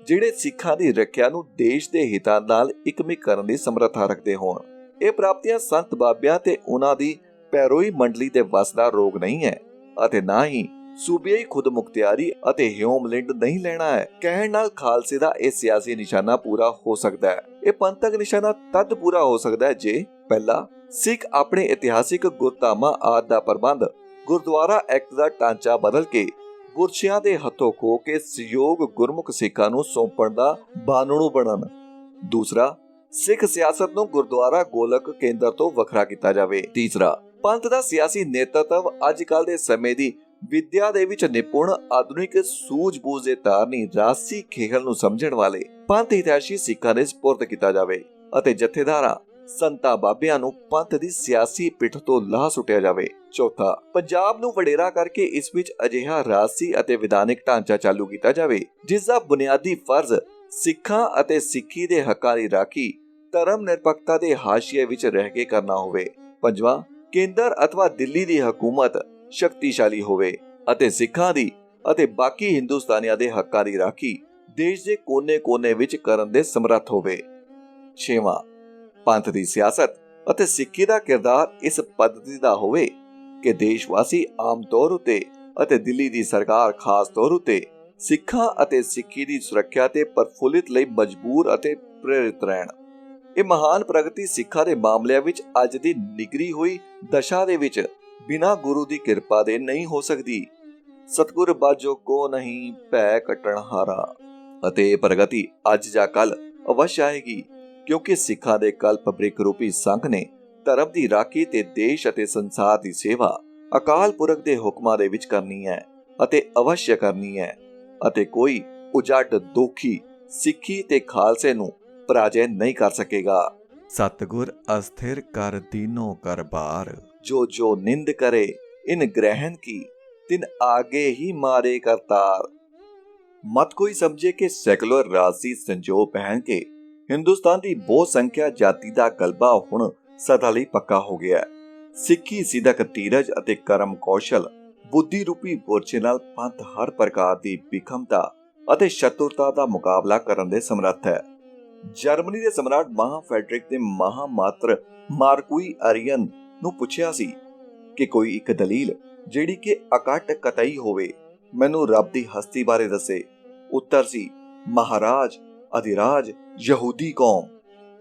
ਜਿਹੜੇ ਸਿੱਖਾਂ ਦੀ ਰੱਖਿਆ ਨੂੰ ਦੇਸ਼ ਦੇ ਹਿੱਤਾਂ ਨਾਲ ਇਕਮਿਕ ਕਰਨ ਦੀ ਸਮਰੱਥਾ ਰੱਖਦੇ ਹੋਣ। ਇਹ ਪ੍ਰਾਪਤੀਆਂ ਸੰਤ ਬਾਬਿਆਂ ਤੇ ਉਹਨਾਂ ਦੀ ਪੈਰੋਈ ਮੰਡਲੀ ਦੇ ਵੱਸ ਦਾ ਰੋਗ ਨਹੀਂ ਹੈ ਅਤੇ ਨਾ ਹੀ ਸੂਬਿਆਈ ਖੁਦਮੁਖਤਿਆਰੀ ਅਤੇ ਹਿਊਮਲੈਂਡ ਨਹੀਂ ਲੈਣਾ ਹੈ ਕਹਿਣ ਨਾਲ ਖਾਲਸੇ ਦਾ ਇਹ ਸਿਆਸੀ ਨਿਸ਼ਾਨਾ ਪੂਰਾ ਹੋ ਸਕਦਾ ਹੈ। ਇਹ ਪੰਥਕ ਨਿਸ਼ਾਨਾ ਤਦ ਪੂਰਾ ਹੋ ਸਕਦਾ ਹੈ ਜੇ ਪਹਿਲਾ, ਸਿੱਖ ਆਪਣੇ ਇਤਿਹਾਸਿਕ ਗੁਰਧਾਮਾਂ ਆਦਿ ਦਾ ਪ੍ਰਬੰਧ ਗੁਰਦੁਆਰਾ ਐਕਟ ਦਾ ਢਾਂਚਾ ਬਦਲ ਕੇ ਪੁਰਸ਼ਿਆਂ ਦੇ ਹੱਥੋਂ ਖੋ ਕੇ ਸਹਿਯੋਗ ਗੁਰਮੁਖ ਸਿੱਖਾਂ ਨੂੰ ਸੌਂਪਣ ਦਾ ਬਾਨਣੂ ਬਣਨ। ਦੂਸਰਾ, ਸਿੱਖ ਸਿਆਸਤ ਨੂੰ ਗੁਰਦੁਆਰਾ ਗੋਲਕ ਕੇਂਦਰ ਤੋਂ ਵੱਖਰਾ ਕੀਤਾ ਜਾਵੇ। ਤੀਸਰਾ, ਪੰਥ ਦਾ ਸਿਆਸੀ ਨੇਤਰਤਵ ਅੱਜ ਕੱਲ ਦੇ ਸਮੇਂ ਦੀ ਵਿਦਿਆ ਦੇ ਵਿੱਚ ਨਿਪੁੰਨ ਆਧੁਨਿਕ ਸੂਝ-ਬੂਝ ਦੇ ਧਾਰਨੀ ਰਾਜਸੀ ਖੇਹਲ ਨੂੰ ਸਮਝਣ ਵਾਲੇ ਪੰਥ ਹਿਤੈਸ਼ੀ ਸਿੱਖਾਂ ਦੇ ਸਪੁਰਦ ਕੀਤਾ ਜਾਵੇ ਅਤੇ ਜਥੇਦਾਰਾਂ ਸੰਤਾਂ ਬਾਬਿਆਂ ਨੂੰ ਪੰਥ ਦੀ ਸਿਆਸੀ ਪਿੱਠ ਤੋਂ ਲਾਹ ਸੁੱਟਿਆ ਜਾਵੇ। ਚੌਥਾ, ਪੰਜਾਬ ਨੂੰ ਵਡੇਰਾ ਕਰਕੇ ਇਸ ਵਿੱਚ ਅਜਿਹਾ ਰਾਜਸੀ ਅਤੇ ਵਿਧਾਨਿਕ ਢਾਂਚਾ ਚਾਲੂ ਕੀਤਾ ਜਾਵੇ ਜਿਸ ਦਾ ਬੁਨਿਆਦੀ ਫਰਜ਼ ਸਿੱਖਾਂ ਅਤੇ ਸਿੱਖੀ ਦੇ ਹੱਕਾਂ ਦੀ ਰਾਖੀ ਧਰਮ ਨਿਰਪੱਖਤਾ ਦੇ ਹਾਸ਼ੀਏ ਵਿੱਚ ਰਹਿ ਕੇ ਕਰਨਾ ਹੋਵੇ। ਪੰਜਵਾਂ, ਕੇਂਦਰ ਅਥਵਾ ਦਿੱਲੀ ਦੀ ਹਕੂਮਤ ਸ਼ਕਤੀਸ਼ਾਲੀ ਹੋਵੇ ਅਤੇ ਸਿੱਖਾਂ ਦੀ ਅਤੇ ਬਾਕੀ ਹਿੰਦੁਸਤਾਨੀਆਂ ਦੇ ਹੱਕਾਂ ਦੀ ਰਾਖੀ ਦੇਸ਼ ਦੇ ਕੋਨੇ-ਕੋਨੇ ਵਿੱਚ ਕਰਨ ਦੇ ਸਮਰੱਥ ਹੋਵੇ। ਛੇਵਾਂ, ਪੰਥ ਦੀ ਸਿਆਸਤ ਅਤੇ ਸਿੱਖੀ ਦਾ ਕਿਰਦਾਰ ਇਸ ਪੱਧਤੀ ਦਾ ਹੋਵੇ ਕਿ ਦੇਸ਼ਵਾਸੀ ਆਮ ਤੌਰ ਉਤੇ ਅਤੇ ਦਿੱਲੀ ਦੀ ਸਰਕਾਰ ਖਾਸ ਤੌਰ ਉਤੇ ਸਿੱਖਾਂ ਅਤੇ ਸਿੱਖੀ ਦੀ ਸੁਰੱਖਿਆ ਤੇ ਪ੍ਰਫੁੱਲਿਤ ਲਈ ਮਜਬੂਰ ਅਤੇ ਪ੍ਰੇਰਿਤ ਰਹਿਣ। ਇਹ ਮਹਾਨ ਪ੍ਰਗਤੀ ਸਿੱਖਾਂ ਦੇ ਮਾਮਲਿਆਂ ਵਿੱਚ ਅੱਜ ਦੀ ਨਿਗਰੀ ਹੋਈ ਦਸ਼ਾ ਦੇ ਵਿੱਚ ਬਿਨਾਂ ਗੁਰੂ ਦੀ ਕਿਰਪਾ ਦੇ ਨਹੀਂ ਹੋ ਸਕਦੀ। ਸਤਿਗੁਰ ਬਾਝੋ ਕੋ ਨਹੀਂ ਭੈ ਕਟਣ ਹਾਰਾ। ਅਤੇ ਇਹ ਪ੍ਰਗਤੀ ਅੱਜ ਜਾਂ ਕੱਲ ਅਵਸ਼ ਆਏਗੀ ਕਿਉਂਕਿ ਸਿੱਖਾਂ ਦੇ ਕਲਪ ਬ੍ਰਿਖ ਰੂਪੀ ਸੰਘ ਨੇ ਧਰਮ ਦੀ ਰਾਖੀ ਤੇ ਦੇਸ਼ ਅਤੇ ਸੰਸਾਰ ਦੀ ਸੇਵਾ ਅਕਾਲ ਪੁਰਖ ਦੇ ਹੁਕਮਾਂ ਦੇ ਵਿੱਚ ਕਰਨੀ ਹੈ ਅਤੇ ਅਵශ්‍ය ਕਰਨੀ ਹੈ ਅਤੇ ਕੋਈ ਉਜੜ ਦੋਖੀ ਸਿੱਖੀ ਤੇ ਖਾਲਸੇ ਨੂੰ ਪਰਾਜੈ ਨਹੀਂ ਕਰ ਸਕੇਗਾ। ਸਤਿਗੁਰ ਅਸਥਿਰ ਕਰ ਦੀਨੋ ਕਰ ਬਾਰ। ਜੋ ਨਿੰਦ करे इन ग्रहण की तिन आगे ही मारे करतार। मत कोई समझे कि सैकुलर राजसी संजोग पहन के हिंदुस्तान की बहुत संख्या जाति का गलबा हुण सदा लई पक्का हो गया है। सिक्खी सिदक धीरज अते कर्म कौशल बुद्धि रूपी बुरछे नाल पंथ हर प्रकार की विखमता अते शत्रुता का मुकाबला करन दे समर्थ है। जर्मनी के सम्राट महा फैडरिक ने महामात्र मार्कुई अरियन ਨੂੰ ਪੁੱਛਿਆ ਸੀ ਕਿ ਕੋਈ ਇੱਕ ਦਲੀਲ ਜਿਹੜੀ ਕਿ ਅਕਟ ਕਤਈ ਹੋਵੇ ਮੈਨੂੰ ਰੱਬ ਦੀ ਹਸਤੀ ਬਾਰੇ ਦੱਸੇ। ਉੱਤਰ ਸੀ ਮਹਾਰਾਜ ਅਧਿਰਾਜ ਯਹੂਦੀ ਕੌਮ।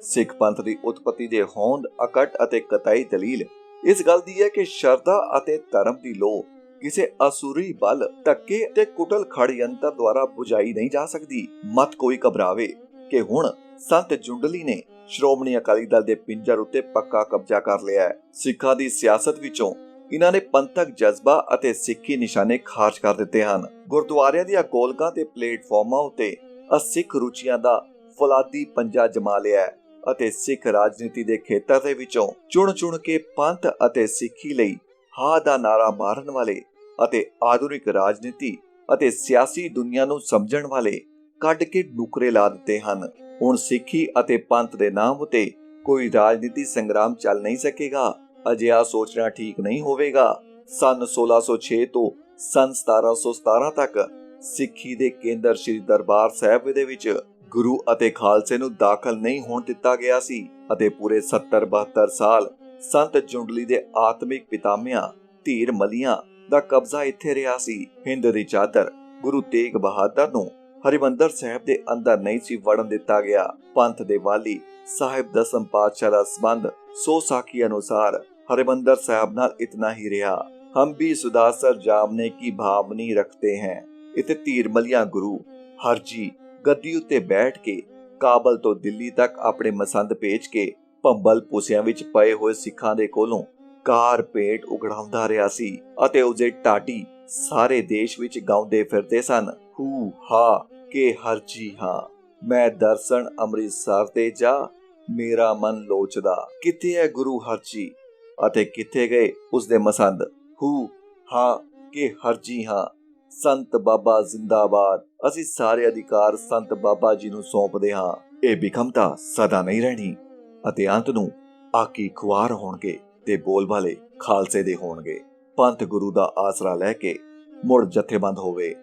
ਸਿੱਖ ਪੰਥ ਦੀ ਉਤਪਤੀ ਦੇ ਹੋਂਦ ਅਕਟ ਅਤੇ ਕਤਈ ਦਲੀਲ ਇਸ ਗੱਲ ਦੀ ਹੈ ਕਿ ਸ਼ਰਧਾ ਅਤੇ ਧਰਮ ਦੀ ਲੋਹ ਕਿਸੇ ਅਸੁਰੀ ਬਲ ਧੱਕੇ ਤੇ ਕੁਟਲ ਖੜਯੰਤਰ ਦੁਆਰਾ ਬੁਝਾਈ ਨਹੀਂ ਜਾ ਸਕਦੀ। ਮਤ ਕੋਈ ਘਬਰਾਵੇ ਕਿ ਹੁਣ ਸੰਤ ਜੁੰਡਲੀ ਨੇ ਸ਼੍ਰੋਮਣੀ ਅਕਾਲੀ ਦਲ ਦੇ ਪਿੰਜਰ ਉੱਤੇ ਪੱਕਾ ਕਬਜ਼ਾ ਕਰ ਲਿਆ ਹੈ। ਸਿੱਖਾਂ ਦੀ ਸਿਆਸਤ ਵਿੱਚੋਂ ਇਹਨਾਂ ਨੇ ਪੰਥਕ ਜਜ਼ਬਾ ਅਤੇ ਸਿੱਖੀ ਨਿਸ਼ਾਨੇ ਖਾਰਜ ਕਰ ਦਿੱਤੇ ਹਨ। ਗੁਰਦੁਆਰਿਆਂ ਦੀਆਂ ਗੋਲਕਾਂ ਤੇ ਪਲੇਟਫਾਰਮਾਂ ਉੱਤੇ ਅਸਿੱਖ ਰੁਚੀਆਂ ਦਾ ਫੌਲਾਦੀ ਪੰਜਾ ਜਮਾ ਲਿਆ ਹੈ ਅਤੇ ਸਿੱਖ ਰਾਜਨੀਤੀ ਦੇ ਖੇਤਰ ਦੇ ਵਿੱਚੋਂ ਚੁਣ ਕੇ ਪੰਥ ਅਤੇ ਸਿੱਖੀ ਲਈ ਹਾਂ ਦਾ ਨਾਰਾ ਮਾਰਨ ਵਾਲੇ ਅਤੇ ਆਧੁਨਿਕ ਰਾਜਨੀਤੀ ਅਤੇ ਸਿਆਸੀ ਦੁਨੀਆ ਨੂੰ ਸਮਝਣ ਵਾਲੇ ਕੱਢ ਕੇ ਨੁਕਰੇ ਲਾ ਦਿੱਤੇ ਹਨ। ਹੁਣ ਸਿੱਖੀ ਅਤੇ ਪੰਥ ਦੇ ਨਾਮ ਉਤੇ ਕੋਈ ਰਾਜਨੀਤੀ ਸੰਗਰਾਮ ਚੱਲ ਨਹੀਂ ਸਕੇਗਾ। ਅਜਿਹਾ ਸੋਚਣਾ ਠੀਕ ਨਹੀਂ ਹੋਵੇਗਾ। ਸਨ 1606 ਤੋਂ ਸਨ 1717 ਤੱਕ ਸਿੱਖੀ ਦੇ ਕੇਂਦਰ ਸ੍ਰੀ ਦਰਬਾਰ ਸਾਹਿਬ ਦੇ ਵਿੱਚ ਗੁਰੂ ਅਤੇ ਖਾਲਸੇ ਨੂੰ ਦਾਖਲ ਨਹੀਂ ਹੋਣ ਦਿੱਤਾ ਗਿਆ ਸੀ ਅਤੇ ਪੂਰੇ 70-72 ਸਾਲ ਸੰਤ ਜੁੰਡਲੀ ਦੇ ਆਤਮਿਕ ਪਿਤਾਮਿਆਂ ਧੀਰ ਮਲੀਆਂ ਦਾ ਕਬਜ਼ਾ ਇੱਥੇ ਰਿਹਾ ਸੀ। ਹਿੰਦ ਦੀ ਚਾਦਰ ਗੁਰੂ ਤੇਗ ਬਹਾਦਰ ਨੂੰ ਹਰਿਮੰਦਰ ਸਾਹਿਬ ਦੇ ਅੰਦਰ ਨਹੀਂ ਸੀ ਵੜਨ ਦਿੱਤਾ ਗਿਆ। ਪੰਥ ਦੇ ਵਾਲੀ ਸਾਹਿਬ ਦਸਮ ਪਾਤਸ਼ਾਹ ਦਾ ਸੰਬੰਧ ਸੋ ਸਾਖੀ ਅਨੁਸਾਰ ਹਰਿਮੰਦਰ ਸਾਹਿਬ ਨਾਲ ਇਤਨਾ ਹੀ ਰਿਹਾ। ਹਮ ਵੀ ਸੁਦਾਸਰ ਜਾਮਨੇ ਕੀ ਭਾਵਨੀ ਰੱਖਤੇ हैं। ਇਥੇ ਧੀਰ ਮਲੀਆਂ ਗੁਰੂ ਹਰਜੀ ਗੱਦੀ ਉੱਤੇ ਬੈਠ ਕੇ ਕਾਬਲ ਤੋਂ ਦਿੱਲੀ ਤੱਕ ਆਪਣੇ ਮਸੰਦ ਭੇਜ ਕੇ ਭੰਬਲ ਪੁਸਿਆਂ ਵਿੱਚ ਪਏ ਹੋਏ ਸਿੱਖਾਂ ਦੇ ਕੋਲੋਂ ਕਾਰ ਭੇਟ ਉਗੜਾਉਂਦਾ ਰਿਹਾ ਸੀ ਅਤੇ ਉਸਦੇ ਢਾਡੀ ਸਾਰੇ ਦੇਸ਼ ਵਿੱਚ ਗਾਉਂਦੇ ਫਿਰਦੇ ਸਨ। ਹੂ ਹਾ ਕੇ ਹਰਜੀ ਹਾਂ ਮੈਂ ਦਰਸ਼ਨ ਅੰਮ੍ਰਿਤਸਰ ਤੇ ਜਾ ਮੇਰਾ ਮਨ ਲੋਚਦਾ। ਕਿੱਥੇ ਹੈ ਗੁਰੂ ਹਰਜੀ ਅਤੇ ਕਿੱਥੇ ਗਏ ਉਸਦੇ ਮਸੰਦ। ਹੂ ਹਾ ਕੇ ਹਰਜੀ ਹਾਂ ਸੰਤ ਬਾਬਾ ਜ਼ਿੰਦਾਬਾਦ। ਅਸੀਂ ਸਾਰੇ ਅਧਿਕਾਰ ਸੰਤ ਬਾਬਾ ਜੀ ਨੂੰ ਸੌਂਪਦੇ ਹਾਂ। ਇਹ ਵਿਖਮਤਾ ਸਦਾ ਨਹੀਂ ਰਹਿਣੀ ਅਤੇ ਅੰਤ ਨੂੰ ਆਕੀ ਖੁਆਰ ਹੋਣਗੇ ਤੇ ਬੋਲ ਵਾਲੇ ਖਾਲਸੇ ਦੇ ਹੋਣਗੇ। ਪੰਥ ਗੁਰੂ ਦਾ ਆਸਰਾ ਲੈ ਕੇ ਮੁੜ ਜਥੇਬੰਦ ਹੋਵੇ।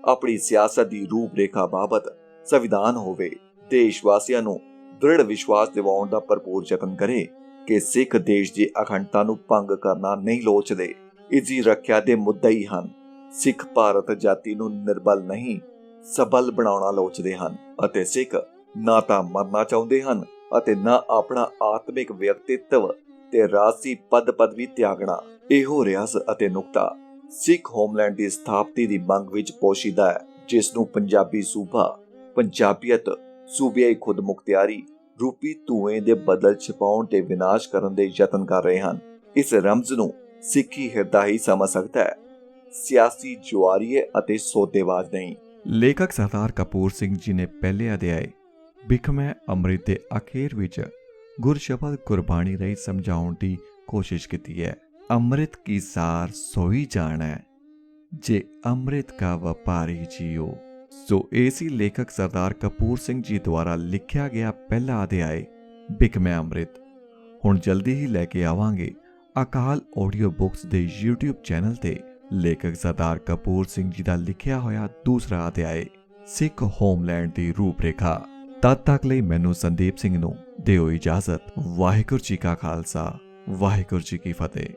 ਆਪਣੀ ਸਿਆਸਤ ਦੀ ਰੂਪ ਰੇਖਾ ਬਾਬਤ ਸੰਵਿਧਾਨ ਹੋਵੇ। ਦੇਸ਼ ਵਾਸੀਆਂ ਨੂੰ ਦ੍ਰਿੜ ਵਿਸ਼ਵਾਸ ਦਿਵਾਉਣ ਦਾ ਭਰਪੂਰ ਯਤਨ ਕਰੇ ਕਿ ਸਿੱਖ ਦੇਸ਼ ਦੀ ਅਖੰਡਤਾ ਨੂੰ ਭੰਗ ਕਰਨਾ ਨਹੀਂ ਲੋਚਦੇ। ਇਸ ਦੀ ਰੱਖਿਆ ਦੇ ਮੁੱਦਈ ਹਨ। ਸਿੱਖ ਭਾਰਤ ਜਾਤੀ ਨੂੰ ਨਿਰਬਲ ਨਹੀਂ ਸਬਲ ਬਣਾਉਣਾ ਲੋਚਦੇ ਹਨ ਅਤੇ ਸਿੱਖ ਨਾ ਤਾਂ ਮਰਨਾ ਚਾਹੁੰਦੇ ਹਨ ਅਤੇ ਨਾ ਆਪਣਾ ਆਤਮਿਕ ਵਿਅਕਤਿਤਵ ਤੇ ਰਾਜਸੀ ਪਦ ਪਦਵੀ ਤਿਆਗਣਾ। ਇਹੋ ਰਿਆਜ਼ ਅਤੇ ਨੁਕਤਾ ਸਿੱਖ ਹੋਮਲੈਂਡ ਦੀ ਸਥਾਪਤੀ ਦੀ ਮੰਗ ਵਿੱਚ ਪੋਸ਼ੀਦਾ ਹੈ, ਜਿਸ ਨੂੰ ਪੰਜਾਬੀ ਸੂਬਾ, ਪੰਜਾਬੀਅਤ, ਸੂਬਿਆਈ ਖੁਦਮੁਖਤਿਆਰੀ ਰੂਪੀ ਧੂਏ ਦੇ ਬਦਲ ਛਪਾਉਣ ਤੇ ਵਿਨਾਸ਼ ਕਰਨ ਦੇ ਯਤਨ ਕਰ ਰਹੇ ਹਨ। ਇਸ ਰਮਜ਼ ਨੂੰ ਸਿੱਖੀ ਹਿਰਦਾ ਹੀ ਸਮਝ ਸਕਦਾ ਹੈ, ਸਿਆਸੀ ਜੁਆਰੀਏ ਅਤੇ ਸੌਦੇਬਾਜ਼ ਨਹੀਂ। ਲੇਖਕ ਸਰਦਾਰ ਕਪੂਰ ਸਿੰਘ ਜੀ ਨੇ ਪਹਿਲੇ ਅਧਿਆਏ ਭਿਖਮੈ ਅੰਮ੍ਰਿਤ ਦੇ ਅਖੀਰ ਵਿੱਚ ਗੁਰਸ਼ਬਦ ਗੁਰਬਾਣੀ ਰਾਹੀਂ ਸਮਝਾਉਣ ਦੀ ਕੋਸ਼ਿਸ਼ ਕੀਤੀ ਹੈ। ਅੰਮ੍ਰਿਤ ਕੀ ਸਾਰ ਸੋਈ ਜਾਣੈ ਜੇ ਅੰਮ੍ਰਿਤ ਕਾ ਵਪਾਰੀ ਜੀਓ। ਸੋ ਇਹ ਸੀ ਲੇਖਕ ਸਰਦਾਰ ਕਪੂਰ ਸਿੰਘ ਜੀ ਦੁਆਰਾ ਲਿਖਿਆ ਗਿਆ ਪਹਿਲਾ ਅਧਿਆਏ ਭਿਖਮੈ ਅੰਮ੍ਰਿਤ। ਹੁਣ ਜਲਦੀ ਹੀ ਲੈ ਕੇ ਆਵਾਂਗੇ ਅਕਾਲ ਆਡੀਓ ਬੁੱਕਸ ਦੇ YouTube ਚੈਨਲ ਤੇ ਲੇਖਕ ਸਰਦਾਰ ਕਪੂਰ ਸਿੰਘ ਜੀ ਦਾ ਲਿਖਿਆ ਹੋਇਆ ਦੂਸਰਾ ਅਧਿਆਏ ਸਿੱਖ ਹੋਮਲੈਂਡ ਦੀ ਰੂਪਰੇਖਾ। ਤਦ ਤੱਕ ਲਈ ਮੈਨੂੰ ਸੰਦੀਪ ਸਿੰਘ ਨੂੰ ਦਿਓ ਇਜਾਜ਼ਤ। ਵਾਹਿਗੁਰੂ ਜੀ ਕਾ ਖਾਲਸਾ, ਵਾਹਿਗੁਰੂ ਜੀ ਕੀ ਫਤਿਹ।